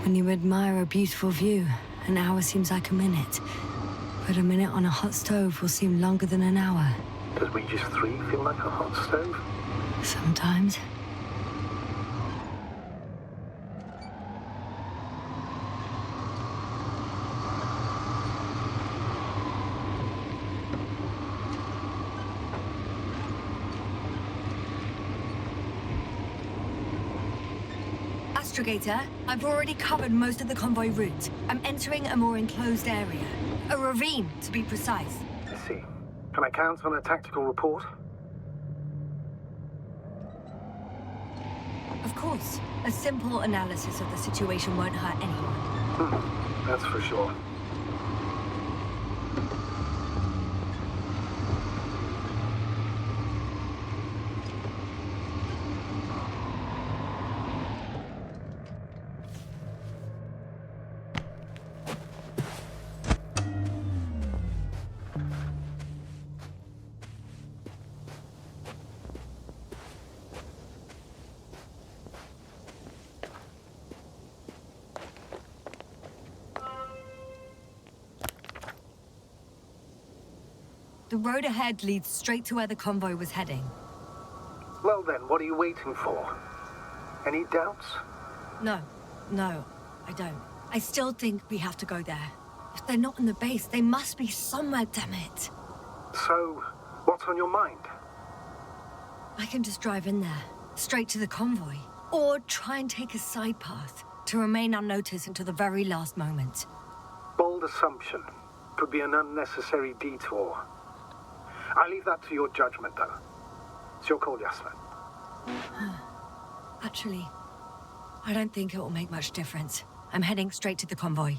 When you admire a beautiful view, an hour seems like a minute. But a minute on a hot stove will seem longer than an hour. Does Regis III feel like a hot stove? Sometimes. Astrogator, I've already covered most of the convoy route. I'm entering a more enclosed area. A ravine, to be precise. I see. Can I count on a tactical report? Of course. A simple analysis of the situation won't hurt anyone. That's for sure. The road ahead leads straight to where the convoy was heading. Well then, what are you waiting for? Any doubts? No, I don't. I still think we have to go there. If they're not in the base, they must be somewhere, damn it. So, what's on your mind? I can just drive in there, straight to the convoy. Or try and take a side path, to remain unnoticed until the very last moment. Bold assumption. Could be an unnecessary detour. I leave that to your judgment, though. It's your call, Yasna. Actually, I don't think it will make much difference. I'm heading straight to the convoy.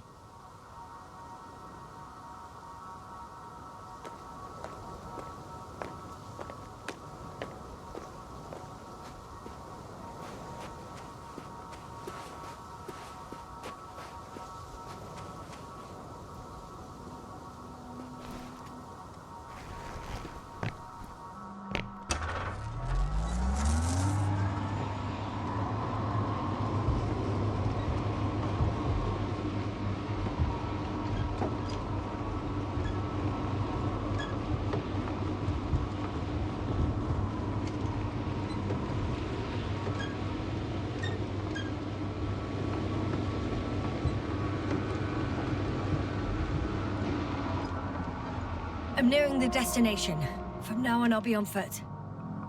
I'm nearing the destination. From now on, I'll be on foot.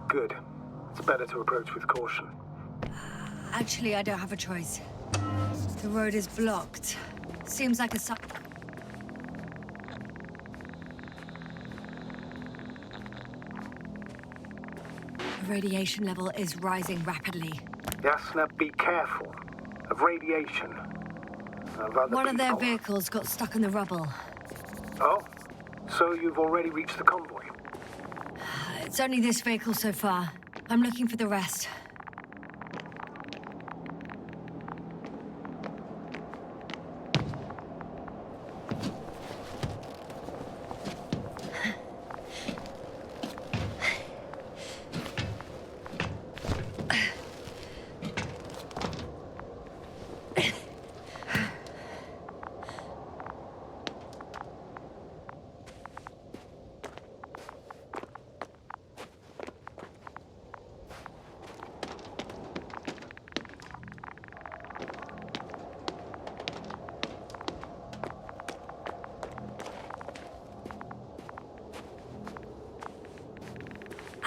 Good. It's better to approach with caution. Actually, I don't have a choice. The road is blocked. Seems like a The radiation level is rising rapidly. Yasna, be careful. Of radiation. Of other One of their people. vehicles got stuck in the rubble. Oh? So you've already reached the convoy? It's only this vehicle so far. I'm looking for the rest.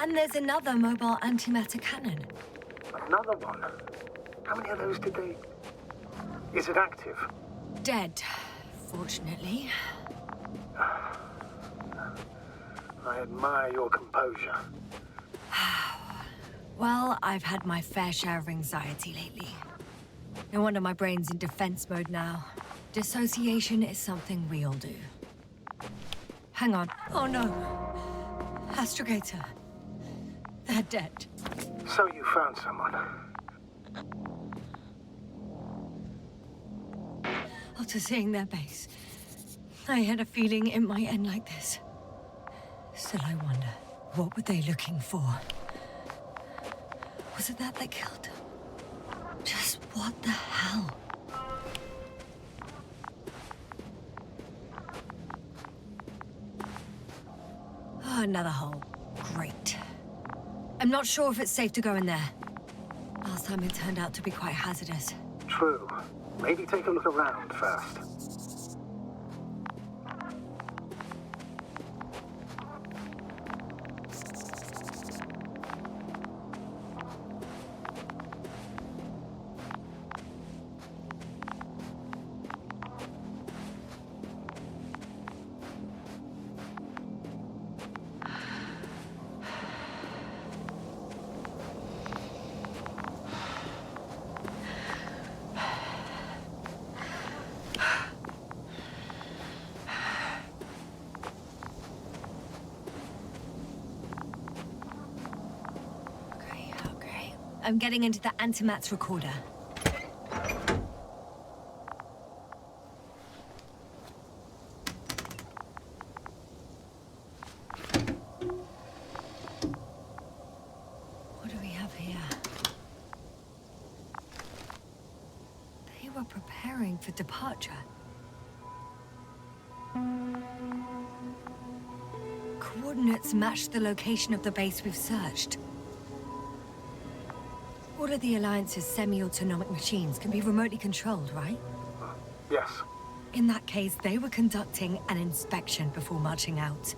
And there's another mobile antimatter cannon. Another one? How many of those did they... Is it active? Dead, fortunately. I admire your composure. Well, I've had my fair share of anxiety lately. No wonder my brain's in defense mode now. Dissociation is something we all do. Hang on. Oh no. Astrogator. They're dead. So you found someone. After seeing their base, I had a feeling it might end like this. Still, I wonder, what were they looking for? Was it that they killed them? Just what the hell? Oh, another hole. Great. I'm not sure if it's safe to go in there. Last time it turned out to be quite hazardous. True. Maybe take a look around first. I'm getting into the antimat's recorder. What do we have here? They were preparing for departure. Coordinates match the location of the base we've searched. All of the Alliance's semi-autonomic machines can be remotely controlled, right? Yes. In that case, they were conducting an inspection before marching out.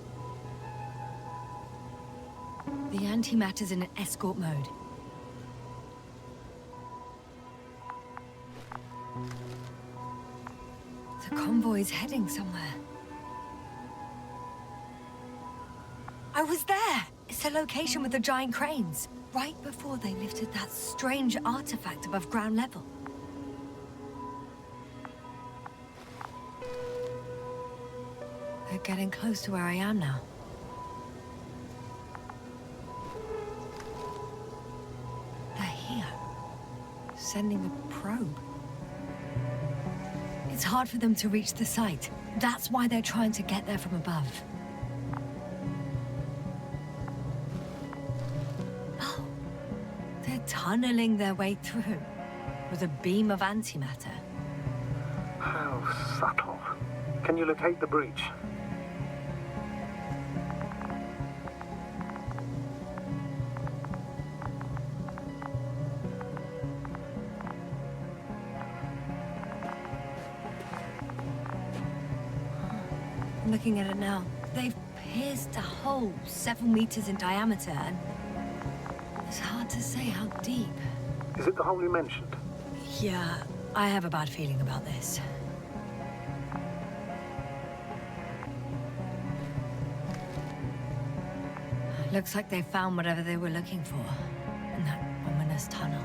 The antimatter's in an escort mode. The convoy's heading somewhere. I was there! It's the location with the giant cranes. Right before they lifted that strange artifact above ground level. They're getting close to where I am now. They're here. Sending a probe. It's hard for them to reach the site. That's why they're trying to get there from above. Tunneling their way through with a beam of antimatter. How subtle. Can you locate the breach? I'm looking at it now. They've pierced a hole 7 meters in diameter, and it's hard to say how deep. Is it the hole you mentioned? Yeah, I have a bad feeling about this. Looks like they found whatever they were looking for in that ominous tunnel.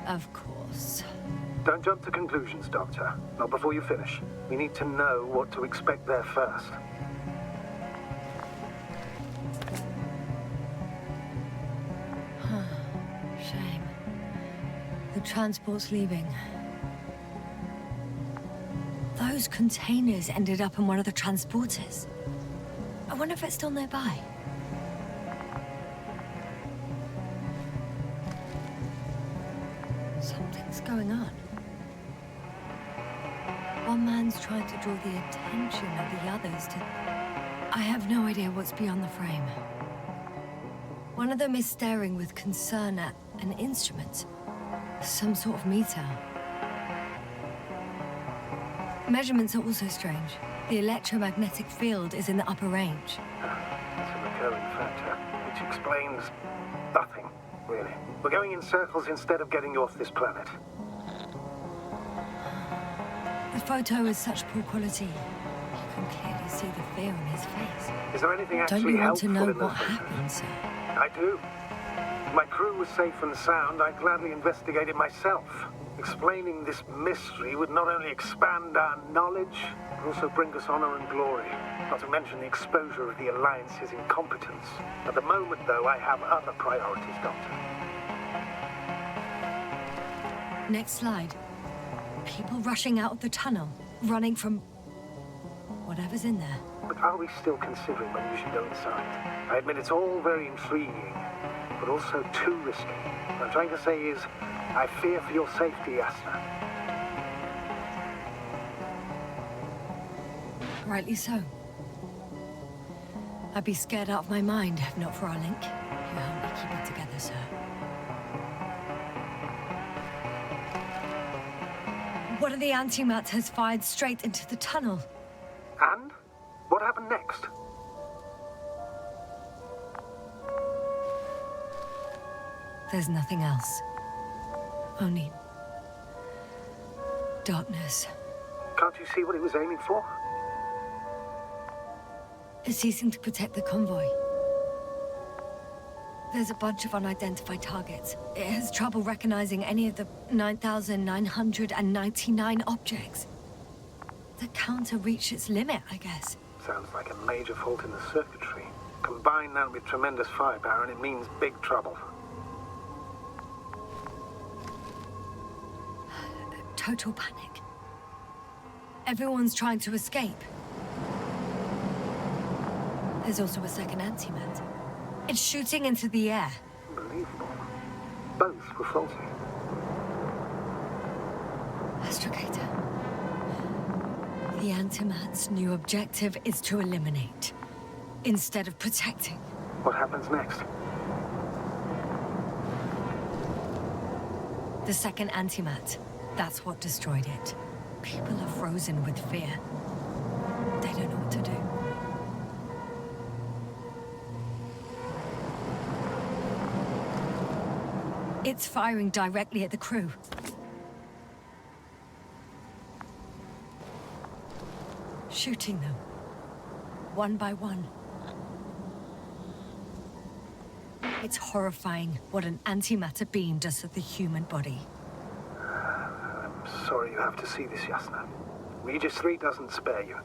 Of course. Don't jump to conclusions, Doctor. Not before you finish. We need to know what to expect there first. Shame. The transport's leaving. Those containers ended up in one of the transporters. I wonder if it's still nearby. Something's going on. One man's trying to draw the attention of the others to... I have no idea what's beyond the frame. One of them is staring with concern at an instrument. Some sort of meter. Measurements are also strange. The electromagnetic field is in the upper range. It's a recurring factor, which explains nothing, really. We're going in circles instead of getting you off this planet. The photo is such poor quality. You can clearly see the fear on his face. Is there anything Don't actually you want to helpful know in the what photo? happened, sir? I do. If my crew was safe and sound, I'd gladly investigate it myself. Explaining this mystery would not only expand our knowledge, but also bring us honor and glory. Not to mention the exposure of the Alliance's incompetence. At the moment, though, I have other priorities, Doctor. Next slide. People rushing out of the tunnel, running from... whatever's in there. But are we still considering when we should go inside? I admit it's all very intriguing, but also too risky. What I'm trying to say is, I fear for your safety, Yasna. Rightly so. I'd be scared out of my mind if not for our link. You help me keep it together, sir. One of the antimats has fired straight into the tunnel. And? What happened next? There's nothing else. Only... darkness. Can't you see what it was aiming for? It's ceasing to protect the convoy. There's a bunch of unidentified targets. It has trouble recognizing any of the 9,999 objects. The counter reached its limit, I guess. Sounds like a major fault in the circuitry. Combine that with tremendous firepower and it means big trouble. Total panic. Everyone's trying to escape. There's also a second antimat. It's shooting into the air. Unbelievable. Both were faulty. Astrogator. The antimat's new objective is to eliminate, instead of protecting. What happens next? The second antimat. That's what destroyed it. People are frozen with fear. They don't know what to do. It's firing directly at the crew. Shooting them. One by one. It's horrifying what an antimatter beam does to the human body. I'm sorry you have to see this, Yasna. Regis III doesn't spare you.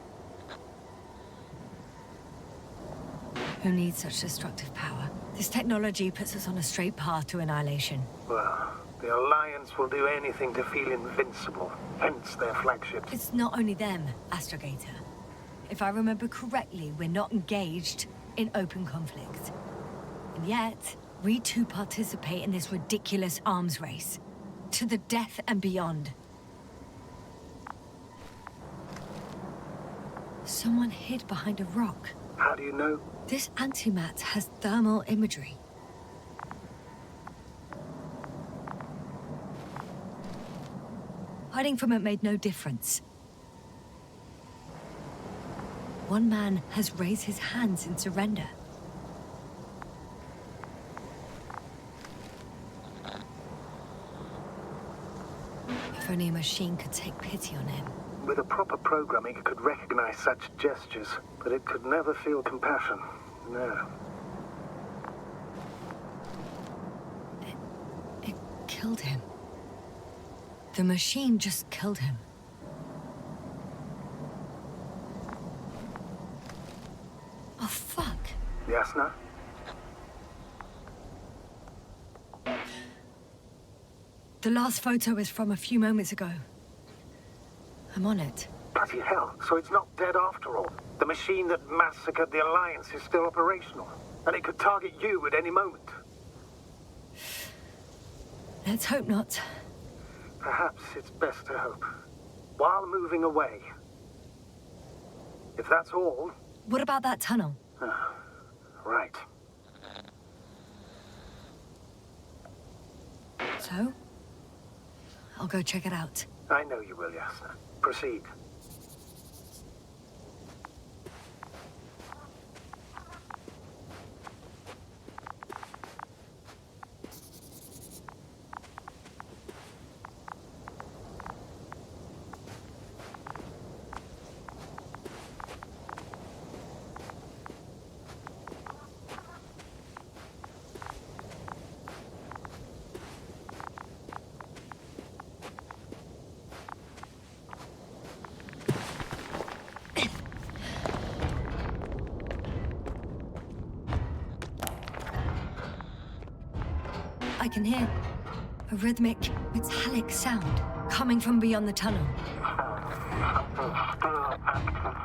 Who needs such destructive power? This technology puts us on a straight path to annihilation. Well, the Alliance will do anything to feel invincible, hence their flagship. It's not only them, Astrogator. If I remember correctly, we're not engaged in open conflict. And yet, we too participate in this ridiculous arms race. To the death and beyond. Someone hid behind a rock. How do you know? This antimat has thermal imagery. Hiding from it made no difference. one man has raised his hands in surrender. If only a machine could take pity on him. With a proper programming, it could recognize such gestures, but it could never feel compassion. No. It killed him. The machine just killed him. Oh, fuck. Yasna? The last photo is from a few moments ago. I'm on it. Bloody hell, so it's not dead after all. The machine that massacred the Alliance is still operational, and it could target you at any moment. Let's hope not. Perhaps it's best to hope. While moving away. If that's all... What about that tunnel? Right. So? I'll go check it out. I know you will, Yasna. Proceed. I can hear a rhythmic, metallic sound coming from beyond the tunnel. Something's still active.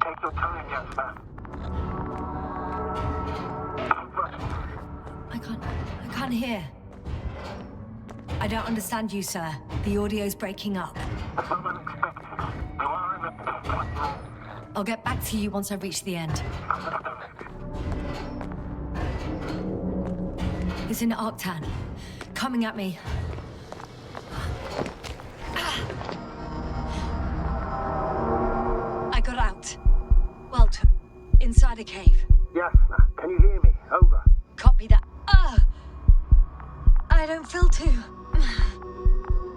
Take your time, Yasna. Keep running. I can't hear. I don't understand you, sir. The audio's breaking up. Some unexpected. You are in a death room. I'll get back to you once I reach the end. It's in Arctan. Coming at me. I got out. Well, inside a cave. Yasna, can you hear me? Over. Copy that. I don't feel too...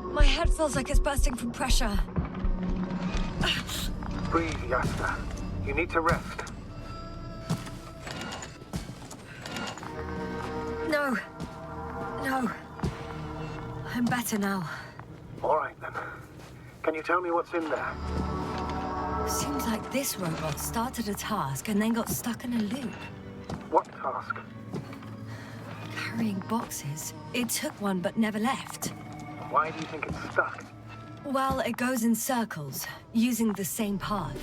My head feels like it's bursting from pressure. Breathe, Yasna. You need to rest. No. I'm better now. All right, then. Can you tell me what's in there? Seems like this robot started a task and then got stuck in a loop. What task? Carrying boxes. It took one but never left. Why do you think it's stuck? Well, it goes in circles, using the same path.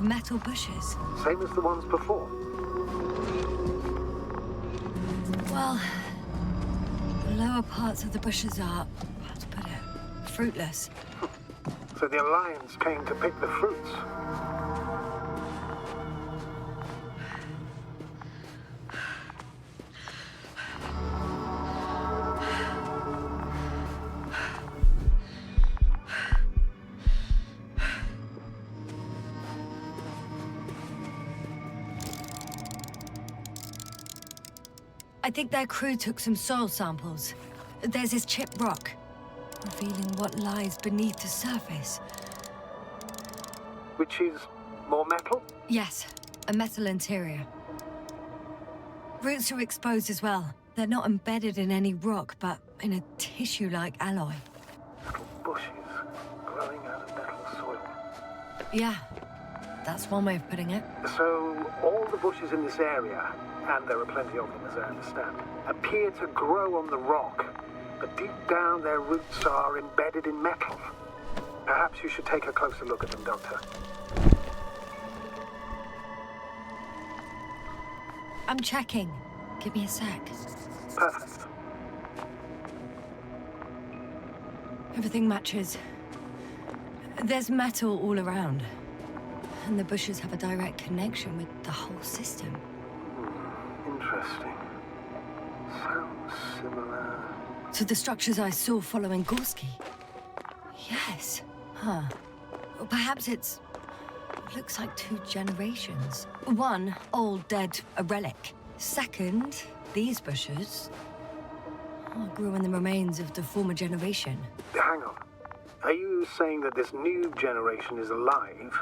Metal bushes. Same as the ones before? Well, the lower parts of the bushes are, how to put it, fruitless. So the Alliance came to pick the fruits. I think their crew took some soil samples. There's this chipped rock, revealing what lies beneath the surface. Which is more metal? Yes, a metal interior. Roots are exposed as well. They're not embedded in any rock, but in a tissue-like alloy. Little bushes growing out of metal soil. Yeah, that's one way of putting it. So all the bushes in this area, and there are plenty of them as I understand, appear to grow on the rock, but deep down their roots are embedded in metal. Perhaps you should take a closer look at them, Doctor. I'm checking. Give me a sec. Perfect. Everything matches. There's metal all around. And the bushes have a direct connection with the whole system. Interesting. Sounds similar. To the structures I saw following Gorski. Yes. Huh. Or perhaps it looks like 2 generations. One, old, dead, a relic. Second, these bushes grew in the remains of the former generation. Hang on. Are you saying that this new generation is alive?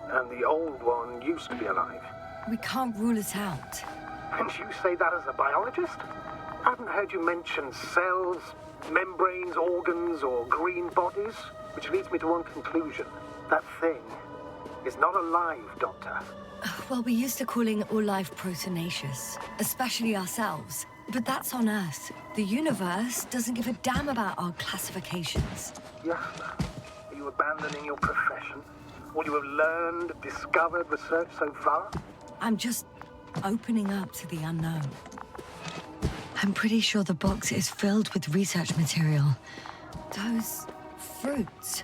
And the old one used to be alive? We can't rule it out. And you say that as a biologist? I haven't heard you mention cells, membranes, organs, or green bodies, which leads me to one conclusion. That thing is not alive, Doctor. Well, we used to calling all life proteinaceous, especially ourselves. But that's on Earth. The universe doesn't give a damn about our classifications. Yasna, are you abandoning your profession? All you have learned, discovered, researched so far? I'm just opening up to the unknown. I'm pretty sure the box is filled with research material. Those fruits.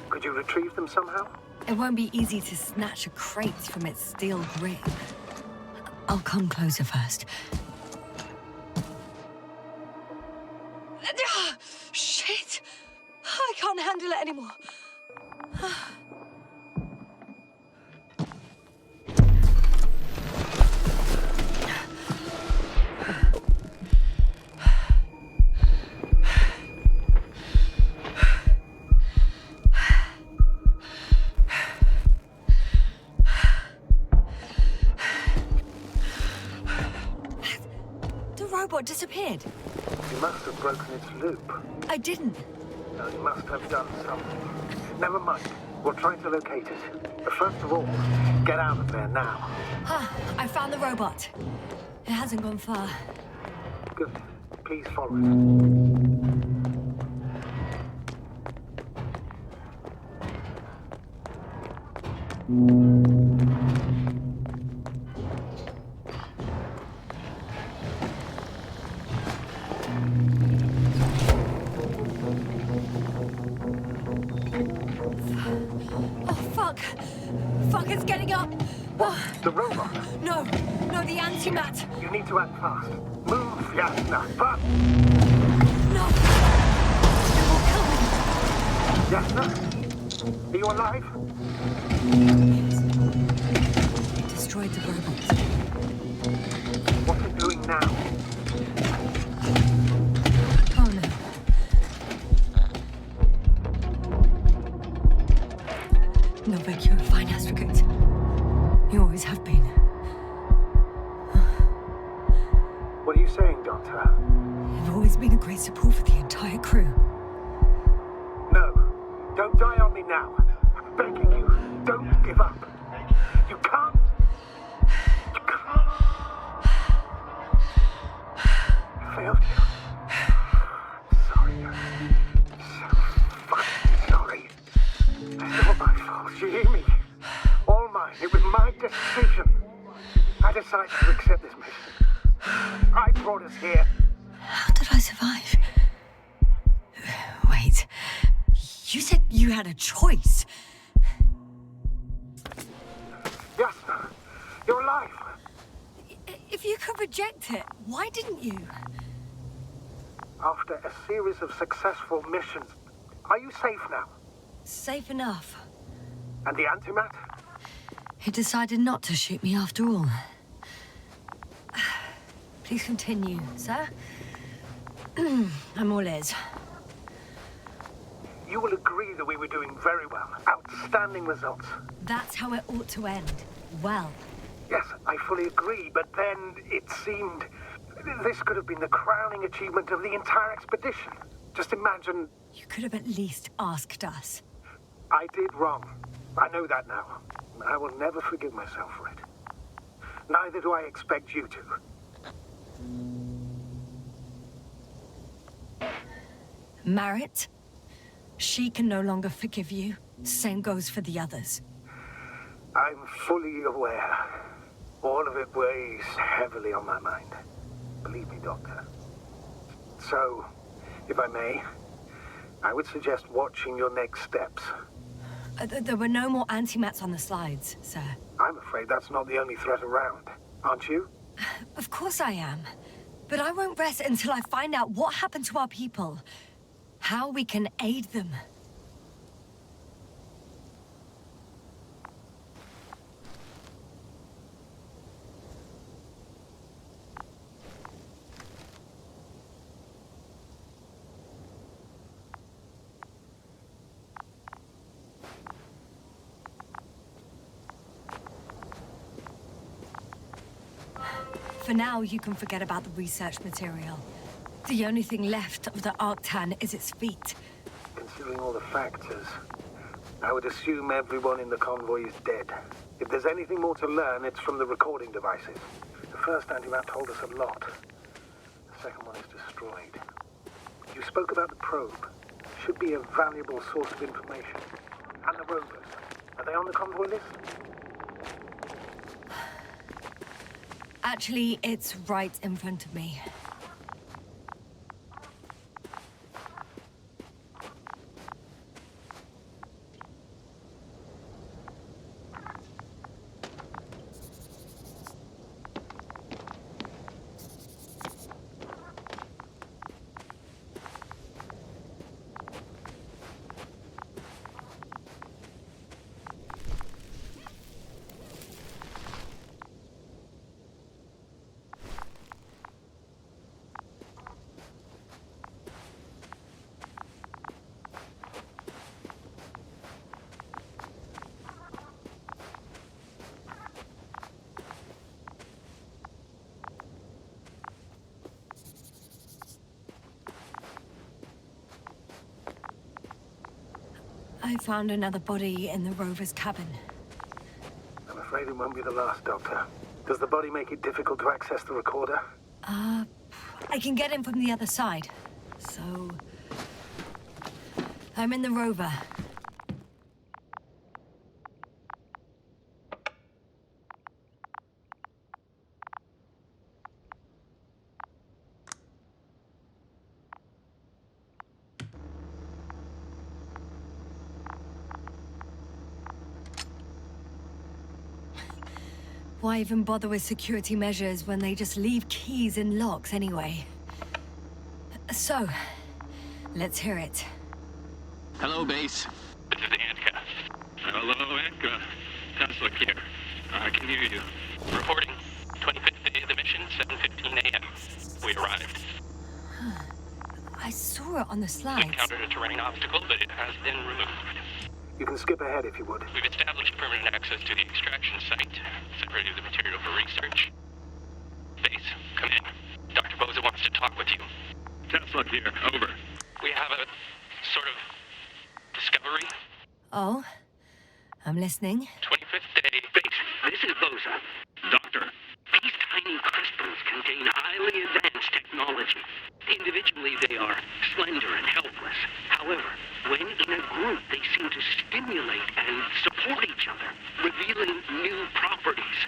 Could you retrieve them somehow? It won't be easy to snatch a crate from its steel grip. I'll come closer first. Shit! I can't handle it anymore. Robot disappeared. You must have broken its loop. I didn't. No, you must have done something. Never mind. We'll try to locate it. But first of all, get out of there now. I found the robot. It hasn't gone far. Good. Please follow it. Fuck, it's getting up! What? The robot? No, the antimat! You need to act fast. Move, Yasna, fast! No! It will kill me! Yasna? Are you alive? Yes. It destroyed the robot. What's it doing now? Oh no. No, Vic, you're a fine astrogate. You always have been. What are you saying, Doctor? You've always been a great support for the entire crew. No. Don't die on me now. I'm begging you. Don't give up. You can't. You can't. I failed you. Sorry. So fucking sorry. It's all my fault. You hear me? All mine. It was my decision. I decided to accept this mission. I brought us here. How did I survive? Wait. You said you had a choice. Yasna, you're alive. If you could reject it, why didn't you? After a series of successful missions, are you safe now? Safe enough. And the antimat? He decided not to shoot me after all. Please continue, sir. I'm all ears. You will agree that we were doing very well. Outstanding results. That's how it ought to end. Well. Yes, I fully agree, but then it seemed this could have been the crowning achievement of the entire expedition. Just imagine... You could have at least asked us. I did wrong. I know that now. I will never forgive myself for it. Neither do I expect you to. Marit? She can no longer forgive you. Same goes for the others. I'm fully aware. All of it weighs heavily on my mind. Believe me, Doctor. So, If I may, I would suggest watching your next steps. There were no more antimats on the slides, sir. I'm afraid that's not the only threat around, aren't you? Of course I am. But I won't rest until I find out what happened to our people. How we can aid them. For now, you can forget about the research material. The only thing left of the Arctan is its feet. Considering all the factors, I would assume everyone in the convoy is dead. If there's anything more to learn, it's from the recording devices. The first antimat told us a lot. The second one is destroyed. You spoke about the probe. Should be a valuable source of information. And the rovers. Are they on the convoy list? Actually, it's right in front of me. I found another body in the rover's cabin. I'm afraid it won't be the last, Doctor. Does the body make it difficult to access the recorder? I can get in from the other side. So... I'm in the rover. Why even bother with security measures when they just leave keys in locks anyway? So, let's hear it. Hello, base. This is Anka. Hello, Anka. Stanisław here. I can hear you. Reporting. 25th day of the mission, 7:15 a.m. We arrived. I saw it on the slides. Encountered a terrain obstacle, but it has been removed. You can skip ahead if you would. We've established permanent access to the extraction site, separated the material for research. Base, come in. Dr. Boza wants to talk with you. Stanisław here, over. We have a sort of discovery. Oh? I'm listening. 25th day. Base, this is Boza. Doctor. These tiny crystals contain highly advanced technology. Individually, they are slender and helpless. However, when in a group, they seem to stimulate and support each other, revealing new properties.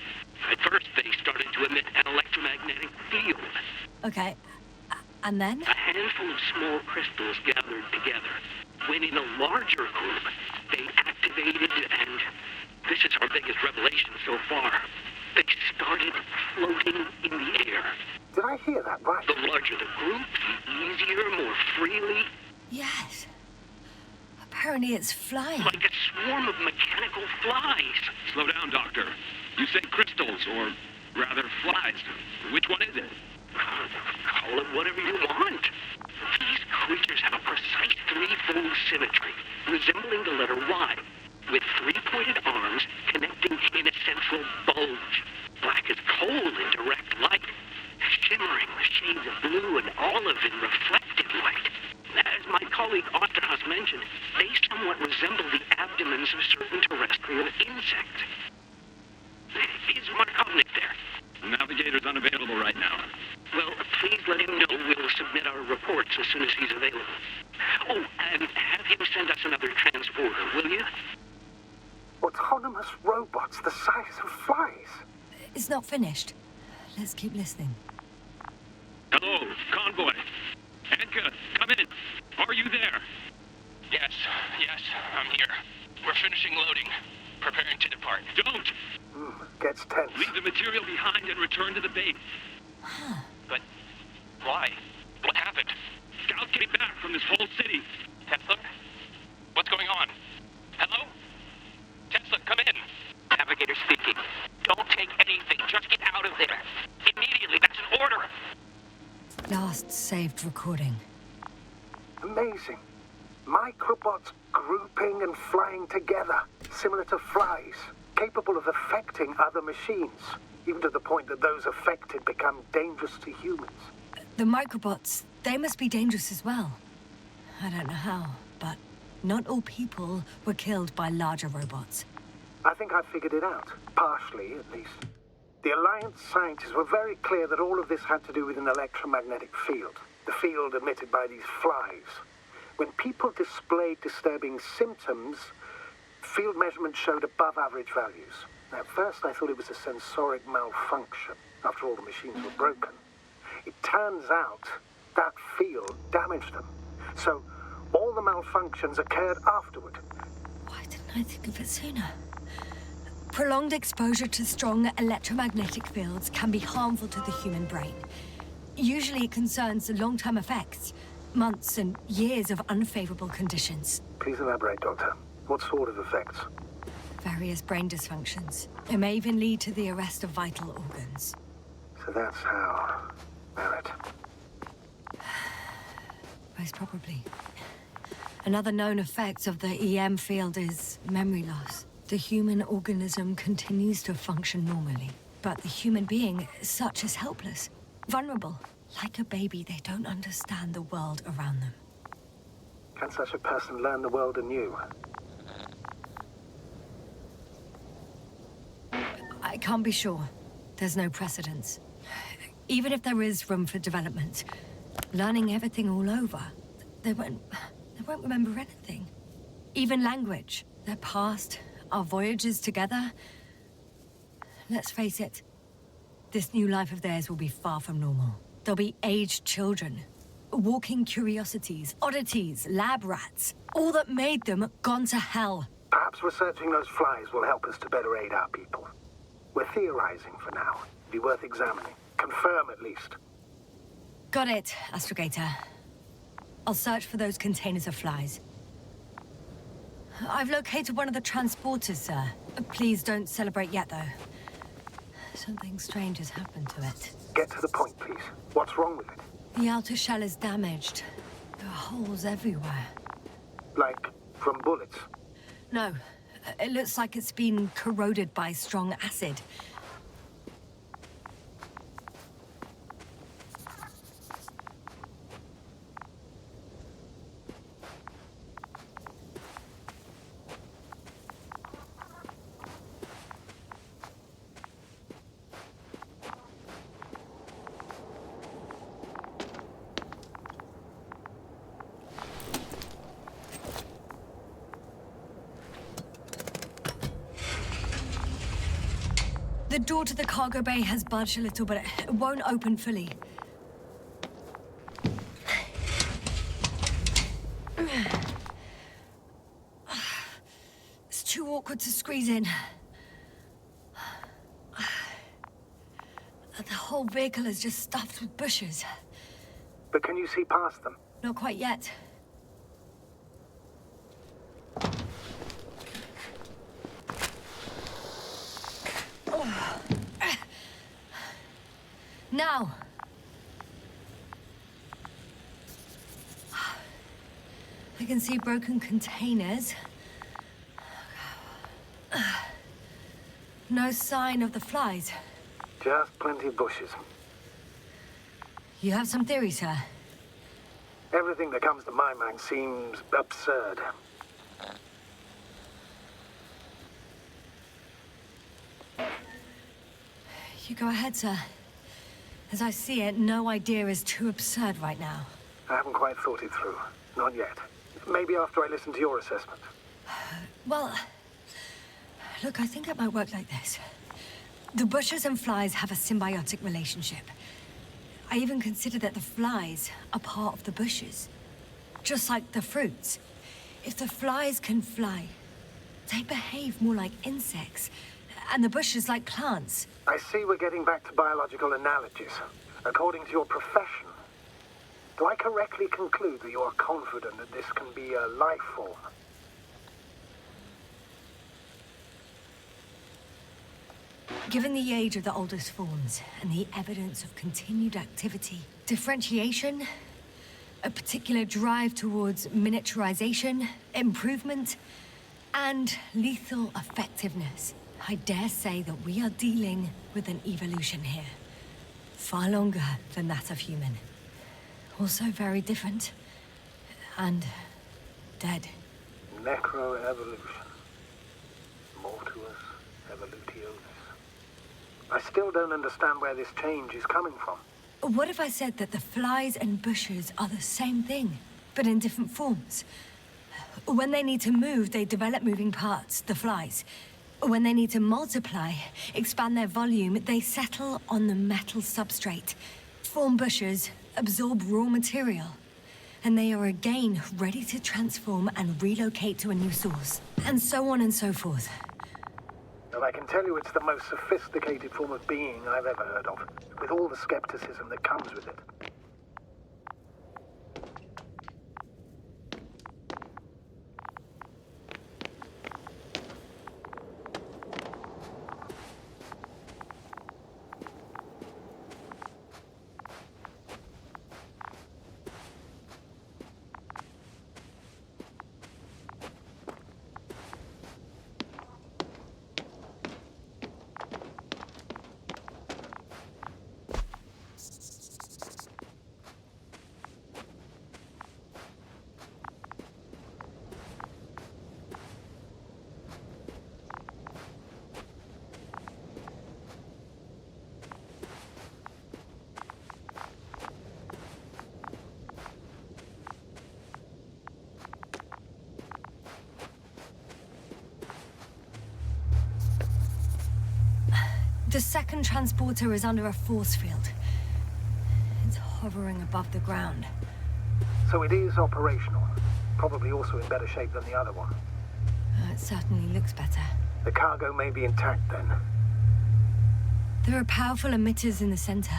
At first, they started to emit an electromagnetic field. Okay. And then? A handful of small crystals gathered together. When in a larger group, they activated and... this is our biggest revelation so far. They started floating in the air. Did I hear that right? The larger the group, the easier, more freely. Yes. Apparently it's flying. Like a swarm of mechanical flies. Slow down, Doctor. You say crystals, or rather flies. Which one is it? Call it whatever you want. These creatures have a precise threefold symmetry, resembling the letter Y, with three-pointed arms connecting in a central bulge. Black as coal in direct light, shimmering with shades of blue and olive in reflected light. As my colleague Osterhaus mentioned, they somewhat resemble the abdomens of certain terrestrial insects. Is Markovnik there? Navigator's unavailable right now. Well, please let him know we'll submit our reports as soon as he's available. Oh, and have him send us another transporter, will you? Autonomous robots the size of flies. It's not finished. Let's keep listening. Hello, convoy. Anka, come in. Are you there? Yes, I'm here. We're finishing loading. Preparing to depart. Don't! Gets tense. Leave the material behind and return to the base. But why? What happened? Scouts came back from this whole city. Tesla? What's going on? Hello? Tesla, come in. Navigator speaking. Don't take anything. Just get out of there. Immediately. That's an order. Last saved recording. Amazing. Microbots grouping and flying together, similar to flies, capable of affecting other machines, even to the point that those affected become dangerous to humans. The microbots, they must be dangerous as well. I don't know how, but not all people were killed by larger robots. I think I figured it out, partially at least. The Alliance scientists were very clear that all of this had to do with an electromagnetic field, the field emitted by these flies. When people displayed disturbing symptoms, field measurements showed above average values. At first I thought it was a sensoric malfunction. After all, the machines were broken. It turns out that field damaged them. So all the malfunctions occurred afterward. Why didn't I think of it sooner? Prolonged exposure to strong electromagnetic fields can be harmful to the human brain. Usually it concerns the long-term effects, months and years of unfavorable conditions. Please elaborate, Doctor. What sort of effects? Various brain dysfunctions. It may even lead to the arrest of vital organs. So that's how... Barrett. Most probably. Another known effect of the EM field is memory loss. The human organism continues to function normally, but the human being, such is helpless, vulnerable. Like a baby, they don't understand the world around them. Can such a person learn the world anew? I can't be sure. There's no precedence. Even if there is room for development, learning everything all over, they won't remember anything. Even language, their past, our voyages together. Let's face it, this new life of theirs will be far from normal. They'll be aged children, walking curiosities, oddities, lab rats. All that made them gone to hell. Perhaps researching those flies will help us to better aid our people. We're theorizing for now. Be worth examining. Confirm at least. Got it, Astrogator. I'll search for those containers of flies. I've located one of the transporters, sir. Please don't celebrate yet, though. Something strange has happened to it. Get to the point, please. What's wrong with it? The outer shell is damaged. There are holes everywhere. Like from bullets? No. It looks like it's been corroded by strong acid. The door to the cargo bay has budged a little, but it won't open fully. It's too awkward to squeeze in. The whole vehicle is just stuffed with bushes. But can you see past them? Not quite yet. Now. I can see broken containers. No sign of the flies. Just plenty of bushes. You have some theories, sir? Everything that comes to my mind seems absurd. You go ahead, sir. As I see it, no idea is too absurd right now. I haven't quite thought it through. Not yet. Maybe after I listen to your assessment. Well, look, I think it might work like this. The bushes and flies have a symbiotic relationship. I even consider that the flies are part of the bushes. just like the fruits. If the flies can fly, they behave more like insects, and the bushes like plants. I see we're getting back to biological analogies. According to your profession, do I correctly conclude that you are confident that this can be a life form? Given the age of the oldest forms and the evidence of continued activity, differentiation, a particular drive towards miniaturization, improvement, and lethal effectiveness, I dare say that we are dealing with an evolution here. Far longer than that of human. Also very different. And dead. Necroevolution. Mortuus evolutionis. I still don't understand where this change is coming from. What if I said that the flies and bushes are the same thing, but in different forms? When they need to move, they develop moving parts, the flies. When they need to multiply, expand their volume, they settle on the metal substrate, form bushes, absorb raw material, and they are again ready to transform and relocate to a new source, and so on and so forth. And I can tell you it's the most sophisticated form of being I've ever heard of, with all the skepticism that comes with it. The second transporter is under a force field. It's hovering above the ground. So it is operational. Probably also in better shape than the other one. It certainly looks better. The cargo may be intact then. There are powerful emitters in the center.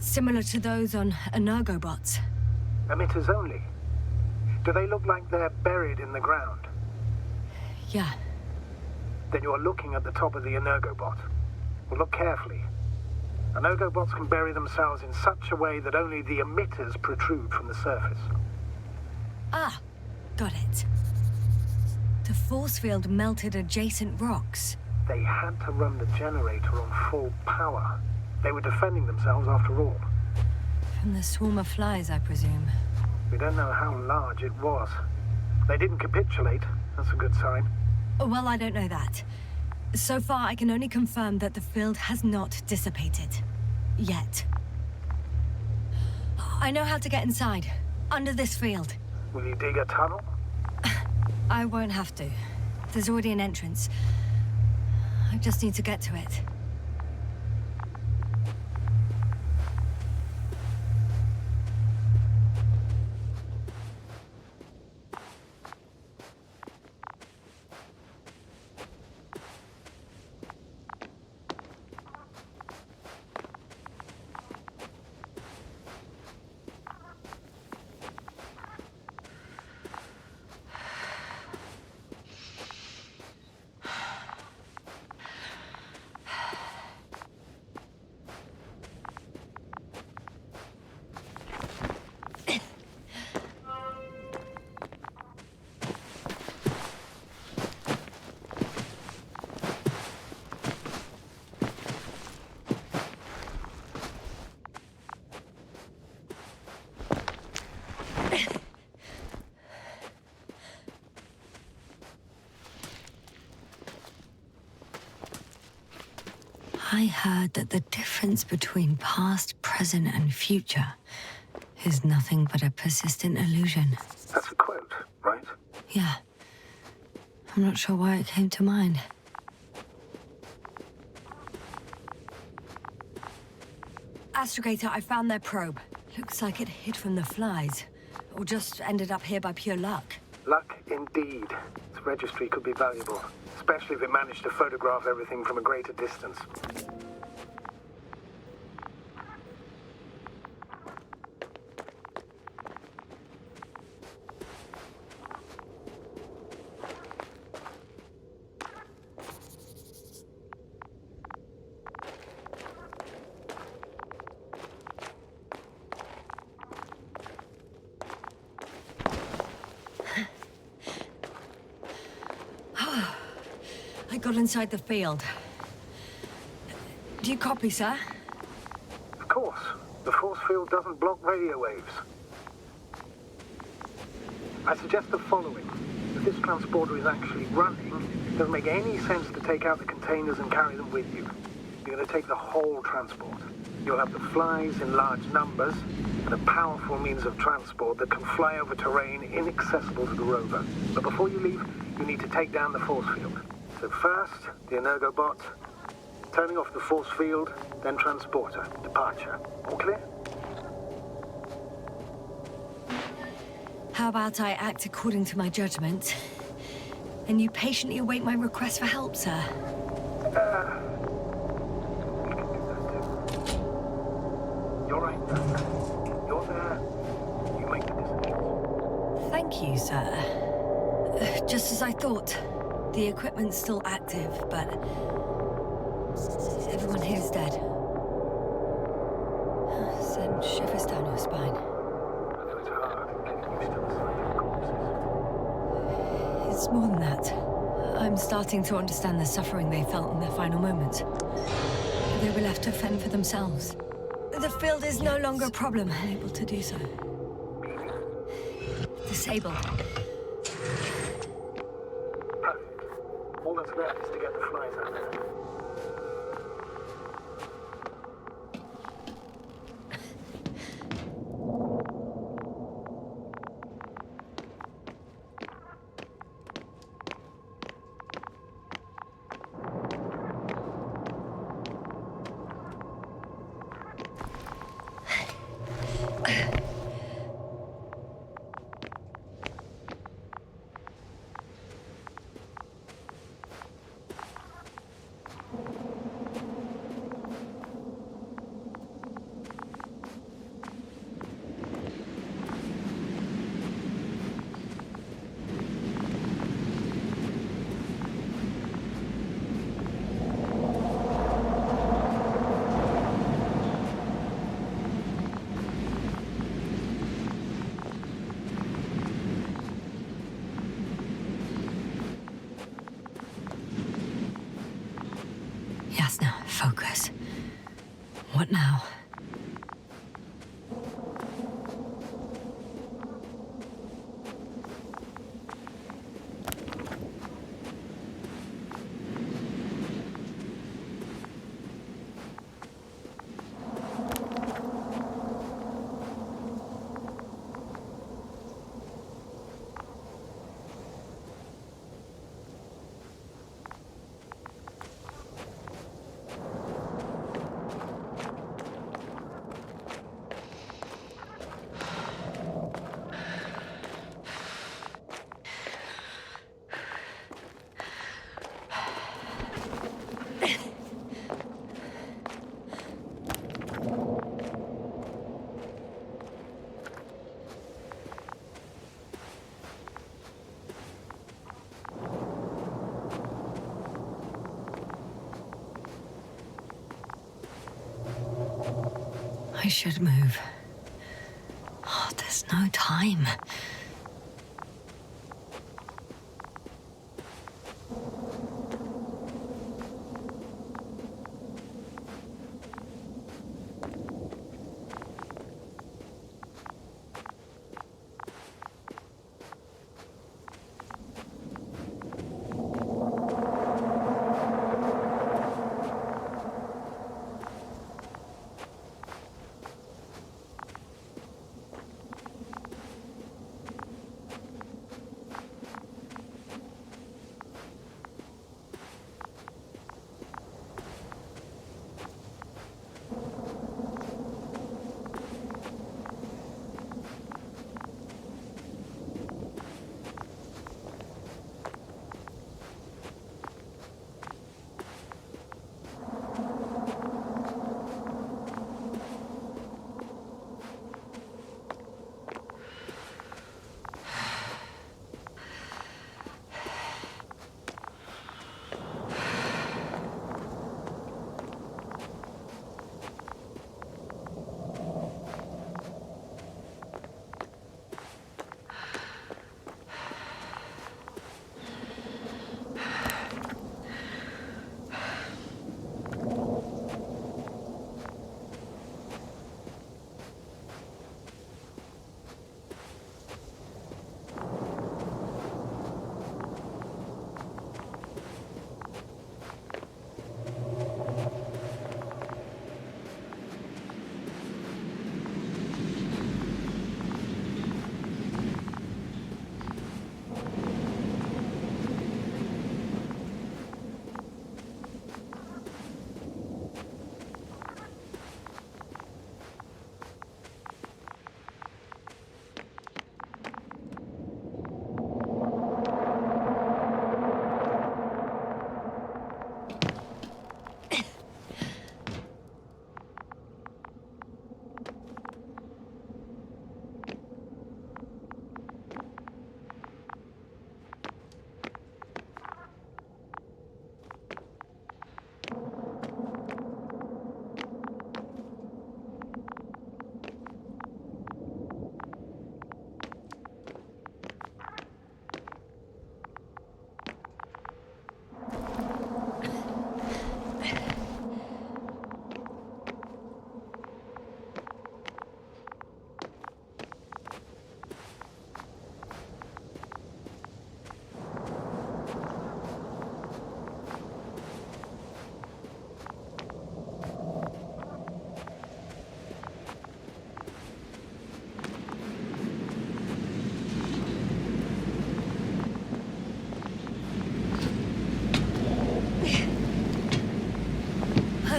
Similar to those on Energobots. Emitters only? Do they look like they're buried in the ground? Yeah. Then you're looking at the top of the Energobot. Well, look carefully. Energobots can bury themselves in such a way that only the emitters protrude from the surface. Ah, got it. The force field melted adjacent rocks. They had to run the generator on full power. They were defending themselves after all. From the swarm of flies, I presume. We don't know how large it was. They didn't capitulate. That's a good sign. Well, I don't know that. So far, I can only confirm that the field has not dissipated. Yet. I know how to get inside. Under this field. Will you dig a tunnel? I won't have to. There's already an entrance. I just need to get to it. I heard that the difference between past, present, and future is nothing but a persistent illusion. That's a quote, right? Yeah. I'm not sure why it came to mind. Astrogator, I found their probe. Looks like it hid from the flies. Or just ended up here by pure luck? Luck indeed. This registry could be valuable, especially if it managed to photograph everything from a greater distance. I got inside the field. Do you copy, sir? Of course. The force field doesn't block radio waves. I suggest the following. If this transporter is actually running, it doesn't make any sense to take out the containers and carry them with you. You're going to take the whole transport. You'll have the flies in large numbers, and a powerful means of transport that can fly over terrain inaccessible to the rover. But before you leave, you need to take down the force field. So first, the Energobot, turning off the force field, then transporter, departure. All clear? How about I act according to my judgment, and you patiently await my request for help, sir? You're right, Yasna. You're there. You make the decisions. Thank you, sir. Just as I thought. The equipment's still active, but everyone here's dead. Send shivers down your spine. I know it's hard getting used to the sight of corpses. It's more than that. I'm starting to understand the suffering they felt in their final moments. They were left to fend for themselves. The field is no longer a problem, unable to do so. Disabled. All that's left is to get the flies out there. Yasna, focus. What now? I should move. Oh, there's no time.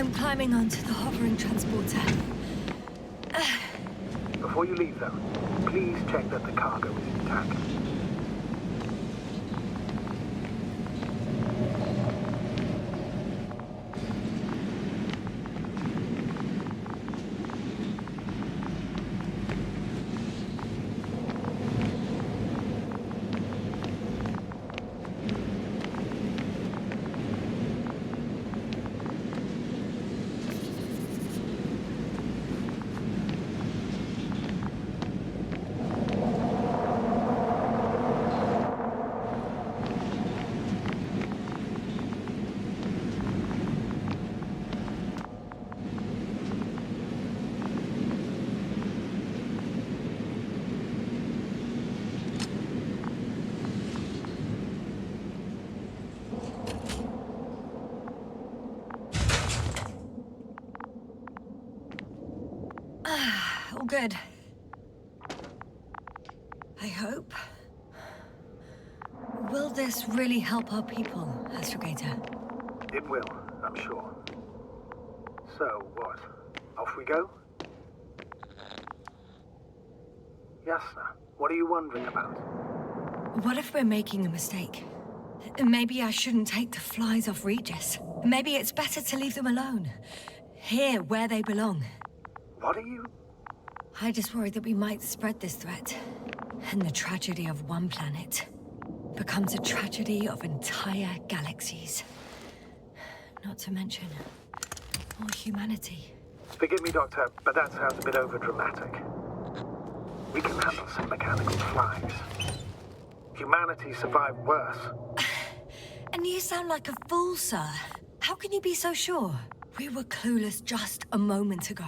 I'm climbing onto the hovering transporter. Before you leave, though, please check that the cargo is intact. All good. I hope. Will this really help our people, Astrogator? It will, I'm sure. So, what? Off we go? Yasna, what are you wondering about? What if we're making a mistake? Maybe I shouldn't take the flies off Regis. Maybe it's better to leave them alone. Here, where they belong. What are you... I just worry that we might spread this threat. And the tragedy of one planet becomes a tragedy of entire galaxies. Not to mention, all humanity. Forgive me, Doctor, but that sounds a bit overdramatic. We can handle some mechanical flies. Humanity survived worse. And you sound like a fool, sir. How can you be so sure? We were clueless just a moment ago.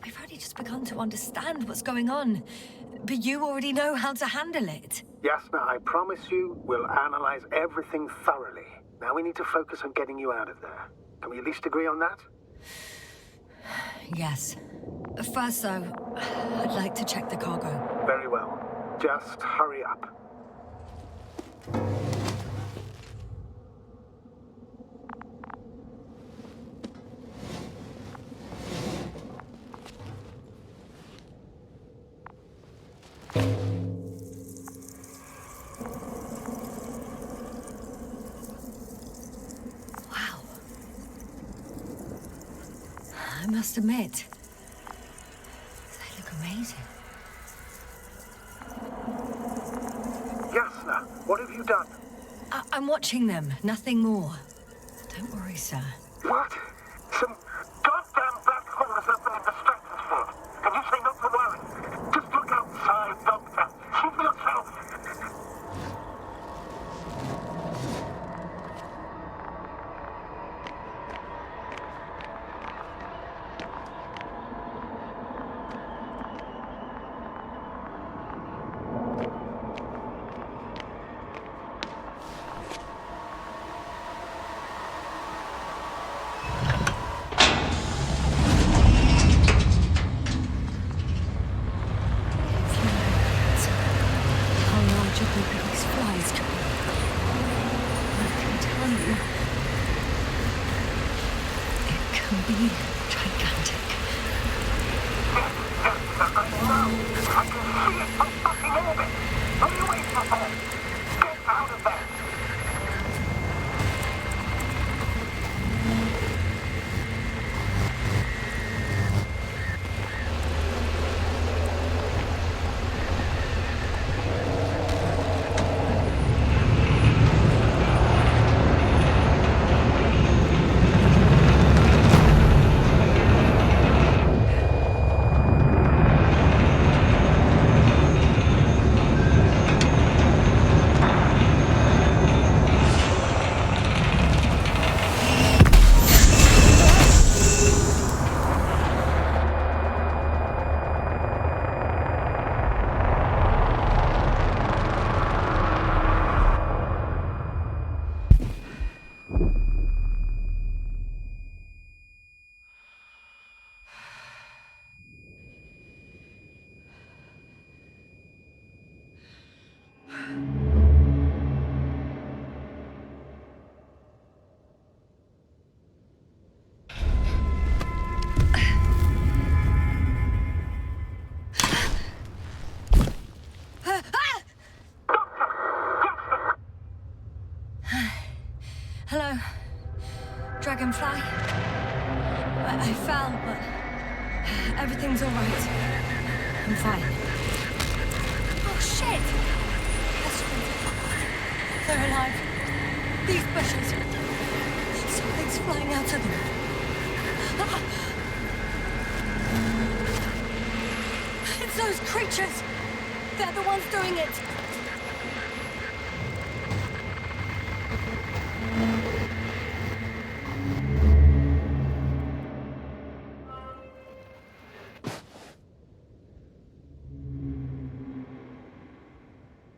We've only just begun to understand what's going on. But you already know how to handle it. Yasna, I promise you, we'll analyze everything thoroughly. Now we need to focus on getting you out of there. Can we at least agree on that? Yes. First, though, I'd like to check the cargo. Very well. Just hurry up. Wow. I must admit, they look amazing. Yasna, what have you done? I'm watching them, nothing more. Don't worry, sir. What? Some goddamn black hole has opened in the stratosphere. And you say not to worry. Just look outside, Doctor. See for yourself. Hello? Dragonfly? I fell, but everything's all right. I'm fine. Oh, shit! They're alive. These bushes. Something's flying out of them. It's those creatures! They're the ones doing it!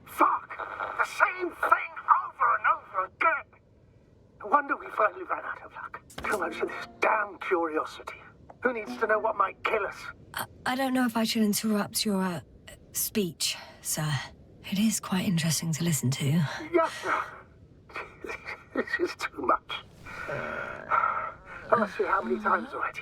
Fuck! The same thing over and over again! No wonder we finally ran out of luck. Too much of this damn curiosity. Who needs to know what might kill us? I don't know if I should interrupt your, speech, sir. It is quite interesting to listen to. Yasna! This is too much. I must see how many times already.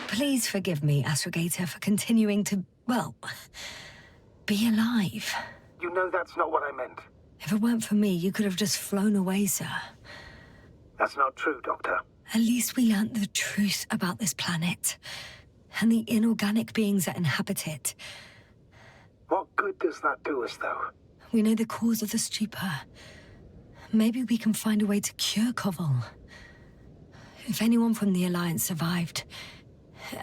Please forgive me, Astrogator, for continuing to, well, be alive. You know that's not what I meant. If it weren't for me, you could have just flown away, sir. That's not true, Doctor. At least we learned the truth about this planet and the inorganic beings that inhabit it. What good does that do us, though? We know the cause of the stupor. Maybe we can find a way to cure Koval. If anyone from the Alliance survived,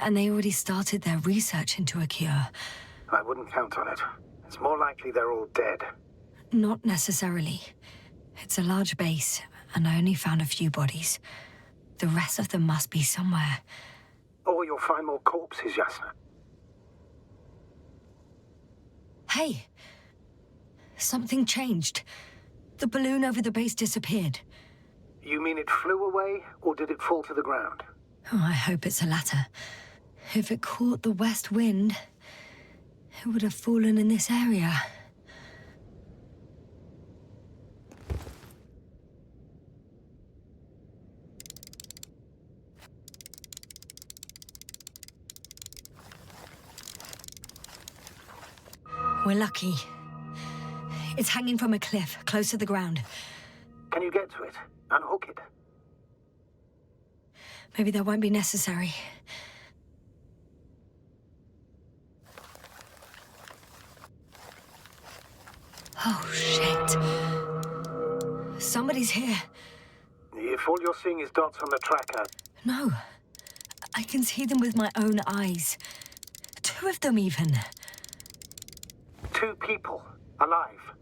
and they already started their research into a cure. I wouldn't count on it. It's more likely they're all dead. Not necessarily. It's a large base, and I only found a few bodies. The rest of them must be somewhere. Or you'll find more corpses, Yasna. Hey! Something changed. The balloon over the base disappeared. You mean it flew away, or did it fall to the ground? Oh, I hope it's the latter. If it caught the west wind, it would have fallen in this area. We're lucky. It's hanging from a cliff, close to the ground. Can you get to it? Unhook it? Maybe that won't be necessary. Oh, shit. Somebody's here. If all you're seeing is dots on the tracker... No. I can see them with my own eyes. 2 of them, even. 2 people. Alive.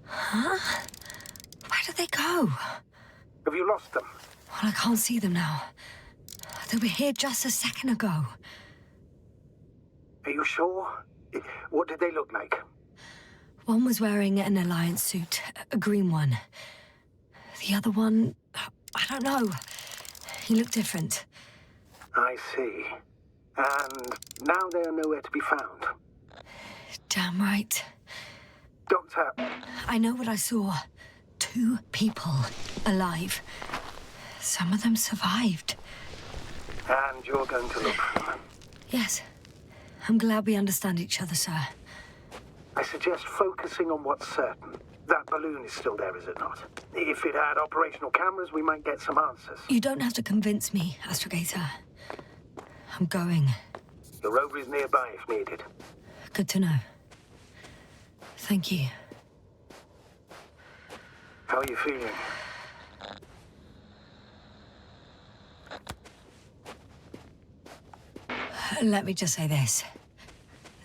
Huh? Where did they go? Have you lost them? Well, I can't see them now. They were here just a second ago. Are you sure? What did they look like? One was wearing an Alliance suit, a green one. The other one, I don't know. He looked different. I see. And now they are nowhere to be found. Damn right. Doctor... I know what I saw. 2 people alive. Some of them survived. And you're going to look for them? Yes. I'm glad we understand each other, sir. I suggest focusing on what's certain. That balloon is still there, is it not? If it had operational cameras, we might get some answers. You don't have to convince me, Astrogator. I'm going. The rover is nearby if needed. Good to know. Thank you. How are you feeling? Let me just say this.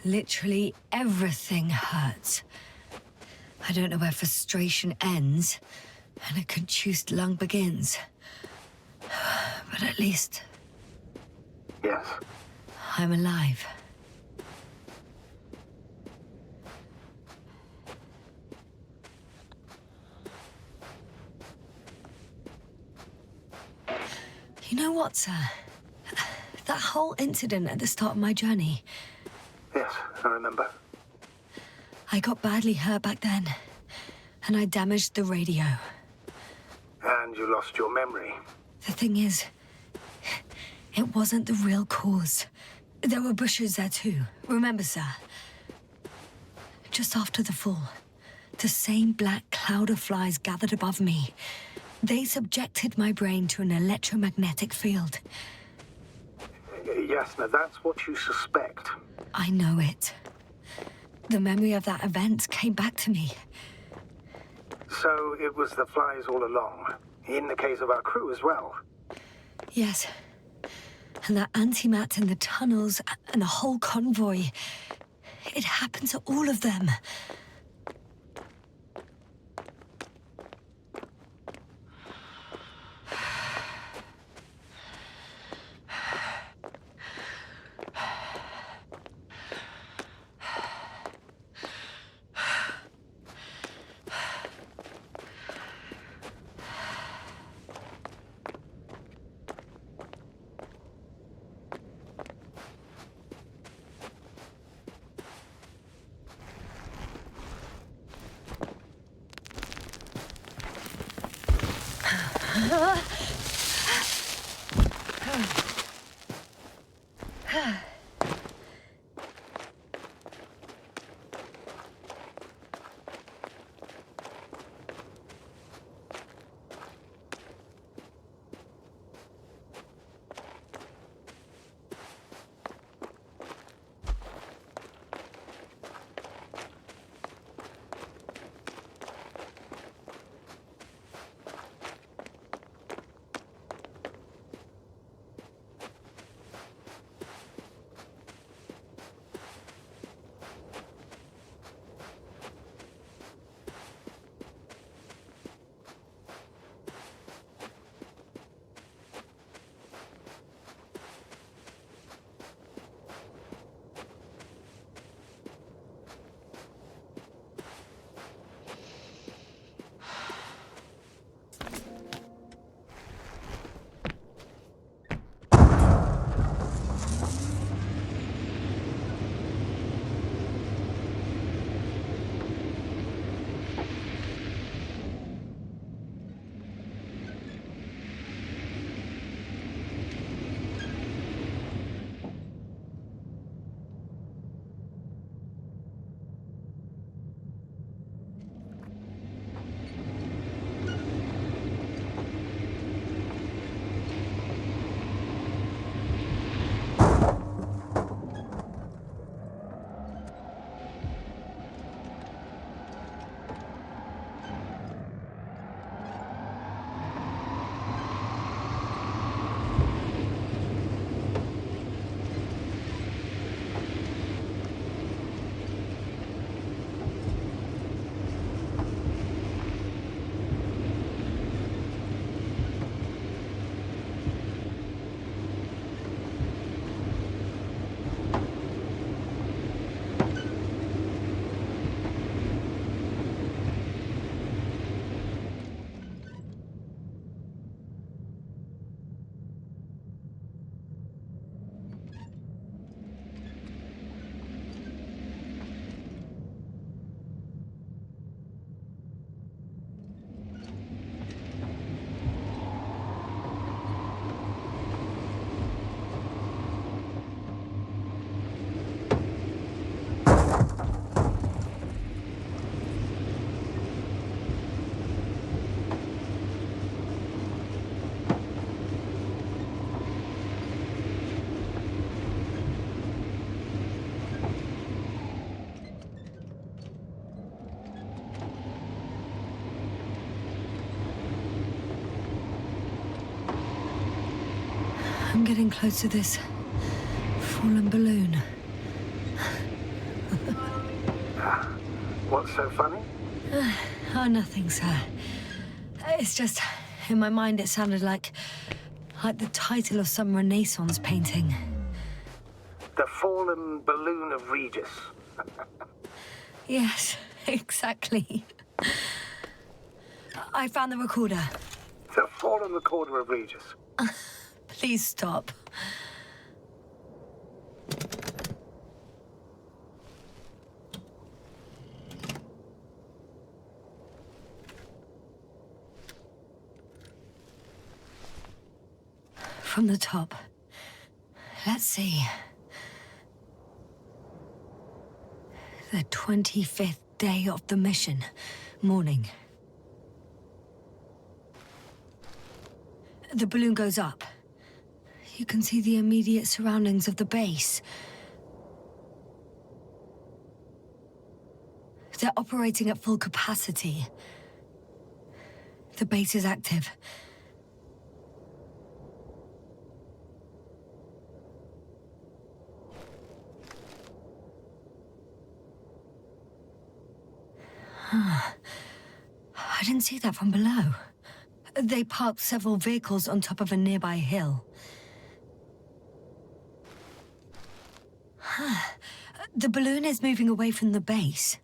Literally everything hurts. I don't know where frustration ends and a contused lung begins. But at least... Yes. I'm alive. You know what, sir? That whole incident at the start of my journey. Yes, I remember. I got badly hurt back then, and I damaged the radio. And you lost your memory. The thing is, it wasn't the real cause. There were bushes there too. Remember, sir? just after the fall, the same black cloud of flies gathered above me. They subjected my brain to an electromagnetic field. Yasna, that's what you suspect. I know it. The memory of that event came back to me. So it was the flies all along, in the case of our crew as well. Yes. And that antimat in the tunnels and the whole convoy. It happened to all of them. I'm getting close to this fallen balloon. What's so funny? Oh, nothing, sir. It's just, in my mind it sounded like the title of some Renaissance painting. The fallen balloon of Regis. Yes, exactly. I found the recorder. The fallen recorder of Regis. Please stop. From the top. Let's see. The 25th day of the mission. Morning. The balloon goes up. You can see the immediate surroundings of the base. They're operating at full capacity. The base is active. I didn't see that from below. They parked several vehicles on top of a nearby hill. The balloon is moving away from the base.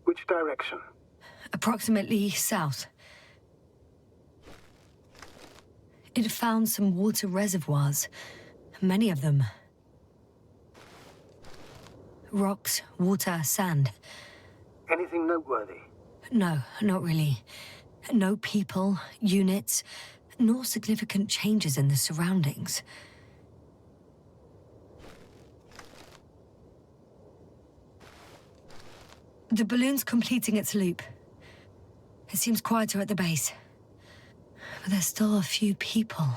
Which direction? Approximately south. It found some water reservoirs. Many of them. Rocks, water, sand. Anything noteworthy? No, not really. No people, units, nor significant changes in the surroundings. The balloon's completing its loop. It seems quieter at the base. But there's still a few people.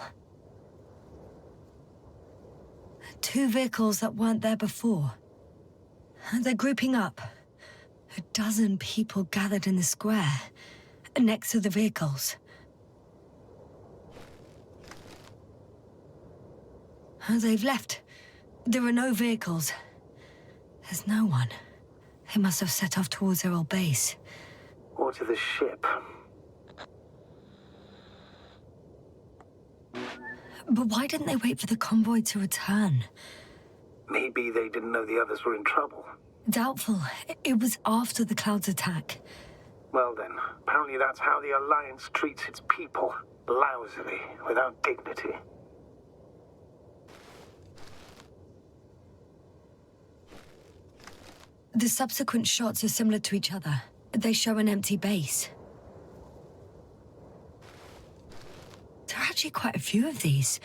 2 vehicles that weren't there before. They're grouping up. 12 people gathered in the square, next to the vehicles. They've left. There are no vehicles. There's no one. They must have set off towards their old base. Or to the ship. But why didn't they wait for the convoy to return? Maybe they didn't know the others were in trouble. Doubtful. It was after the Cloud's attack. Well then, apparently that's how the Alliance treats its people. Lousily, without dignity. The subsequent shots are similar to each other. They show an empty base. There are actually quite a few of these.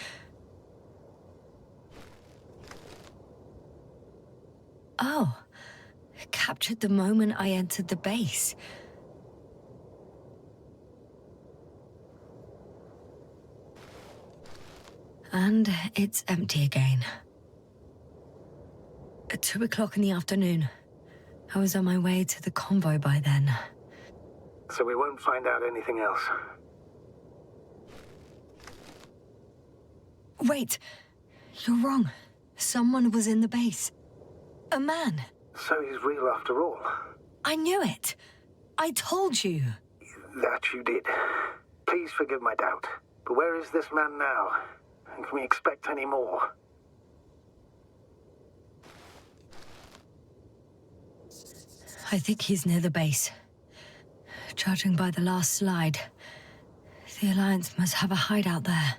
Oh. Captured the moment I entered the base. And it's empty again. At 2 o'clock in the afternoon. I was on my way to the convoy by then. So we won't find out anything else. Wait. You're wrong. Someone was in the base. A man. So he's real after all. I knew it. I told you. That you did. Please forgive my doubt. But where is this man now? And can we expect any more? I think he's near the base. Judging by the last slide, the Alliance must have a hideout there.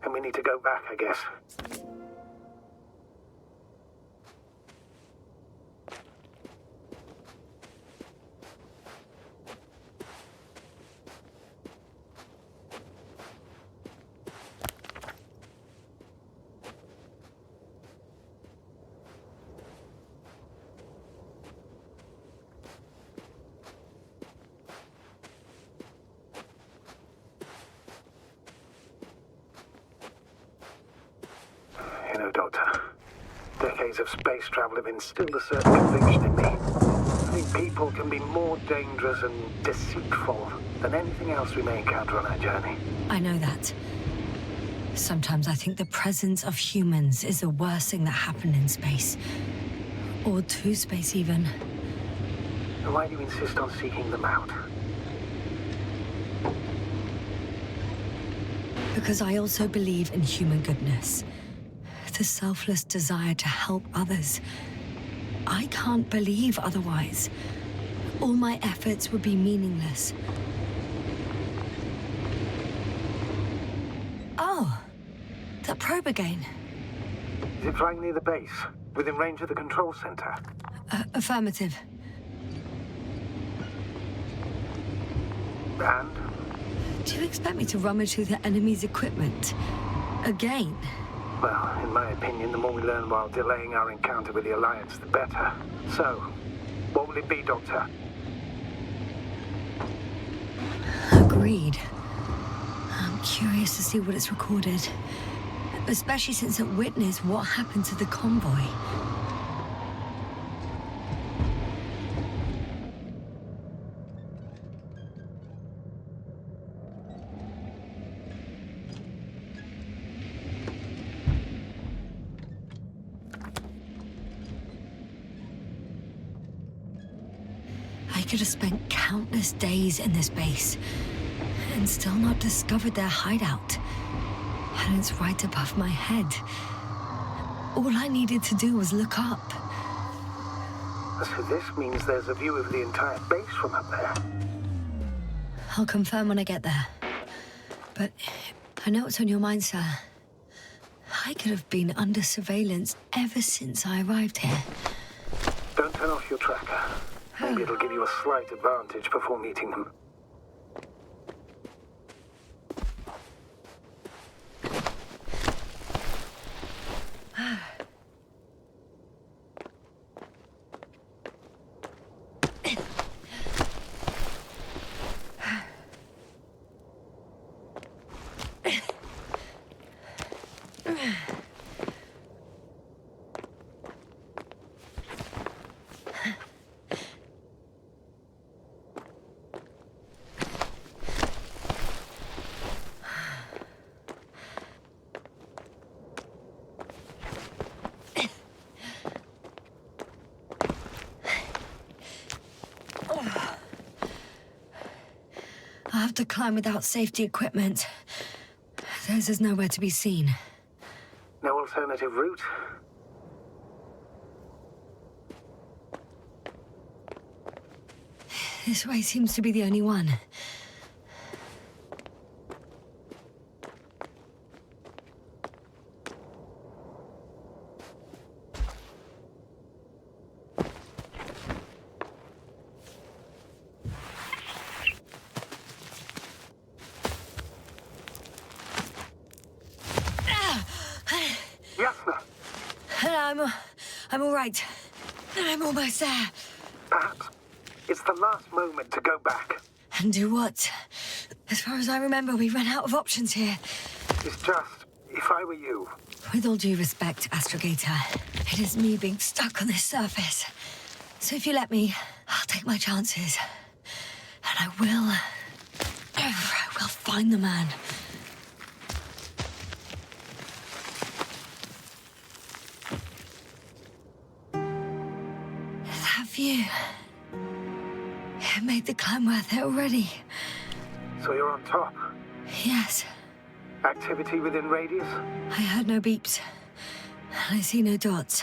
And we need to go back, I guess. You know, Doctor, decades of space travel have instilled a certain conviction in me. I think people can be more dangerous and deceitful than anything else we may encounter on our journey. I know that. Sometimes I think the presence of humans is the worst thing that happened in space. Or to space, even. And why do you insist on seeking them out? Because I also believe in human goodness. The selfless desire to help others. I can't believe otherwise. All my efforts would be meaningless. Oh, that probe again. Is it flying near the base? Within range of the control center? Affirmative. And? Do you expect me to rummage through the enemy's equipment? Again? Well, in my opinion, the more we learn while delaying our encounter with the Alliance, the better. So, what will it be, Doctor? Agreed. I'm curious to see what it's recorded. Especially since it witnessed what happened to the convoy. I could have spent countless days in this base and still not discovered their hideout. And it's right above my head. All I needed to do was look up. So this means there's a view of the entire base from up there. I'll confirm when I get there. But I know what's on your mind, sir. I could have been under surveillance ever since I arrived here. Don't turn off your tracker. Maybe it'll give you a slight advantage before meeting them. I'll have to climb without safety equipment. Theirs is nowhere to be seen. No alternative route? This way seems to be the only one. Yasna! I'm all right. I'm almost there. Perhaps it's the last moment to go back. And do what? As far as I remember, we ran out of options here. It's just, if I were you... With all due respect, Astrogator, it is me being stuck on this surface. So if you let me, I'll take my chances. And I will find the man. That view... It made the climb worth it already. So you're on top? Yes. Activity within radius? I heard no beeps. I see no dots.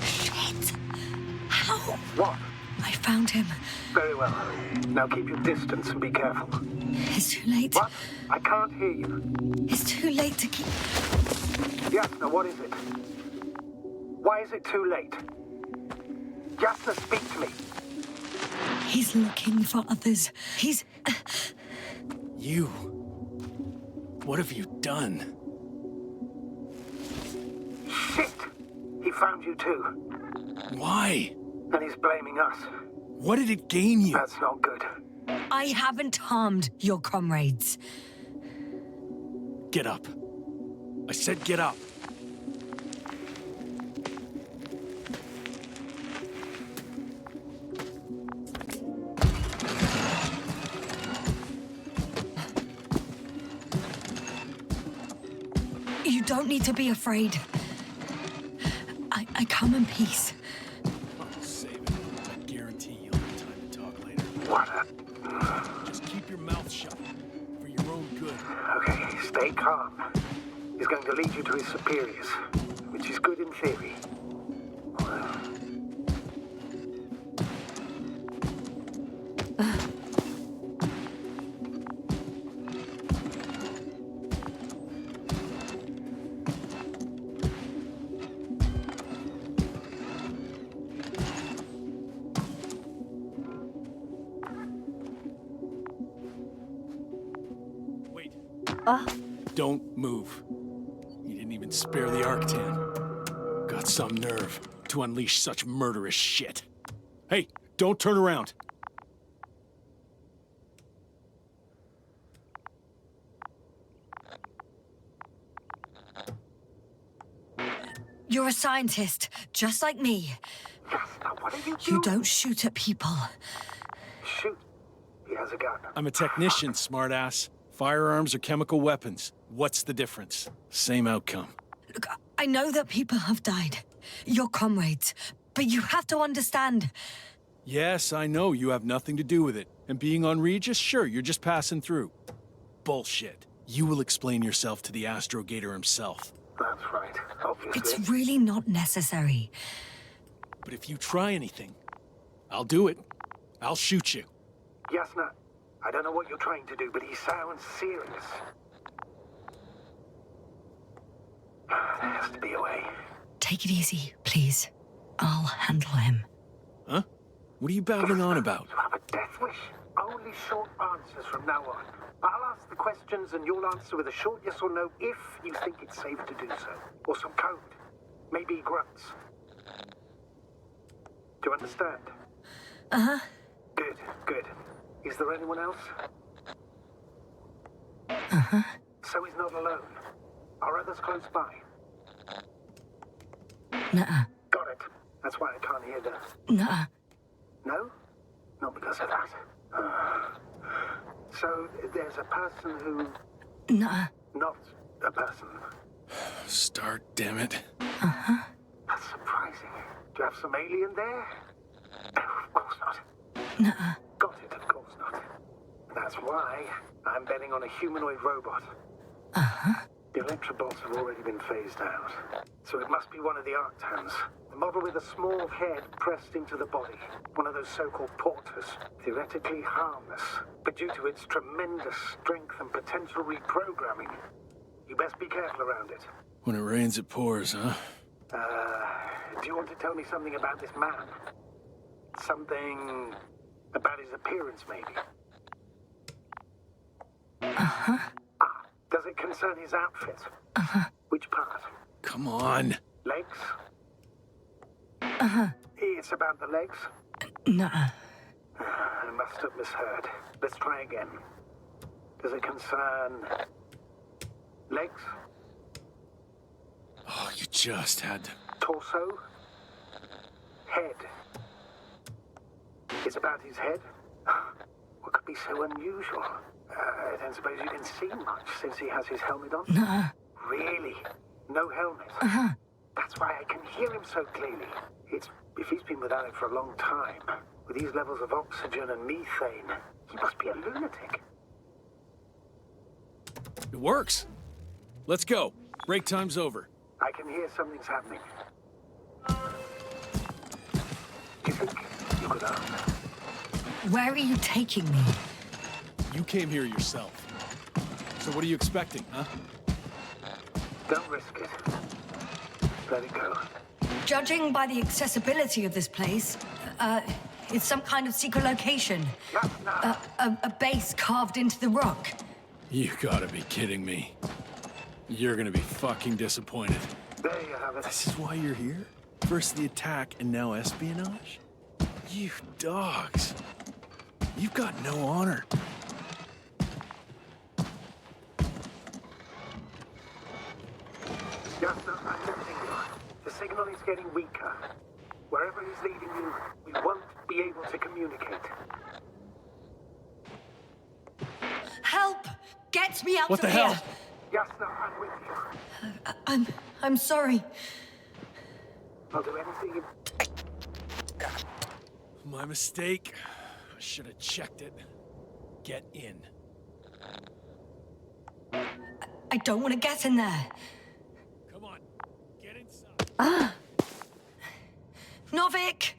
Shit! How? What? I found him. Very well. Now keep your distance and be careful. It's too late. What? I can't hear you. It's too late to keep... Yasna, what is it? Why is it too late? Yasna, speak to me. He's looking for others. He's... You... What have you done? Shit! He found you too. Why? And he's blaming us. What did it gain you? That's not good. I haven't harmed your comrades. Get up. I said get up. You don't need to be afraid. I come in peace. Save it. I guarantee you'll have time to talk later. What? Just keep your mouth shut. For your own good. Okay, stay calm. He's going to lead you to his superiors, which is good in theory. Wait. Don't move. You didn't even spare the Arctan. Got some nerve to unleash such murderous shit. Hey, don't turn around. You're a scientist, just like me. Yasna, what are you doing? You don't shoot at people. Shoot. He has a gun. I'm a technician, smartass. Firearms or chemical weapons. What's the difference? Same outcome. Look, I know that people have died. Your comrades. But you have to understand. Yes, I know you have nothing to do with it. And being on Regis, sure, you're just passing through. Bullshit. You will explain yourself to the Astrogator himself. That's right, obviously. It's really not necessary. But if you try anything, I'll do it. I'll shoot you. Yasna, I don't know what you're trying to do, but he sounds serious. There has to be a way. Take it easy, please. I'll handle him. Huh? What are you babbling on about? You have a death wish. Only short answers from now on. I'll ask the questions and you'll answer with a short yes or no if you think it's safe to do so. Or some code. Maybe grunts. Do you understand? Uh-huh. Good, good. Is there anyone else? Uh-huh. So he's not alone. Are others close by? Nuh-uh. Got it. That's why I can't hear them. Nuh-uh. No? Not because of that. So there's a person who... Nuh-uh. Not a person. Start, damn it. Uh-huh. That's surprising. Do you have some alien there? No, of course not. Nuh-uh. Got it, of course not. That's why I'm betting on a humanoid robot. Uh-huh. The electrobots have already been phased out. So it must be one of the Arctans. The model with a small head pressed into the body. One of those so-called porters. Theoretically harmless. But due to its tremendous strength and potential reprogramming, you best be careful around it. When it rains, it pours, huh? Do you want to tell me something about this man? Something about his appearance, maybe? Uh-huh. Does it concern his outfit? Uh-huh. Which part? Come on. Legs? Uh-huh. It's about the legs? Nuh-uh. I must have misheard. Let's try again. Does it concern... legs? Oh, you just had to... Torso? Head? It's about his head? What could be so unusual? I don't suppose you can see much since he has his helmet on? Nuh-uh. Really? No helmet? Uh-huh. That's why I can hear him so clearly. It's if he's been without it for a long time, with these levels of oxygen and methane, he must be a lunatic. It works. Let's go. Break time's over. I can hear something's happening. Do you think you could ask? Where are you taking me? You came here yourself. So what are you expecting, huh? Don't risk it. Let it go. Judging by the accessibility of this place, it's some kind of secret location. A base carved into the rock. You gotta be kidding me. You're gonna be fucking disappointed. There you have it. This is why you're here? First the attack and now espionage? You dogs. You've got no honor. Yasna, I'm losing you. The signal is getting weaker. Wherever he's leading you, we won't be able to communicate. Help! Get me out What of the here! hell? Yasna, I'm with you. I'm sorry. I'll do anything you... My mistake. I should have checked it. Get in. I don't want to get in there. Come on. Get inside. Novik!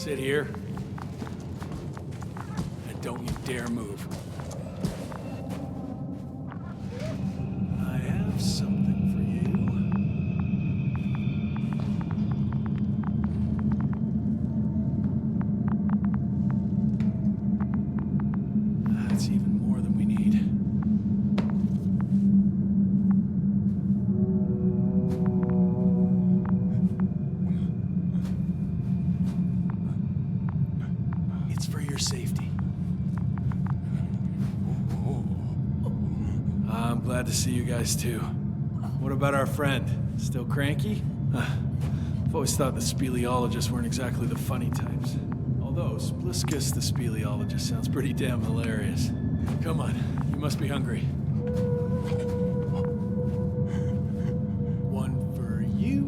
Sit here. And don't you dare move. I have something for you. That's even more than we need. It's for your safety. I'm glad to see you guys too. What about our friend? Still cranky? I've always thought the speleologists weren't exactly the funny types. Although, Spliskus the speleologist sounds pretty damn hilarious. Come on, you must be hungry. One for you.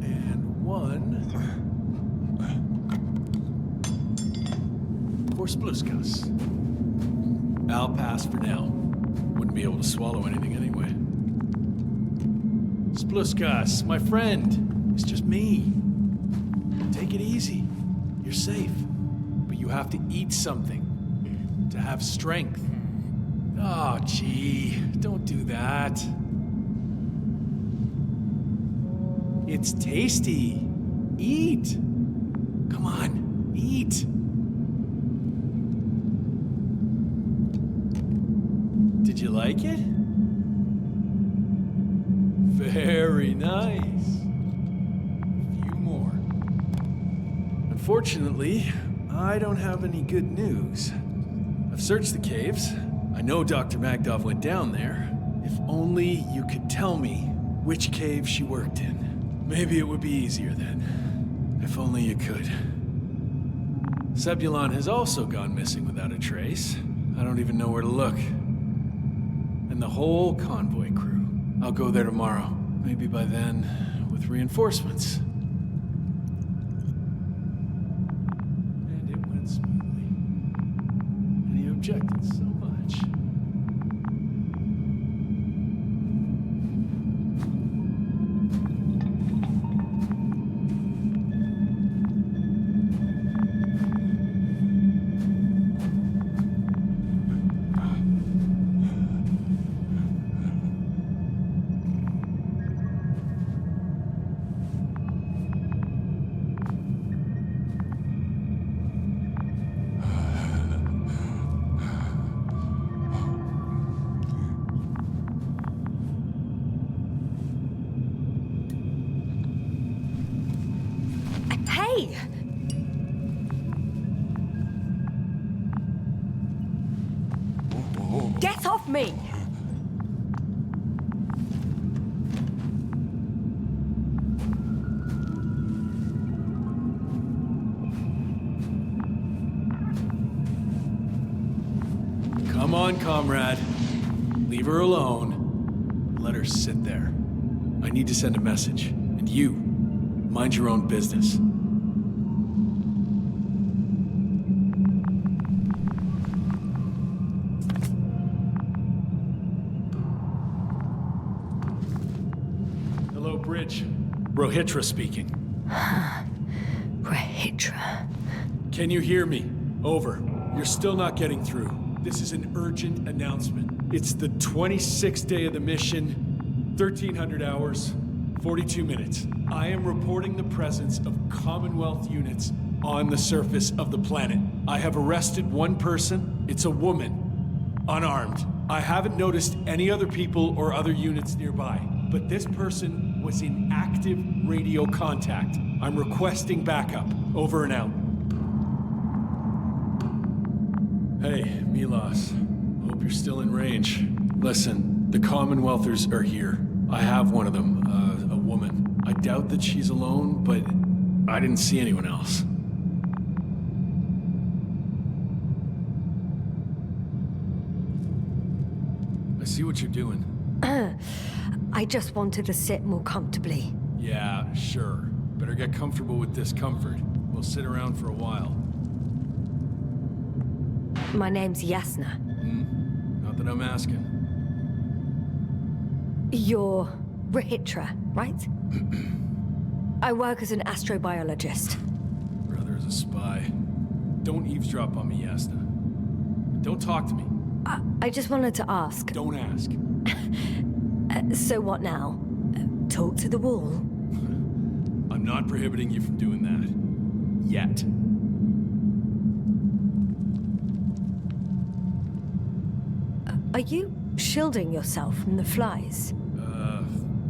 And one for Spliskus. I'll pass for now. Wouldn't be able to swallow anything anyway. Spliskus, my friend. It's just me. Take it easy. You're safe. But you have to eat something to have strength. Oh, gee. Don't do that. It's tasty. Eat. Come on, eat. Did you like it? Very nice. A few more. Unfortunately, I don't have any good news. I've searched the caves. I know Dr. Magdov went down there. If only you could tell me which cave she worked in. Maybe it would be easier then. If only you could. Sebulon has also gone missing without a trace. I don't even know where to look. And the whole convoy crew. I'll go there tomorrow. Maybe by then, with reinforcements. And it went smoothly. And he objected so much. Hey! Get off me! Come on, comrade. Leave her alone. Let her sit there. I need to send a message. And you, mind your own business. Hello, Bridge. Ritra speaking. Ritra. Can you hear me? Over. You're still not getting through. This is an urgent announcement. It's the 26th day of the mission, 1300 hours, 42 minutes. I am reporting the presence of Commonwealth units on the surface of the planet. I have arrested one person. It's a woman, unarmed. I haven't noticed any other people or other units nearby, but this person was in active radio contact. I'm requesting backup. Over and out. Hey, Milos. Hope you're still in range. Listen, the Commonwealthers are here. I have one of them, a woman. I doubt that she's alone, but I didn't see anyone else. I see what you're doing. I just wanted to sit more comfortably. Yeah, sure. Better get comfortable with discomfort. We'll sit around for a while. My name's Yasna. Not that I'm asking. You're Ritra, right? I work as an astrobiologist. Brother is a spy. Don't eavesdrop on me, Yasna. Don't talk to me. I just wanted to ask. Don't ask. So what now? Talk to the wall? I'm not prohibiting you from doing that. Yet. Are you shielding yourself from the flies?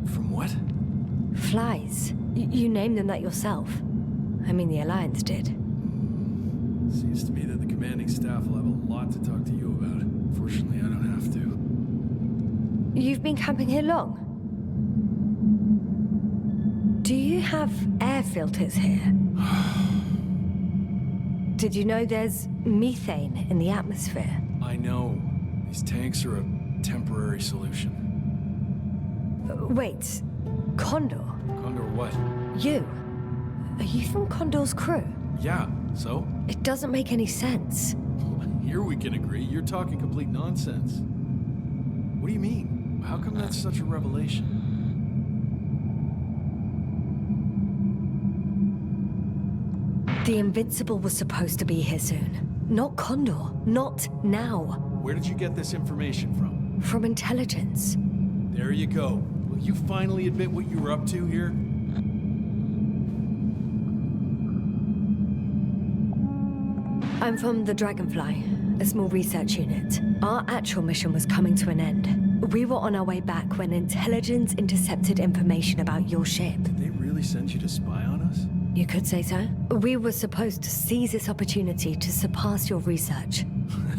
From what? Flies. You named them that yourself. I mean, the Alliance did. Seems to me that the commanding staff will have a lot to talk to you about. Fortunately, I don't have to. You've been camping here long? Do you have air filters here? Did you know there's methane in the atmosphere? I know. These tanks are a temporary solution. Wait, Condor? Condor what? You? Are you from Condor's crew? Yeah, so? It doesn't make any sense. Here we can agree. You're talking complete nonsense. What do you mean? How come that's such a revelation? The Invincible was supposed to be here soon. Not Condor. Not now. Where did you get this information from? From intelligence. There you go. Will you finally admit what you were up to here? I'm from the Dragonfly, a small research unit. Our actual mission was coming to an end. We were on our way back when intelligence intercepted information about your ship. Did they really send you to spy on us? You could say so. We were supposed to seize this opportunity to surpass your research.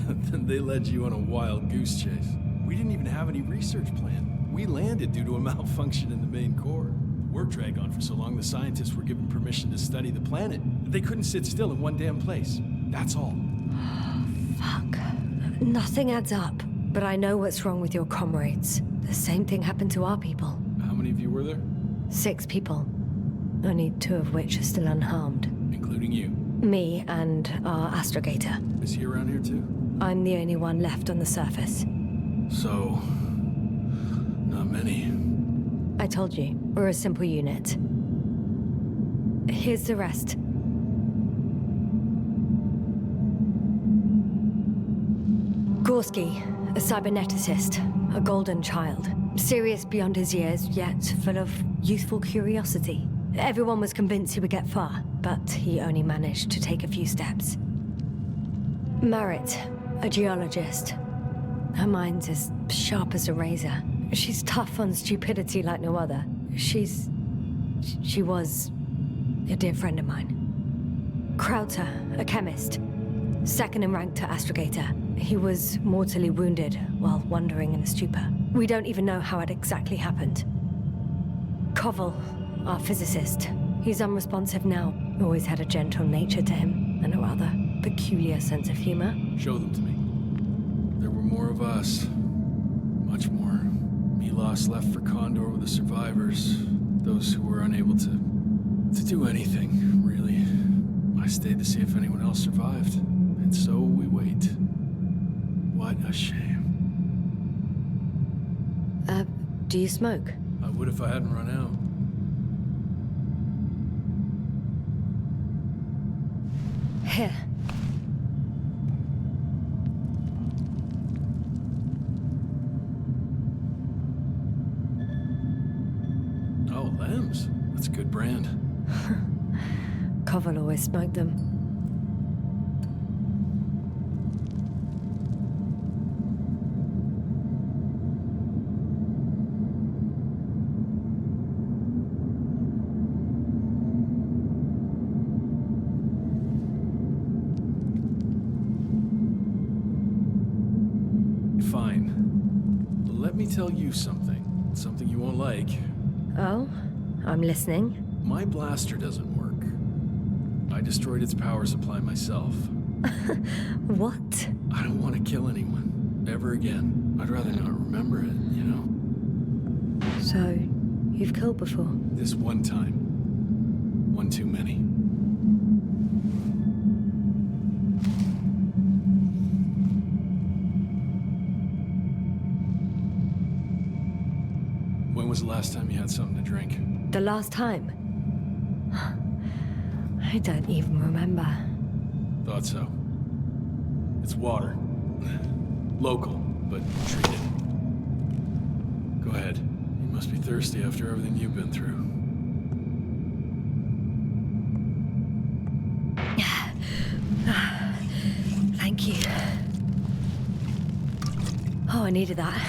Then they led you on a wild goose chase. We didn't even have any research plan. We landed due to a malfunction in the main core. Work dragged on for so long, the scientists were given permission to study the planet. They couldn't sit still in one damn place. That's all. Fuck. Nothing adds up. But I know what's wrong with your comrades. The same thing happened to our people. How many of you were there? 6 people. Only 2 of which are still unharmed. Including you? Me and our astrogator. Is he around here too? I'm the only one left on the surface. So... not many. I told you, we're a simple unit. Here's the rest. Gorski, a cyberneticist, a golden child. Serious beyond his years, yet full of youthful curiosity. Everyone was convinced he would get far, but he only managed to take a few steps. Marit, a geologist. Her mind's as sharp as a razor. She's tough on stupidity like no other. She was a dear friend of mine. Krauter, a chemist. Second in rank to astrogator. He was mortally wounded while wandering in a stupor. We don't even know how it exactly happened. Koval, our physicist. He's unresponsive now. Always had a gentle nature to him, and a rather peculiar sense of humor. Show them to me. There were more of us. Much more. Milos left for Condor with the survivors. Those who were unable to do anything, really. I stayed to see if anyone else survived. And so we wait. What a shame. Do you smoke? I would if I hadn't run out. Here. Oh, Lem's. That's a good brand. Koval always smoked them. Fine. Let me tell you something. Something you won't like. Oh? I'm listening. My blaster doesn't work. I destroyed its power supply myself. What? I don't want to kill anyone. Ever again. I'd rather not remember it, you know? So, you've killed before? This one time. One too many. When was the last time you had something to drink? The last time? I don't even remember. Thought so. It's water. Local, but treated. Go ahead. You must be thirsty after everything you've been through. Thank you. Oh, I needed that.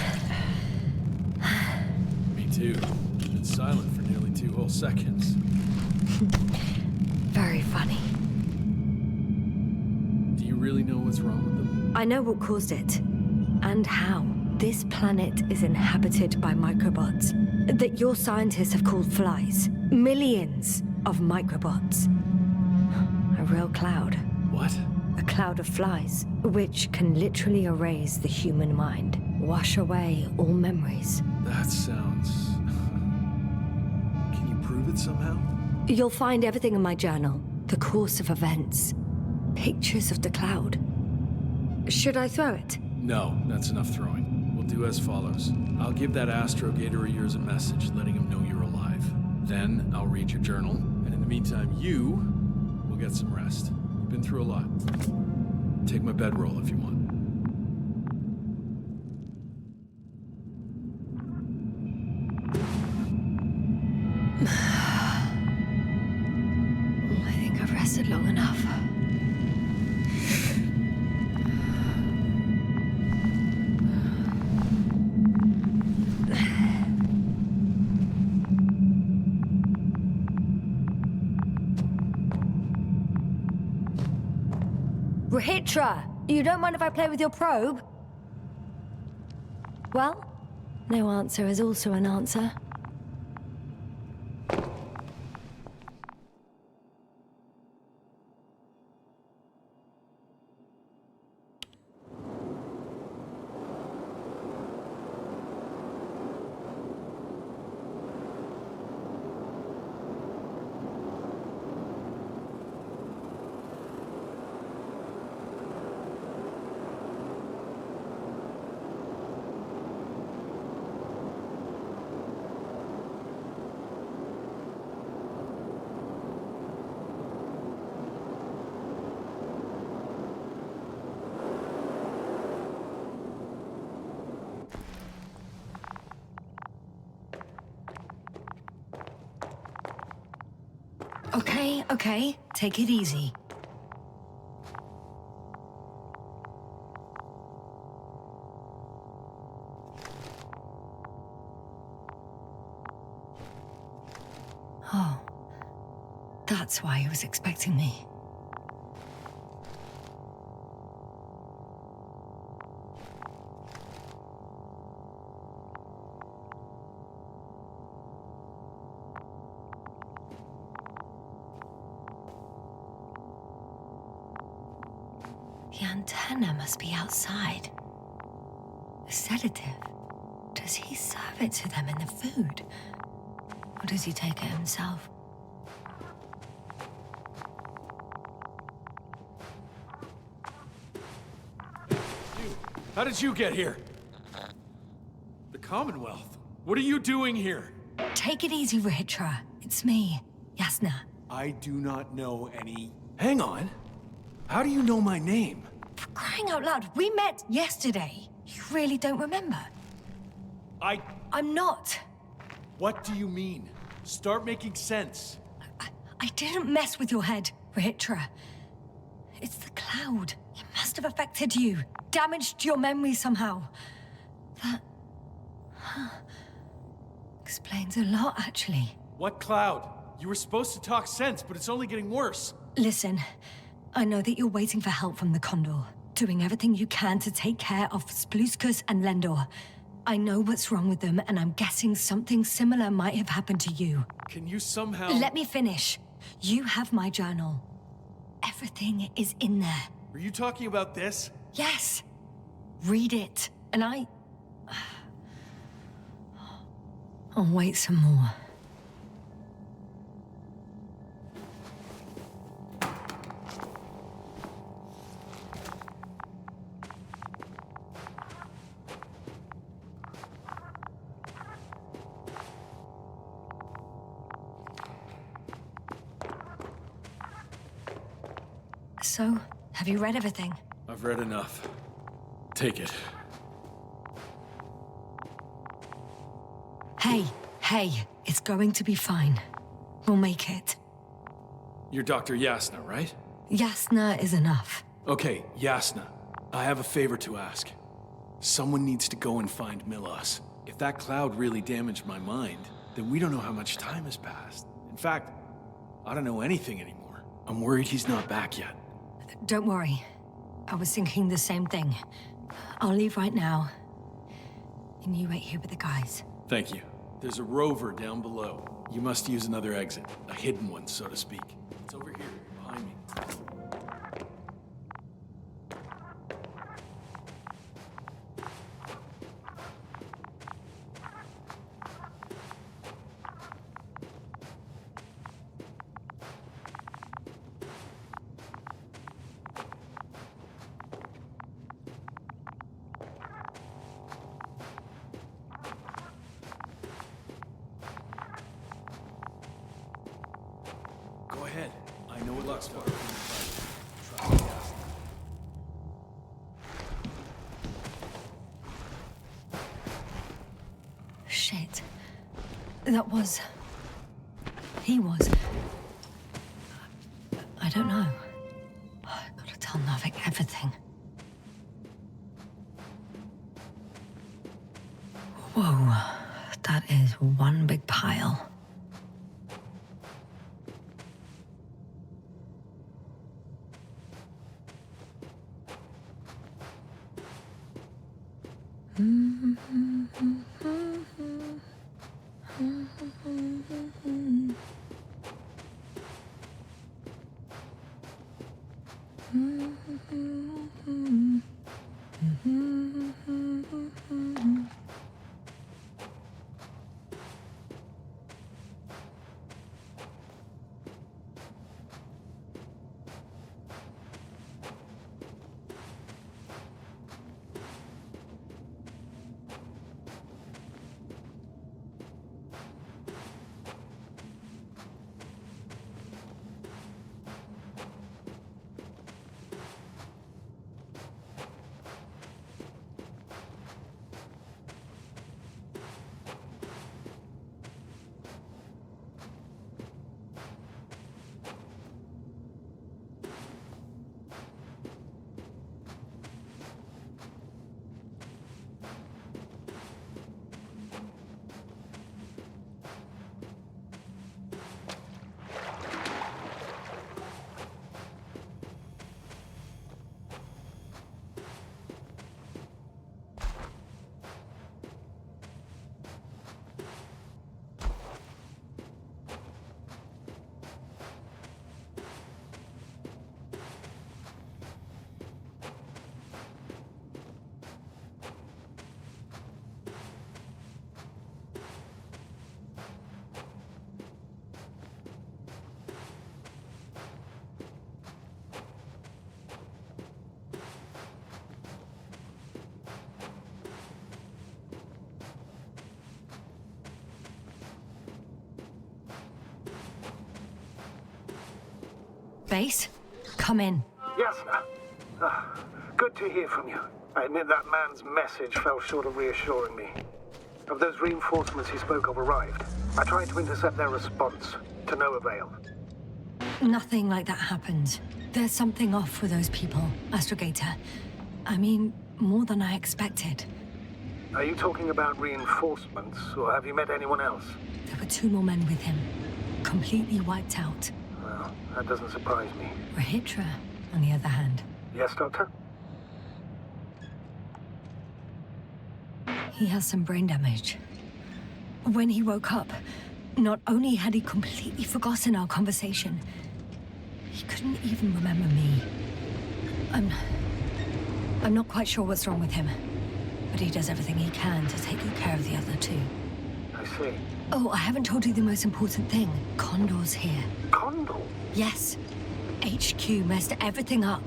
Me too. Been silent for nearly 2 whole seconds. Very funny. Do you really know what's wrong with them? I know what caused it, and how. This planet is inhabited by microbots that your scientists have called flies. Millions of microbots. A real cloud. What? A cloud of flies, which can literally erase the human mind, wash away all memories. That sounds... Can you prove it somehow? You'll find everything in my journal. The course of events. Pictures of the cloud. Should I throw it? No, that's enough throwing. We'll do as follows. I'll give that astrogator of yours a message letting him know you're alive. Then I'll read your journal, and in the meantime, you will get some rest. You've been through a lot. Take my bedroll if you want. I think I've rested long enough. Ritra, you don't mind if I play with your probe? Well, no answer is also an answer. Okay, take it easy. Oh, that's why he was expecting me. The antenna must be outside. A sedative. Does he serve it to them in the food? Or does he take it himself? How did you get here? The Commonwealth? What are you doing here? Take it easy, Ritra. It's me, Yasna. I do not know any... Hang on. How do you know my name? For crying out loud, we met yesterday. You really don't remember? I'm not. What do you mean? Start making sense. I didn't mess with your head, Ritra. It's the cloud. It must have affected you. Damaged your memory somehow. That... explains a lot, actually. What cloud? You were supposed to talk sense, but it's only getting worse. Listen, I know that you're waiting for help from the Condor, doing everything you can to take care of Spluskus and Lendor. I know what's wrong with them, and I'm guessing something similar might have happened to you. Can you somehow... Let me finish. You have my journal. Everything is in there. Are you talking about this? Yes. Read it, and I'll wait some more. So, have you read everything? I've read enough. Take it. Hey, it's going to be fine. We'll make it. You're Dr. Yasna, right? Yasna is enough. Okay, Yasna. I have a favor to ask. Someone needs to go and find Milos. If that cloud really damaged my mind, then we don't know how much time has passed. In fact, I don't know anything anymore. I'm worried he's not back yet. Don't worry. I was thinking the same thing. I'll leave right now. And you wait here with the guys. Thank you. There's a rover down below. You must use another exit. A hidden one, so to speak. It's over here, behind me. Go ahead. I know it looks far. Trust me, Yasna. Shit. That was... He was... I don't know. I gotta tell Novik everything. Whoa. That is one big pile. Base, come in. Yasna. Good to hear from you. I admit that man's message fell short of reassuring me. Of those reinforcements he spoke of arrived. I tried to intercept their response, to no avail. Nothing like that happened. There's something off with those people, Astrogator. I mean, more than I expected. Are you talking about reinforcements, or have you met anyone else? There were 2 more men with him, completely wiped out. Well, that doesn't surprise me. Ritra, on the other hand. Yes, Doctor? He has some brain damage. When he woke up, not only had he completely forgotten our conversation, he couldn't even remember me. I'm not quite sure what's wrong with him, but he does everything he can to take good care of the other 2. I see. Oh, I haven't told you the most important thing. Condor's here. Condor? Yes. HQ messed everything up.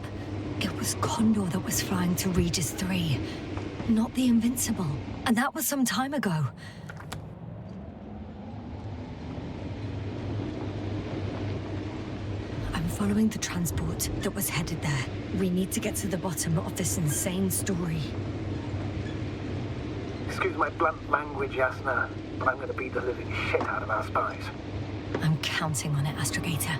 It was Condor that was flying to Regis III, not the Invincible. And that was some time ago. I'm following the transport that was headed there. We need to get to the bottom of this insane story. Excuse my blunt language, Yasna, but I'm going to beat the living shit out of our spies. I'm counting on it, Astrogator.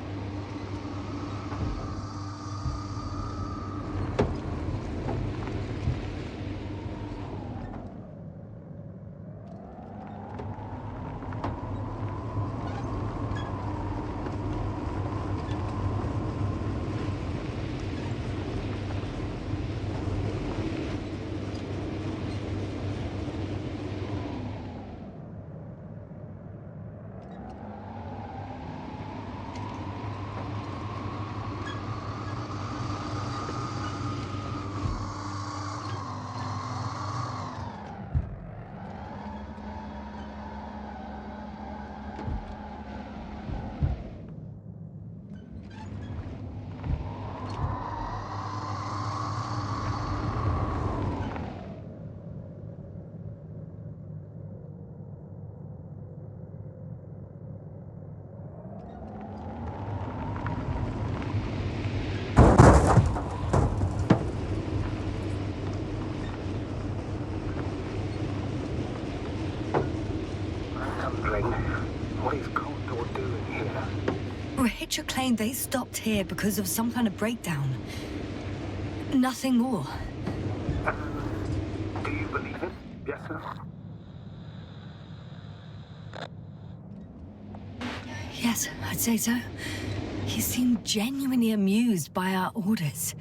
What is Condor doing here? Ritra claimed they stopped here because of some kind of breakdown. Nothing more. Do you believe it? Yes, sir? Yes, I'd say so. He seemed genuinely amused by our orders.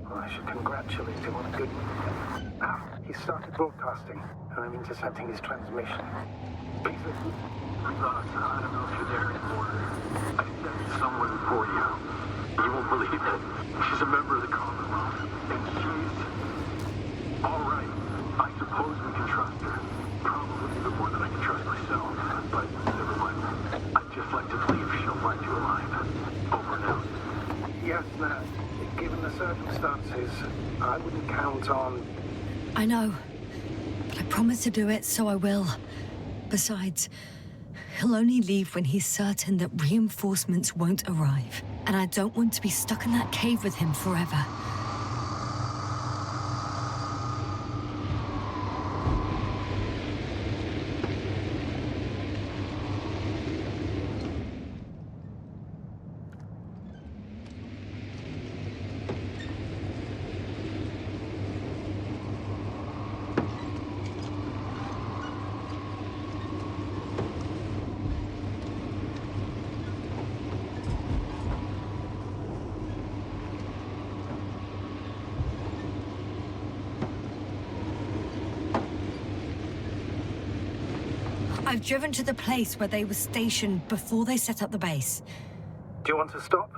Well, I should congratulate him on a good move. Now, he started broadcasting, and I'm intercepting his transmission. Please listen. Ross, I don't know if you're there anymore. I sent someone for you. You won't believe it. She's a member of the Commonwealth. And she's... all right. I suppose we can trust her. Probably even more than I can trust myself. But never mind. I'd just like to believe she'll find you alive. Over and out. Yasna, given the circumstances, I wouldn't count on... I know. But I promised to do it, so I will. Besides, he'll only leave when he's certain that reinforcements won't arrive. And I don't want to be stuck in that cave with him forever. I've driven to the place where they were stationed before they set up the base. Do you want to stop?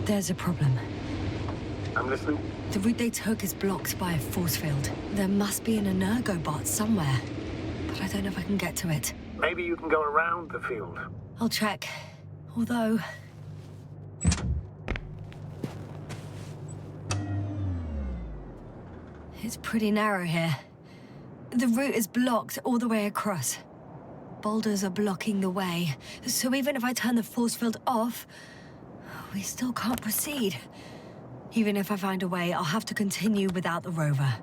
There's a problem. I'm listening. The route they took is blocked by a force field. There must be an energobot somewhere, but I don't know if I can get to it. Maybe you can go around the field. I'll check. Although... it's pretty narrow here. The route is blocked all the way across. Boulders are blocking the way, so even if I turn the force field off, we still can't proceed. Even if I find a way, I'll have to continue without the rover.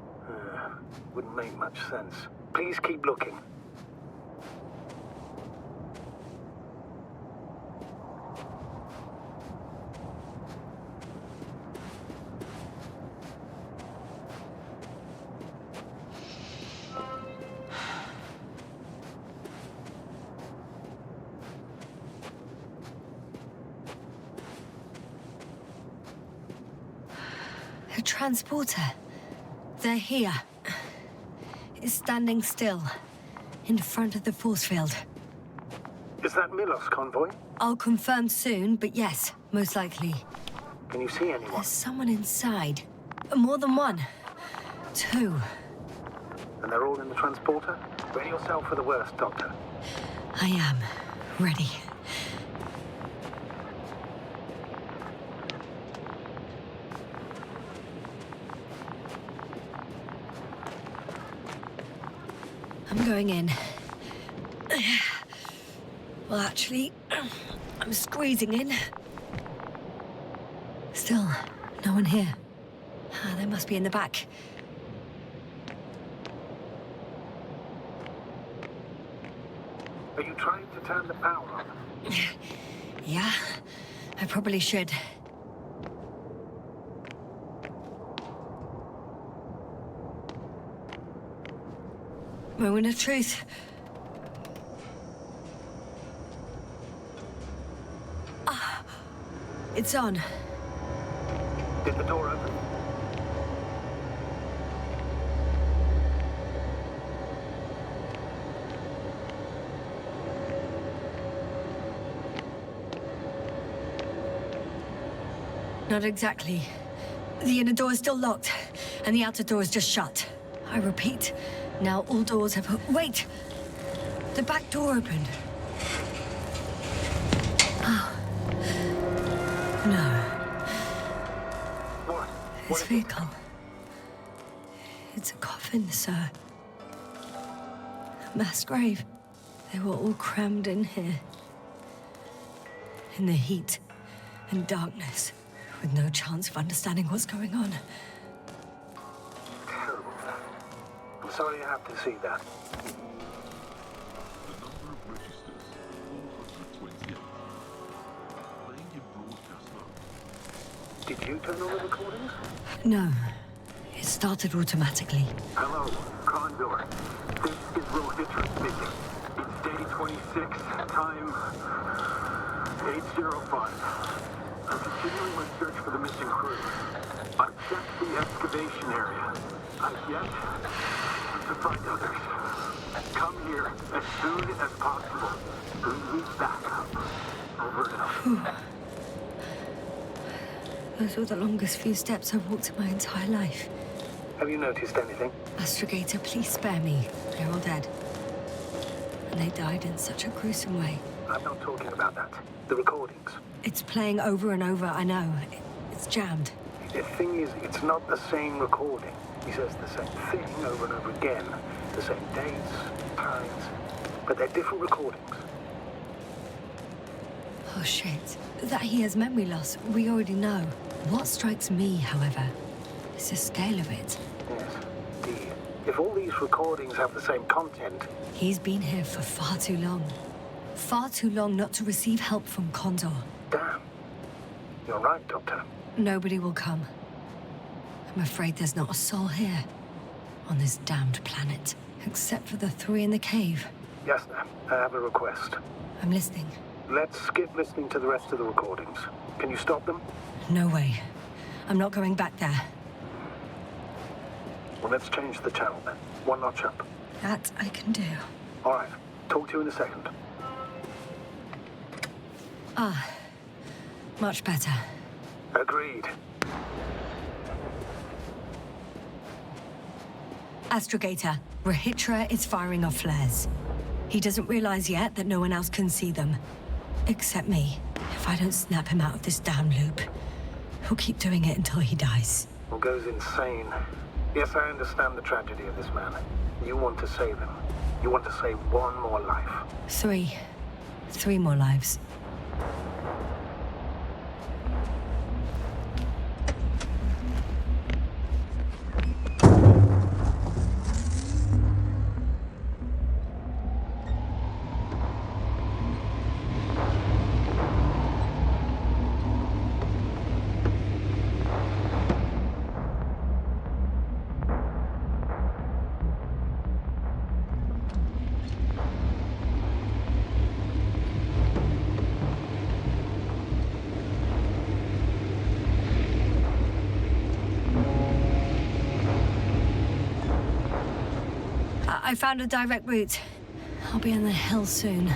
Wouldn't make much sense. Please keep looking. A transporter. They're here. It's standing still, in front of the force field. Is that Milos' convoy? I'll confirm soon, but yes, most likely. Can you see anyone? There's someone inside. More than one. Two. And they're all in the transporter? Ready yourself for the worst, Doctor. I am. Ready. I'm going in. Well, actually, I'm squeezing in. Still, no one here. They must be in the back. Are you trying to turn the power on? Yeah, I probably should. Moment of truth. Ah, it's on. Did the door open? Not exactly. The inner door is still locked, and the outer door is just shut. I repeat, now all doors have... Wait! The back door opened. Oh. No. What? This vehicle. It's a coffin, sir. A mass grave. They were all crammed in here. In the heat and darkness, with no chance of understanding what's going on. Terrible. I'm sorry you have to see that. Did you turn on the recordings? No. It started automatically. Hello, Condor. This is Ritra speaking. It's day 26, time 8:05. I'm continuing my search for the missing crew. I've checked the excavation area. I've yet to find others. Come here as soon as possible. We need backup. Over and out. Those were the longest few steps I've walked in my entire life. Have you noticed anything? Astrogator, please spare me. They're all dead. And they died in such a gruesome way. I'm not talking about that. The recordings. It's playing over and over, I know. It's jammed. The thing is, it's not the same recording. He says the same thing over and over again. The same dates, times. But they're different recordings. Oh, shit. That he has memory loss, we already know. What strikes me, however, is the scale of it. Yes, indeed. If all these recordings have the same content... He's been here for far too long. Far too long not to receive help from Condor. Damn. You're right, Doctor. Nobody will come. I'm afraid there's not a soul here. On this damned planet. Except for the three in the cave. Yasna, I have a request. I'm listening. Let's skip listening to the rest of the recordings. Can you stop them? No way. I'm not going back there. Well, let's change the channel then. One notch up. That I can do. All right. Talk to you in a second. Ah. Much better. Agreed. Astrogator, Ritra is firing off flares. He doesn't realize yet that no one else can see them. Except me. If I don't snap him out of this damn loop, he'll keep doing it until he dies. Or goes insane. Yes, I understand the tragedy of this man. You want to save him. You want to save one more life. 3. 3 more lives. I found a direct route. I'll be in the hill soon.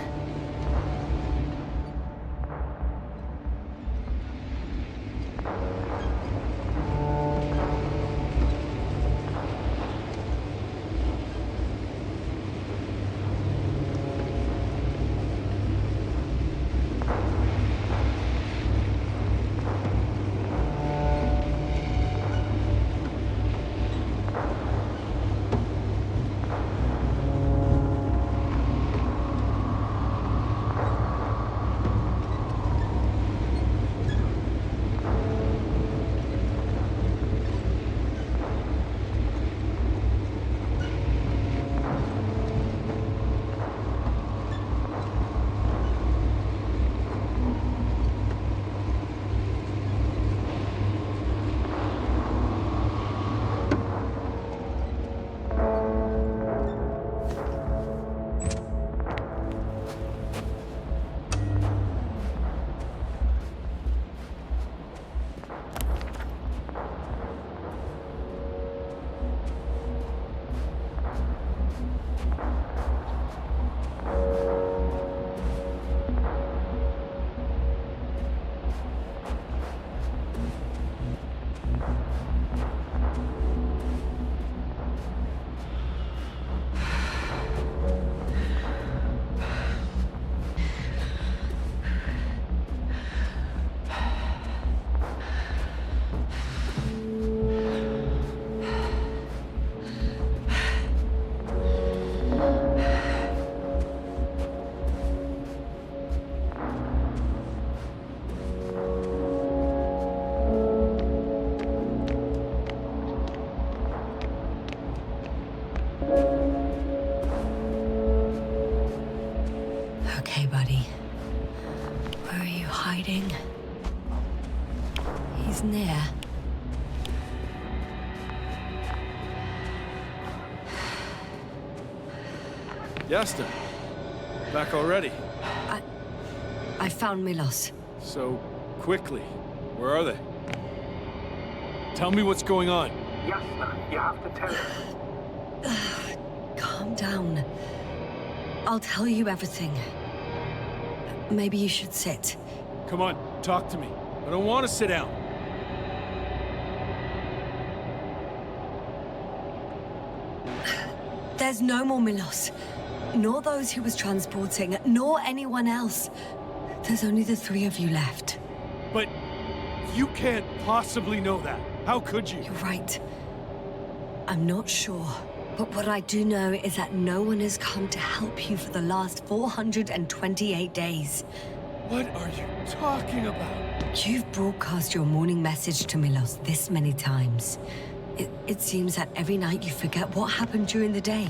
He's near. Yasna, back already. I found Milos. So quickly. Where are they? Tell me what's going on. Yasna, you have to tell us. Calm down. I'll tell you everything. Maybe you should sit. Come on, talk to me. I don't want to sit down. There's no more Milos. Nor those he was transporting, nor anyone else. There's only the three of you left. But you can't possibly know that. How could you? You're right. I'm not sure. But what I do know is that no one has come to help you for the last 428 days. What are you talking about? You've broadcast your morning message to Milos this many times. It seems that every night you forget what happened during the day.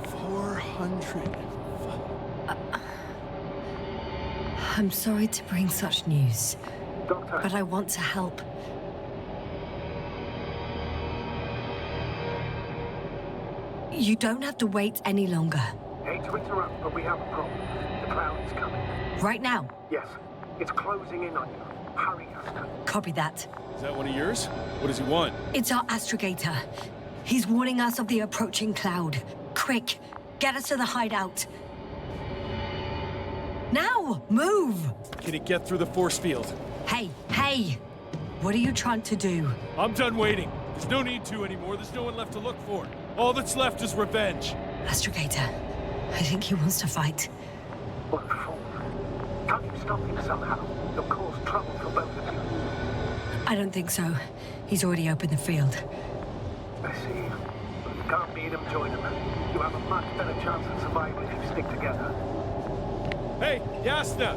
400. I'm sorry to bring such news, Doctor. but I want to help. You don't have to wait any longer. Hate to interrupt, but we have a problem. The cloud is coming. Right now. Yes, it's closing in on you. Hurry, Yasna. Copy that. Is that one of yours? What does he want? It's our astrogator. He's warning us of the approaching cloud. Quick, get us to the hideout. Now, move! Can it get through the force field? Hey, hey! What are you trying to do? I'm done waiting. There's no need to anymore. There's no one left to look for. All that's left is revenge. Astrogator, I think he wants to fight. What a fool. Can't you stop him somehow? You'll cause trouble for both of you. I don't think so. He's already opened the field. I see. Well, you can't beat him, join him. You have a much better chance of survival if you stick together. Hey, Yasna!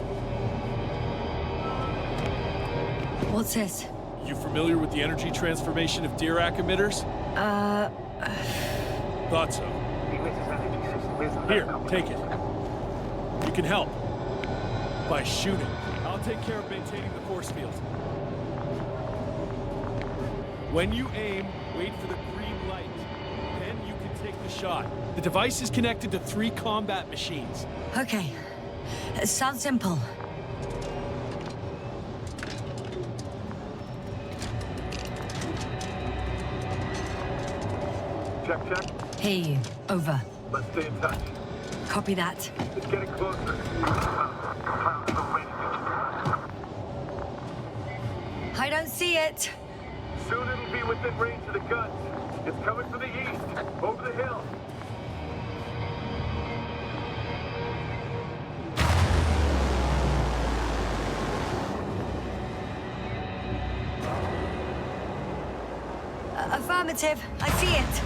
What's this? You familiar with the energy transformation of Dirac emitters? Thought so. The emitter's energy system isn't that Here, complicated. take it. You can help. By shooting. I'll take care of maintaining the force field. When you aim, wait for the green light. Then you can take the shot. The device is connected to 3 combat machines. Okay. Sounds simple. Check, check. Hear you. Over. Let's stay in touch. Copy that. It's getting closer. Found the radio. I don't see it. Soon it'll be within range of the guns. It's coming from the east, over the hill. Affirmative. I see it.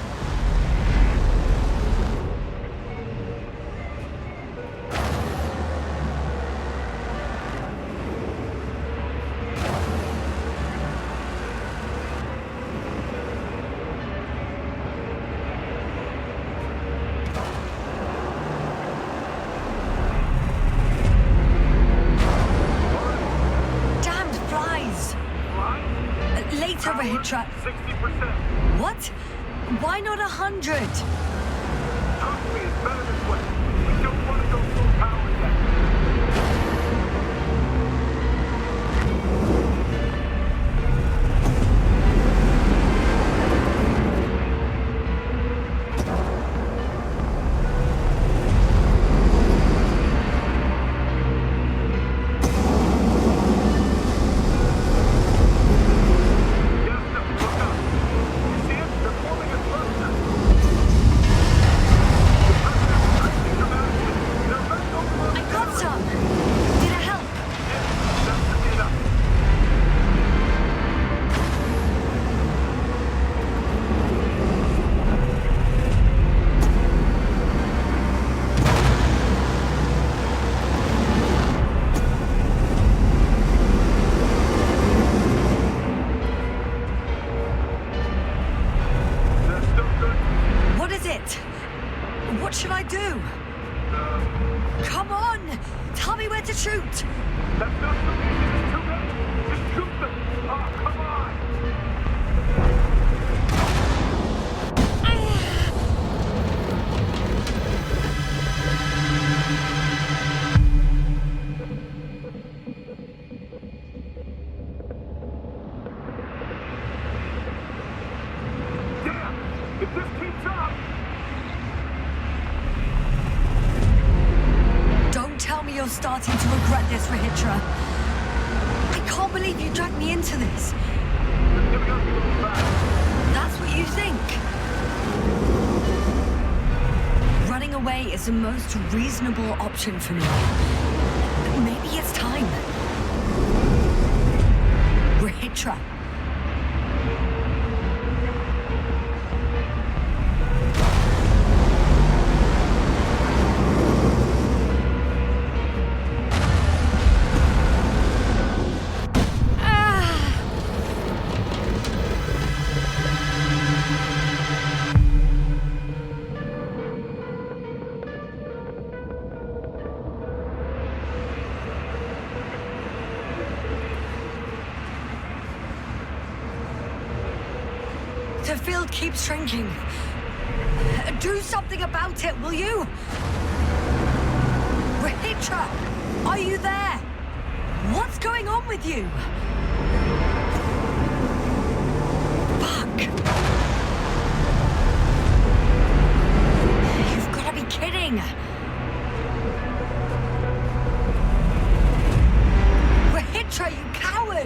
Damned flies. Later, Ritra. 60%. What? Why not 100? Trust me, it's better this way. We don't want to go full power yet. I got some. Did it help? What is it? What should I do? Come on! Tell me where to shoot! That's not so easy. It's too late. Just shoot them. Oh, come on. Damn! If this keeps up, Don't tell me you're starting to regret this, Ritra. I can't believe you dragged me into this. That's what you think? Running away is the most reasonable option for me. Maybe it's time. Ritra. The field keeps shrinking. Do something about it, will you? Ritra, are you there? What's going on with you? Fuck. You've got to be kidding. Ritra, you coward!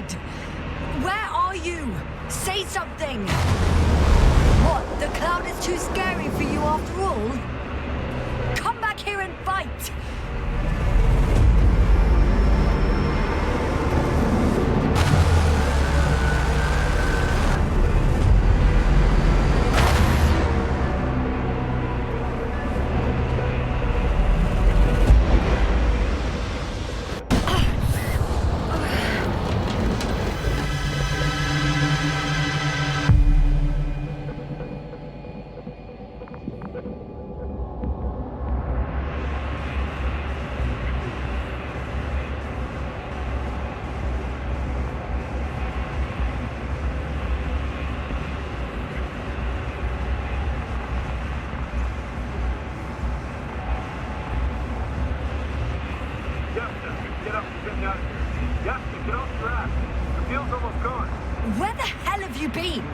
you been?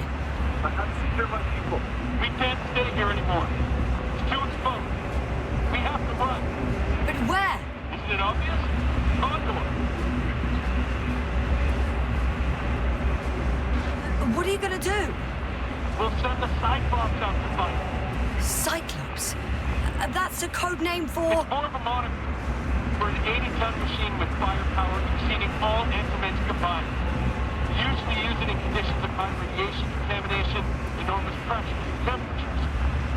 I have to secure my people. We can't stay here anymore. It's too exposed. We have to run. But where? Isn't it obvious? Condor. What are you gonna do? We'll send the Cyclops out to fight. Cyclops? That's a code name for... It's more of a moniker for an 80-ton machine with firepower exceeding all instruments combined. Usually used in conditions of high radiation contamination, enormous pressures, and temperatures.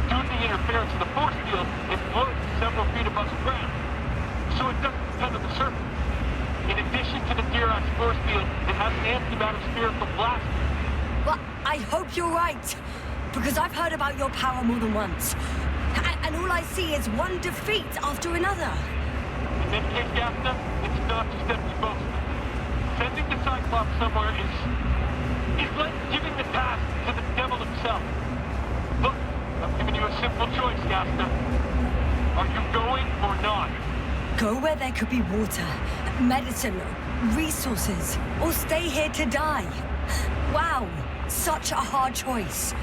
Due to the interference of the force field, it floats several feet above the ground, so it doesn't depend on the surface. In addition to the Dirac force field, it has an anti-matter spherical blaster. Well, I hope you're right, because I've heard about your power more than once. And all I see is one defeat after another. In this case, Yasna, it's not just empty boasting. Sending the Cyclops somewhere is like giving the task to the devil himself. Look, I'm giving you a simple choice, Yasna. Are you going or not? Go where there could be water, medicine, resources, or stay here to die. Wow, such a hard choice.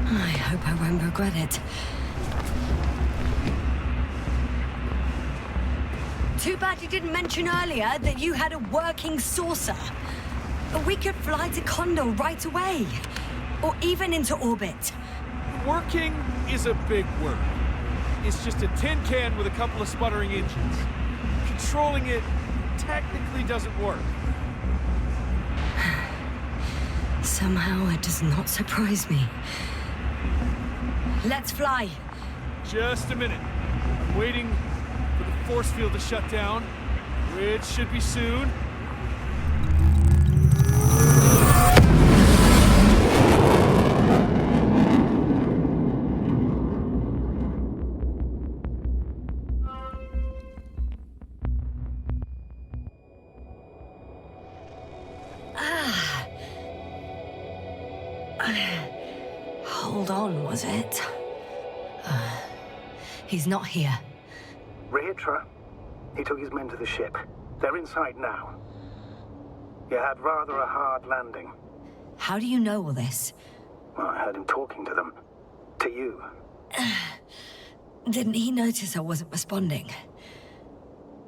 I hope I won't regret it. Too bad you didn't mention earlier that you had a working saucer. We could fly to Condor right away. Or even into orbit. Working is a big word. It's just a tin can with a couple of sputtering engines. Controlling it technically doesn't work. Somehow it does not surprise me. Let's fly. Just a minute. I'm waiting for the force field to shut down, which should be soon. Hold on, was it? He's not here. Ritra? He took his men to the ship. They're inside now. You had rather a hard landing. How do you know all this? Well, I heard him talking to them. To you. Didn't he notice I wasn't responding?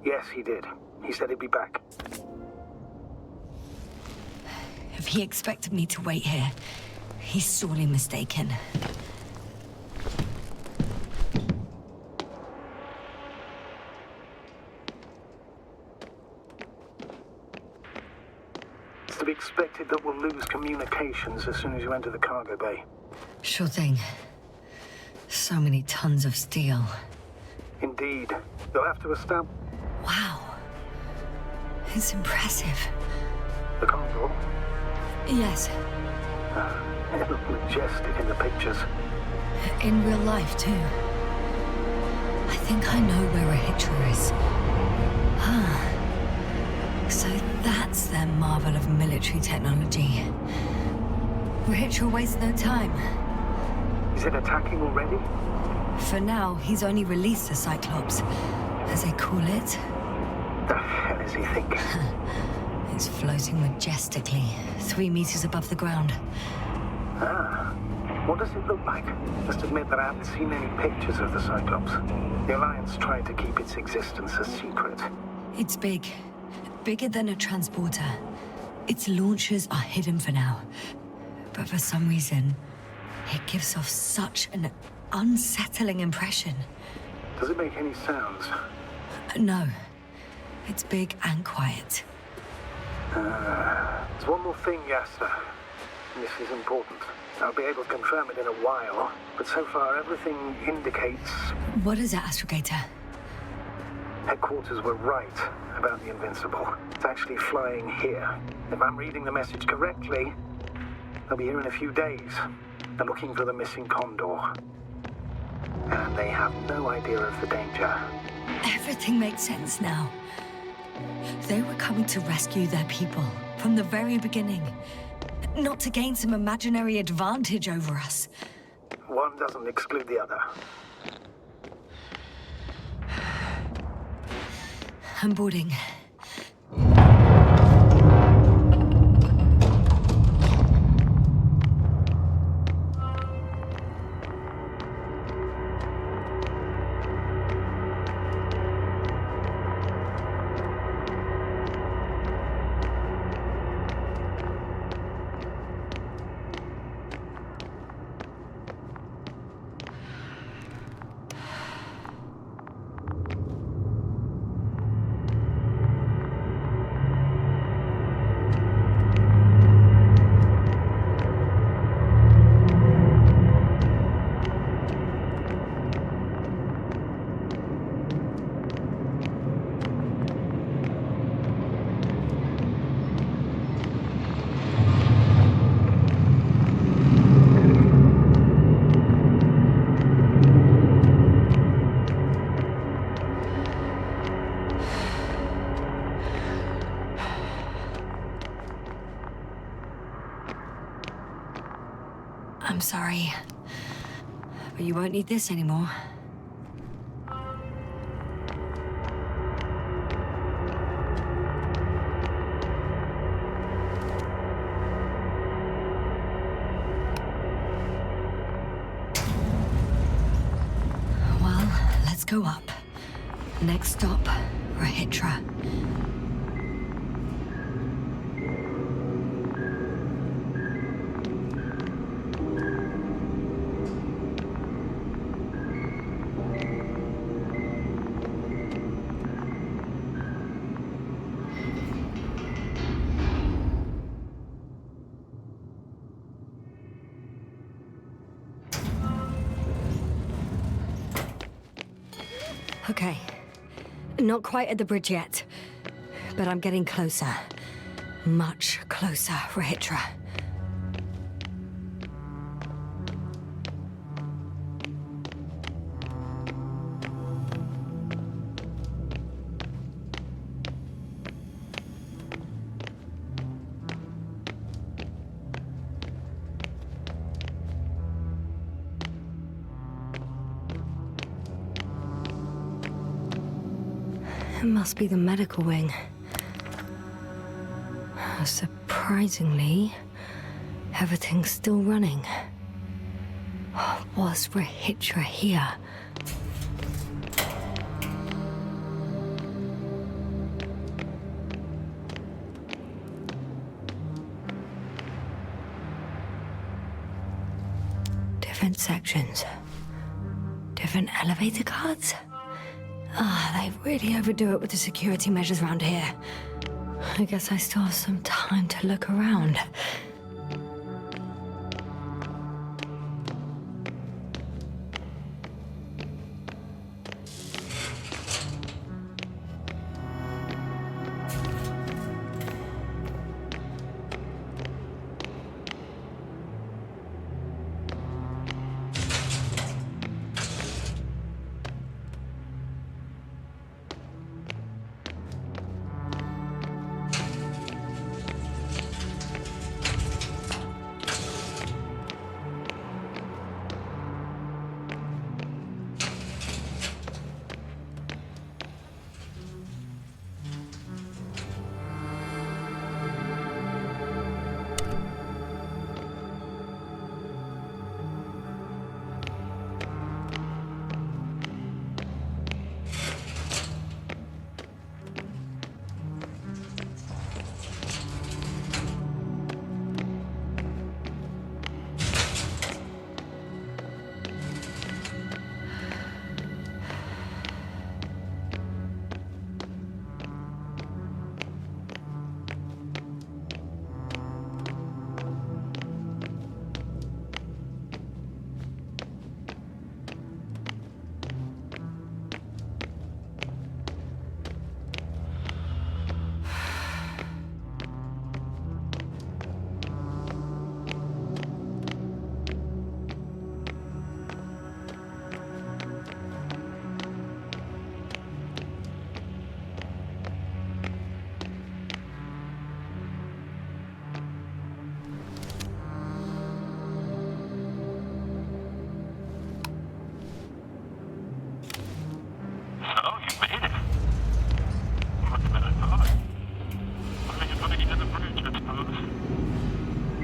Yes, he did. He said he'd be back. If he expected me to wait here, he's sorely mistaken. It's to be expected that we'll lose communications as soon as you enter the cargo bay. Sure thing. So many tons of steel. Indeed. You'll have to establish... Wow. It's impressive. The Condor? Yes. It looked majestic in the pictures. In real life, too. I think I know where Ritra is. So that's their marvel of military technology. Ritra wastes no time. Is it attacking already? For now, he's only released the Cyclops. as they call it. The hell is he thinking? It's floating majestically, 3 meters above the ground. Ah. What does it look like? Just admit that I haven't seen any pictures of the Cyclops. The Alliance tried to keep its existence a secret. It's big. Bigger than a transporter. Its launchers are hidden for now. But for some reason, it gives off such an unsettling impression. Does it make any sounds? No. It's big and quiet. There's one more thing, Yasna. This is important. I'll be able to confirm it in a while, but so far everything indicates... What is it, Astrogator? Headquarters were right about the Invincible. It's actually flying here. If I'm reading the message correctly, they'll be here in a few days. They're looking for the missing Condor. And they have no idea of the danger. Everything makes sense now. They were coming to rescue their people from the very beginning. Not to gain some imaginary advantage over us. One doesn't exclude the other. I'm boarding. I'm sorry, but you won't need this anymore. Well, let's go up. Next stop, Ritra. Okay. Not quite at the bridge yet, but I'm getting closer. Much closer, Ritra. It must be the medical wing. Surprisingly, everything's still running. Was Ritra here? Different sections. Different elevator cards? They really overdo it with the security measures around here. I guess I still have some time to look around.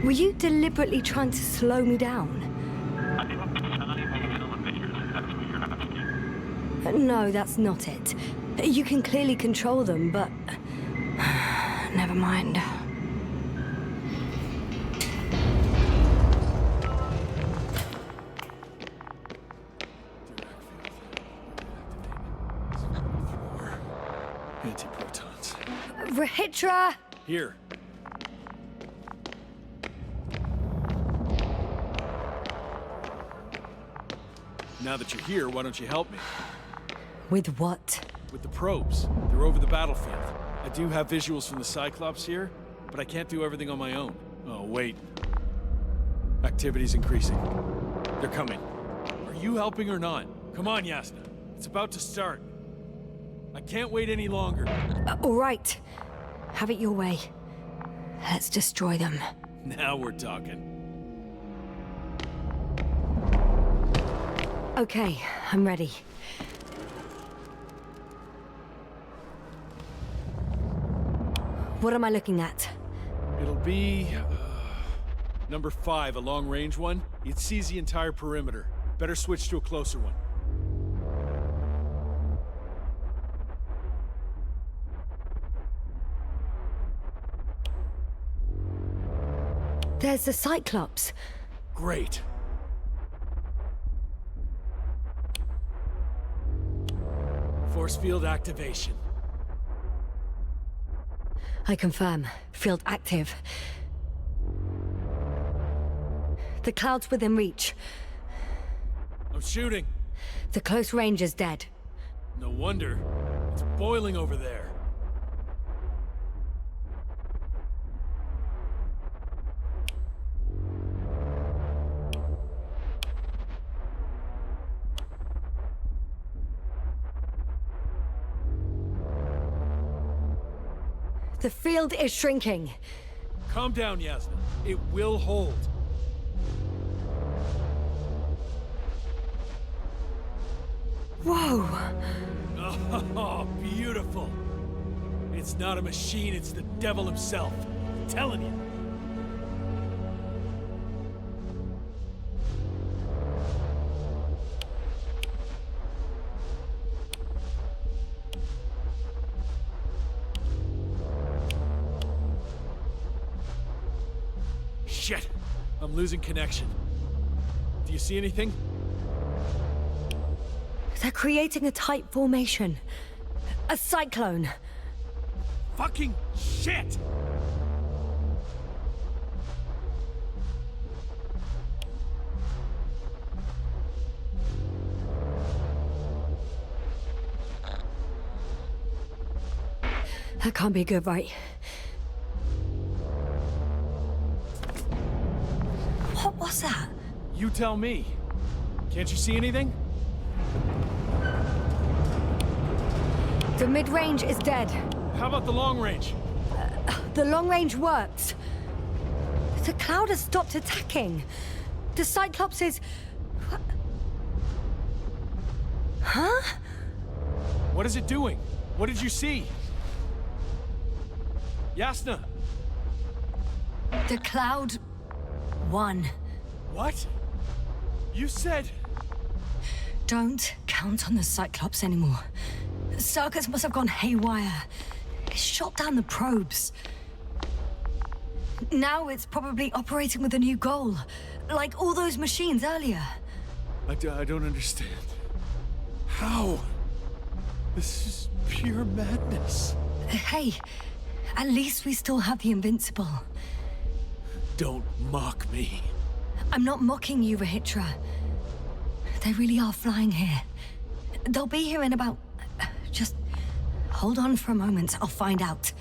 Were you deliberately trying to slow me down? I didn't design the elevators, if that's what you're asking. No, that's not it. You can clearly control them, but... never mind. Antiprotons. Ritra! Here. Now that you're here, why don't you help me? With what? With the probes. They're over the battlefield. I do have visuals from the Cyclops here, but I can't do everything on my own. Oh, wait. Activity's increasing. They're coming. Are you helping or not? Come on, Yasna. It's about to start. I can't wait any longer. All right. Have it your way. Let's destroy them. Now we're talking. Okay, I'm ready. What am I looking at? It'll be... number 5, a long-range one. It sees the entire perimeter. Better switch to a closer one. There's the Cyclops. Great. Force field activation. I confirm. Field active. The cloud's within reach. I'm shooting. The close range is dead. No wonder. It's boiling over there. The field is shrinking. Calm down, Yasna. It will hold. Whoa! Oh, beautiful. It's not a machine, it's the devil himself. I'm telling you. Shit! I'm losing connection. Do you see anything? They're creating a tight formation. A cyclone. Fucking shit! That can't be good, right? What was that? You tell me. Can't you see anything? The mid-range is dead. How about the long range? The long range works. The cloud has stopped attacking. The Cyclops is... Huh? What is it doing? What did you see? Yasna! The cloud won. What? You said... Don't count on the Cyclops anymore. Circuits must have gone haywire. It shot down the probes. Now it's probably operating with a new goal. Like all those machines earlier. I don't understand. How? This is pure madness. Hey, at least we still have the Invincible. Don't mock me. I'm not mocking you, Ritra. They really are flying here. They'll be here in about... Just hold on for a moment. I'll find out.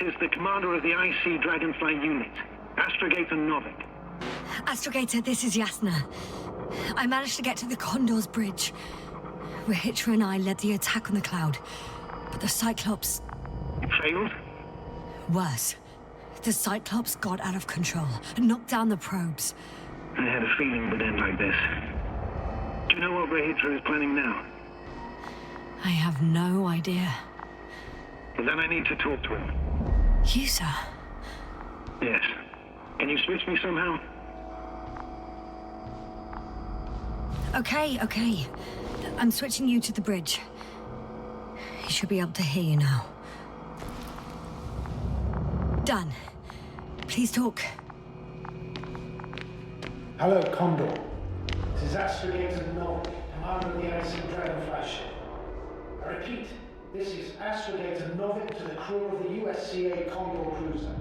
is the commander of the IC Dragonfly unit, Astrogator Novik. Astrogator, this is Yasna. I managed to get to the Condor's bridge. Ritra and I led the attack on the cloud, but the Cyclops... It failed? Worse. The Cyclops got out of control and knocked down the probes. I had a feeling it would end like this. Do you know what Ritra is planning now? I have no idea. Well, then I need to talk to him. You, sir? Yes. Can you switch me somehow? Okay. I'm switching you to the bridge. He should be able to hear you now. Done. Please talk. Hello, Condor. This is Astrogator Novik, commander of the IC Dragonfly ship. I repeat, this is Astrogator Novik to the crew of the USCA Condor cruiser.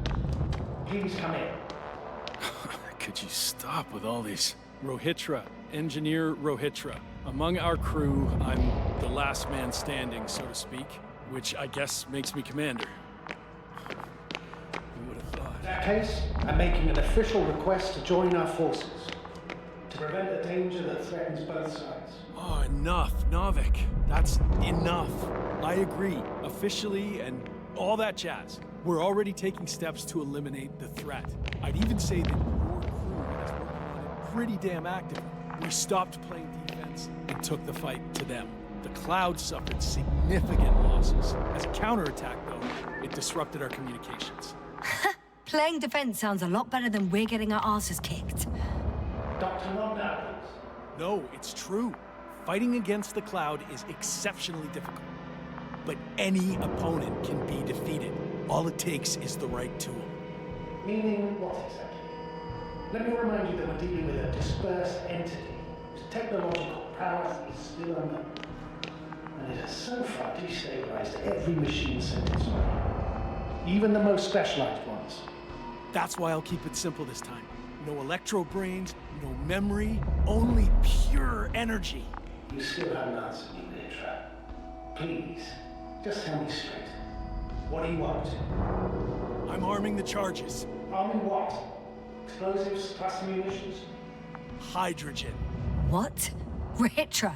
Please come in. Could you stop with all these? Ritra, Engineer Ritra. Among our crew, I'm the last man standing, so to speak, which I guess makes me commander. Who would have thought? In that case, I'm making an official request to join our forces, to prevent the danger that threatens both sides. Oh, enough, Novik. That's enough. I agree, officially, and all that jazz. We're already taking steps to eliminate the threat. I'd even say that your crew is working on it pretty damn actively. We stopped playing defense and took the fight to them. The Cloud suffered significant losses. As a counterattack, though, it disrupted our communications. Playing defense sounds a lot better than we're getting our asses kicked. Dr. Monda, No, it's true. Fighting against the Cloud is exceptionally difficult. But any opponent can be defeated. All it takes is the right tool. meaning what exactly? Let me remind you that we're dealing with a dispersed entity whose technological prowess is still unknown. And it has so far destabilized every machine sent its way. Even the most specialized ones. That's why I'll keep it simple this time. No electro brains, no memory, only pure energy. You still haven't answered me, Ritra. Please, just tell me straight. What do you want? I'm arming the charges. Arming what? Explosives plus munitions? Hydrogen. What? Ritra?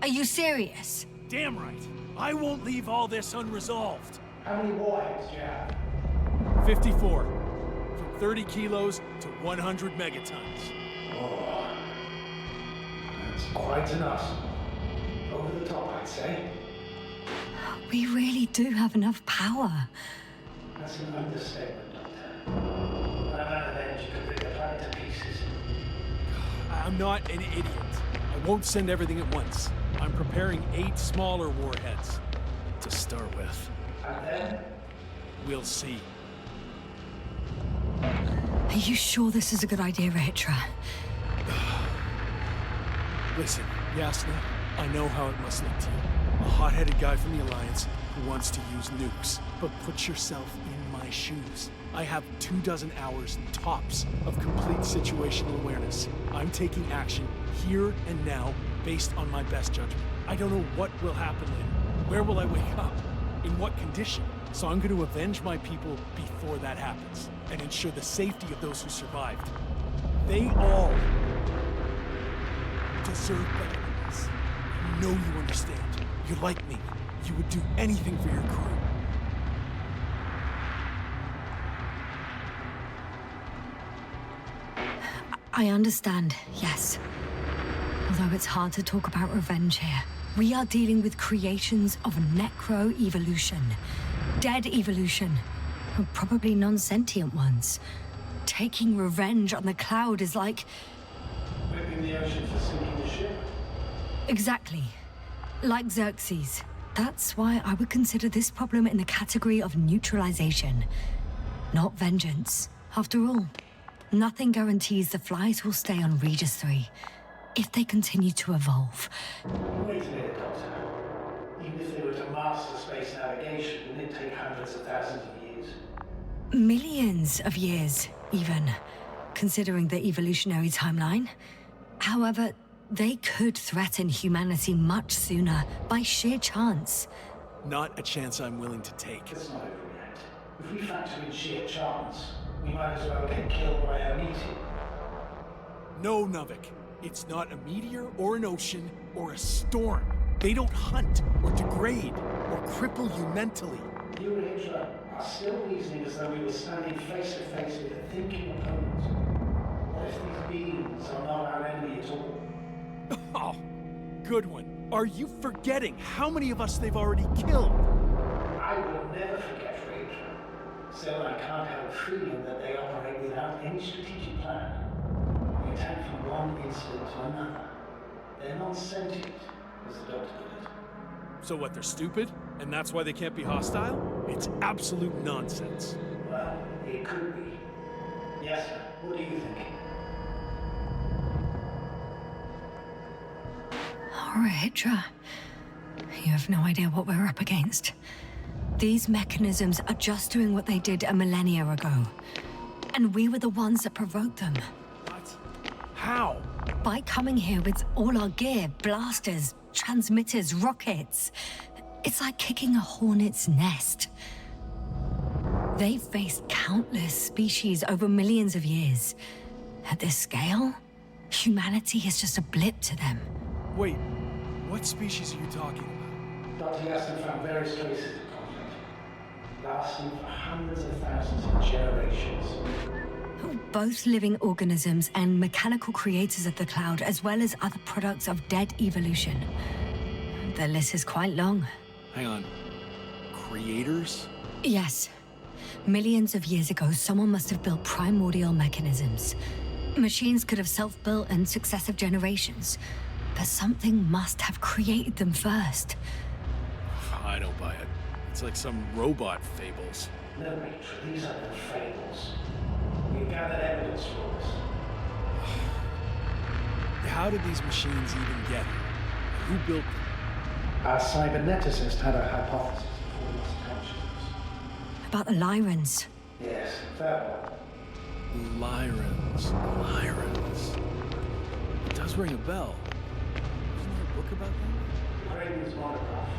Are you serious? Damn right. I won't leave all this unresolved. How many warheads do you have? 54. From 30 kilos to 100 megatons. Oh, that's quite enough. Over the top, I'd say. We really do have enough power. That's an understatement, Doctor. When I'm out of energy, could rip the planet to pieces. I'm not an idiot. I won't send everything at once. I'm preparing 8 smaller warheads to start with. And then? We'll see. Are you sure this is a good idea, Ritra? Listen, Yasna, I know how it must look to you. A hot-headed guy from the Alliance who wants to use nukes. But put yourself in my shoes. I have 24 hours tops of complete situational awareness. I'm taking action here and now based on my best judgment. I don't know what will happen later. Where will I wake up? In what condition? So I'm going to avenge my people before that happens and ensure the safety of those who survived. They all deserve better than this. I know you understand. You're like me. You would do anything for your crew. I understand, yes. Although it's hard to talk about revenge here. We are dealing with creations of necro-evolution. Dead evolution. Or probably non-sentient ones. Taking revenge on the Cloud is like... Whipping the ocean for sinking the ship? Exactly. Like Xerxes. That's why I would consider this problem in the category of neutralization. Not vengeance. After all, nothing guarantees the flies will stay on Regis III. If they continue to evolve. Wait a minute, Doctor. Even if they were to master space navigation, wouldn't it take hundreds of thousands of years? Millions of years, even, considering the evolutionary timeline. However, they could threaten humanity much sooner, by sheer chance. Not a chance I'm willing to take. Let's not overreact. If we factor in sheer chance, we might as well get killed by a meteor. No, Novik. It's not a meteor or an ocean or a storm. They don't hunt or degrade or cripple you mentally. You and Ritra are still reasoning as though we were standing face to face with a thinking opponent. What if these beings are not our enemy at all? Oh, good one. Are you forgetting how many of us they've already killed? I will never forget Ritra. Still, I can't help feeling that they operate without any strategic plan. They attack from one incident to another. They're non-sentient, as the doctor put it. So what, they're stupid? And that's why they can't be hostile? It's absolute nonsense. Well, it could be. Yasna, what do you think? Ritra, you have no idea what we're up against. These mechanisms are just doing what they did a millennia ago. And we were the ones that provoked them. What? How? By coming here with all our gear, blasters, transmitters, rockets. It's like kicking a hornet's nest. They've faced countless species over millions of years. At this scale, humanity is just a blip to them. Wait, what species are you talking about? Dr. Yasna found various traces of conflict, lasting for hundreds of thousands of generations. Both living organisms and mechanical creators of the cloud, as well as other products of dead evolution. The list is quite long. Hang on. Creators? Yes. Millions of years ago, someone must have built primordial mechanisms. Machines could have self-built in successive generations, but something must have created them first. I don't buy it. It's like some robot fables. No, Ritra, these are no fables. We've gathered evidence for us. How did these machines even get here? Who built them? Our cyberneticist had a hypothesis before we lost consciousness. About the Lyrans. Yes, that one. Lyrans. It does ring a bell. Isn't there a book about them? Craven's monograph.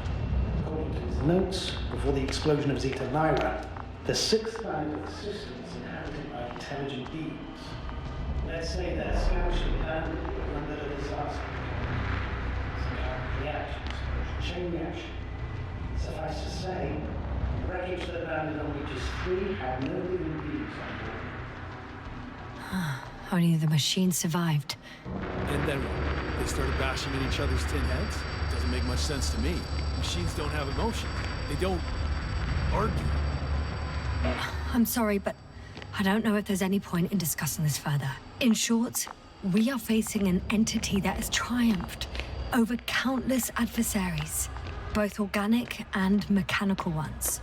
According to his notes, before the explosion of Zeta Lyra, the sixth planet of the system is inhabited by intelligent beings. Let's say they're scouting landed under a disaster. Some kind of reaction, chain reaction. Suffice to say, the wreckage that landed on Regis III had no living beings on board. Only the machine survived. And then what? They started bashing in each other's tin heads? Doesn't make much sense to me. Machines don't have emotion. They don't argue. I'm sorry, but I don't know if there's any point in discussing this further. In short, we are facing an entity that has triumphed over countless adversaries, both organic and mechanical ones.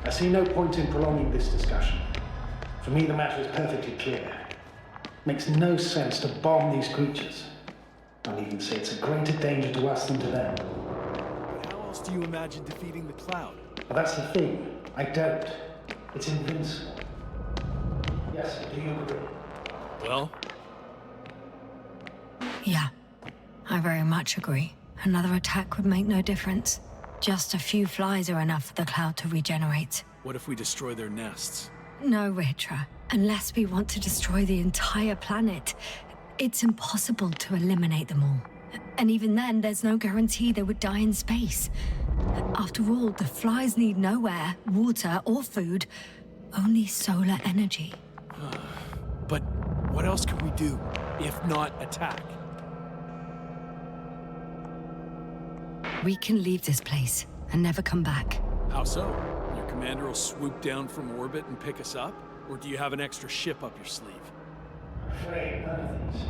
I see no point in prolonging this discussion. For me, the matter is perfectly clear. Makes no sense to bomb these creatures. I'll even say it's a greater danger to us than to them. But how else do you imagine defeating the cloud? But that's the thing. I don't. It's invincible. Yes, do you agree? Well? Yeah, I very much agree. Another attack would make no difference. Just a few flies are enough for the cloud to regenerate. What if we destroy their nests? No, Ritra. Unless we want to destroy the entire planet, it's impossible to eliminate them all. And even then, there's no guarantee they would die in space. After all, the flies need no air, water, or food, only solar energy. But what else can we do, if not attack? We can leave this place and never come back. How so? Your commander will swoop down from orbit and pick us up? Or do you have an extra ship up your sleeve? I'm afraid none of these.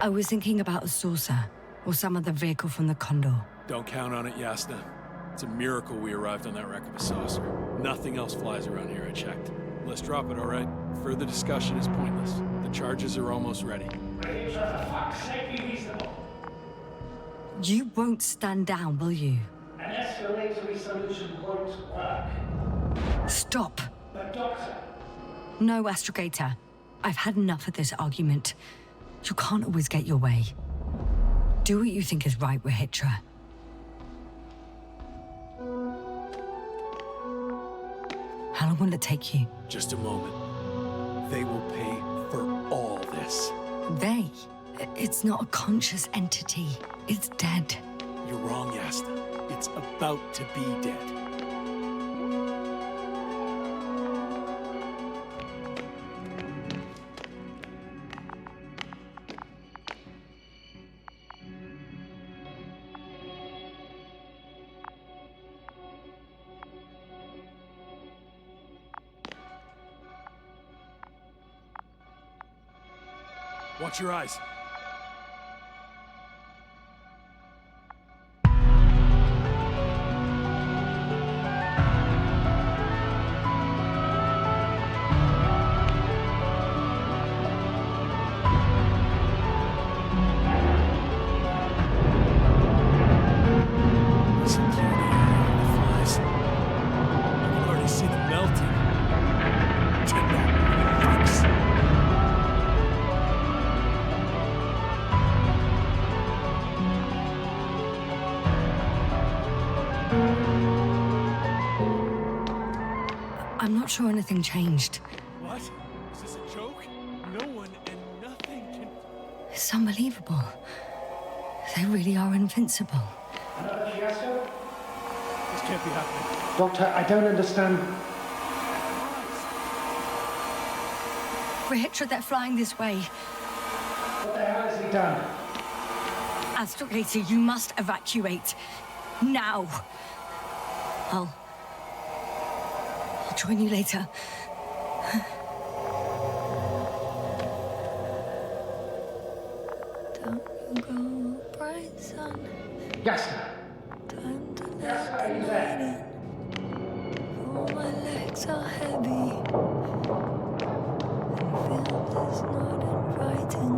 I was thinking about a saucer, or some other vehicle from the Condor. Don't count on it, Yasna. It's a miracle we arrived on that wreck of a saucer. Nothing else flies around here, I checked. Let's drop it, all right? Further discussion is pointless. The charges are almost ready. Ritra, for fuck's sake, be reasonable. You won't stand down, will you? An escalatory solution won't work. Stop. But Doctor... No, Astrogator. I've had enough of this argument. You can't always get your way. Do what you think is right, Ritra. How long want to take you. Just a moment. They will pay for all this. They? It's not a conscious entity. It's dead. You're wrong, Yasna. It's about to be dead. Watch your eyes. I'm not sure anything changed. What? Is this a joke? No one and nothing can... It's unbelievable. They really are invincible. This can't be happening. Doctor, I don't understand. Ritra, they're flying this way. What the hell has he done? Astrogator, you must evacuate. Now. I'll join you later. Don't you go, bright sun. Yasna. Time to Yasna, are you there? for my legs are heavy. And field is not inviting.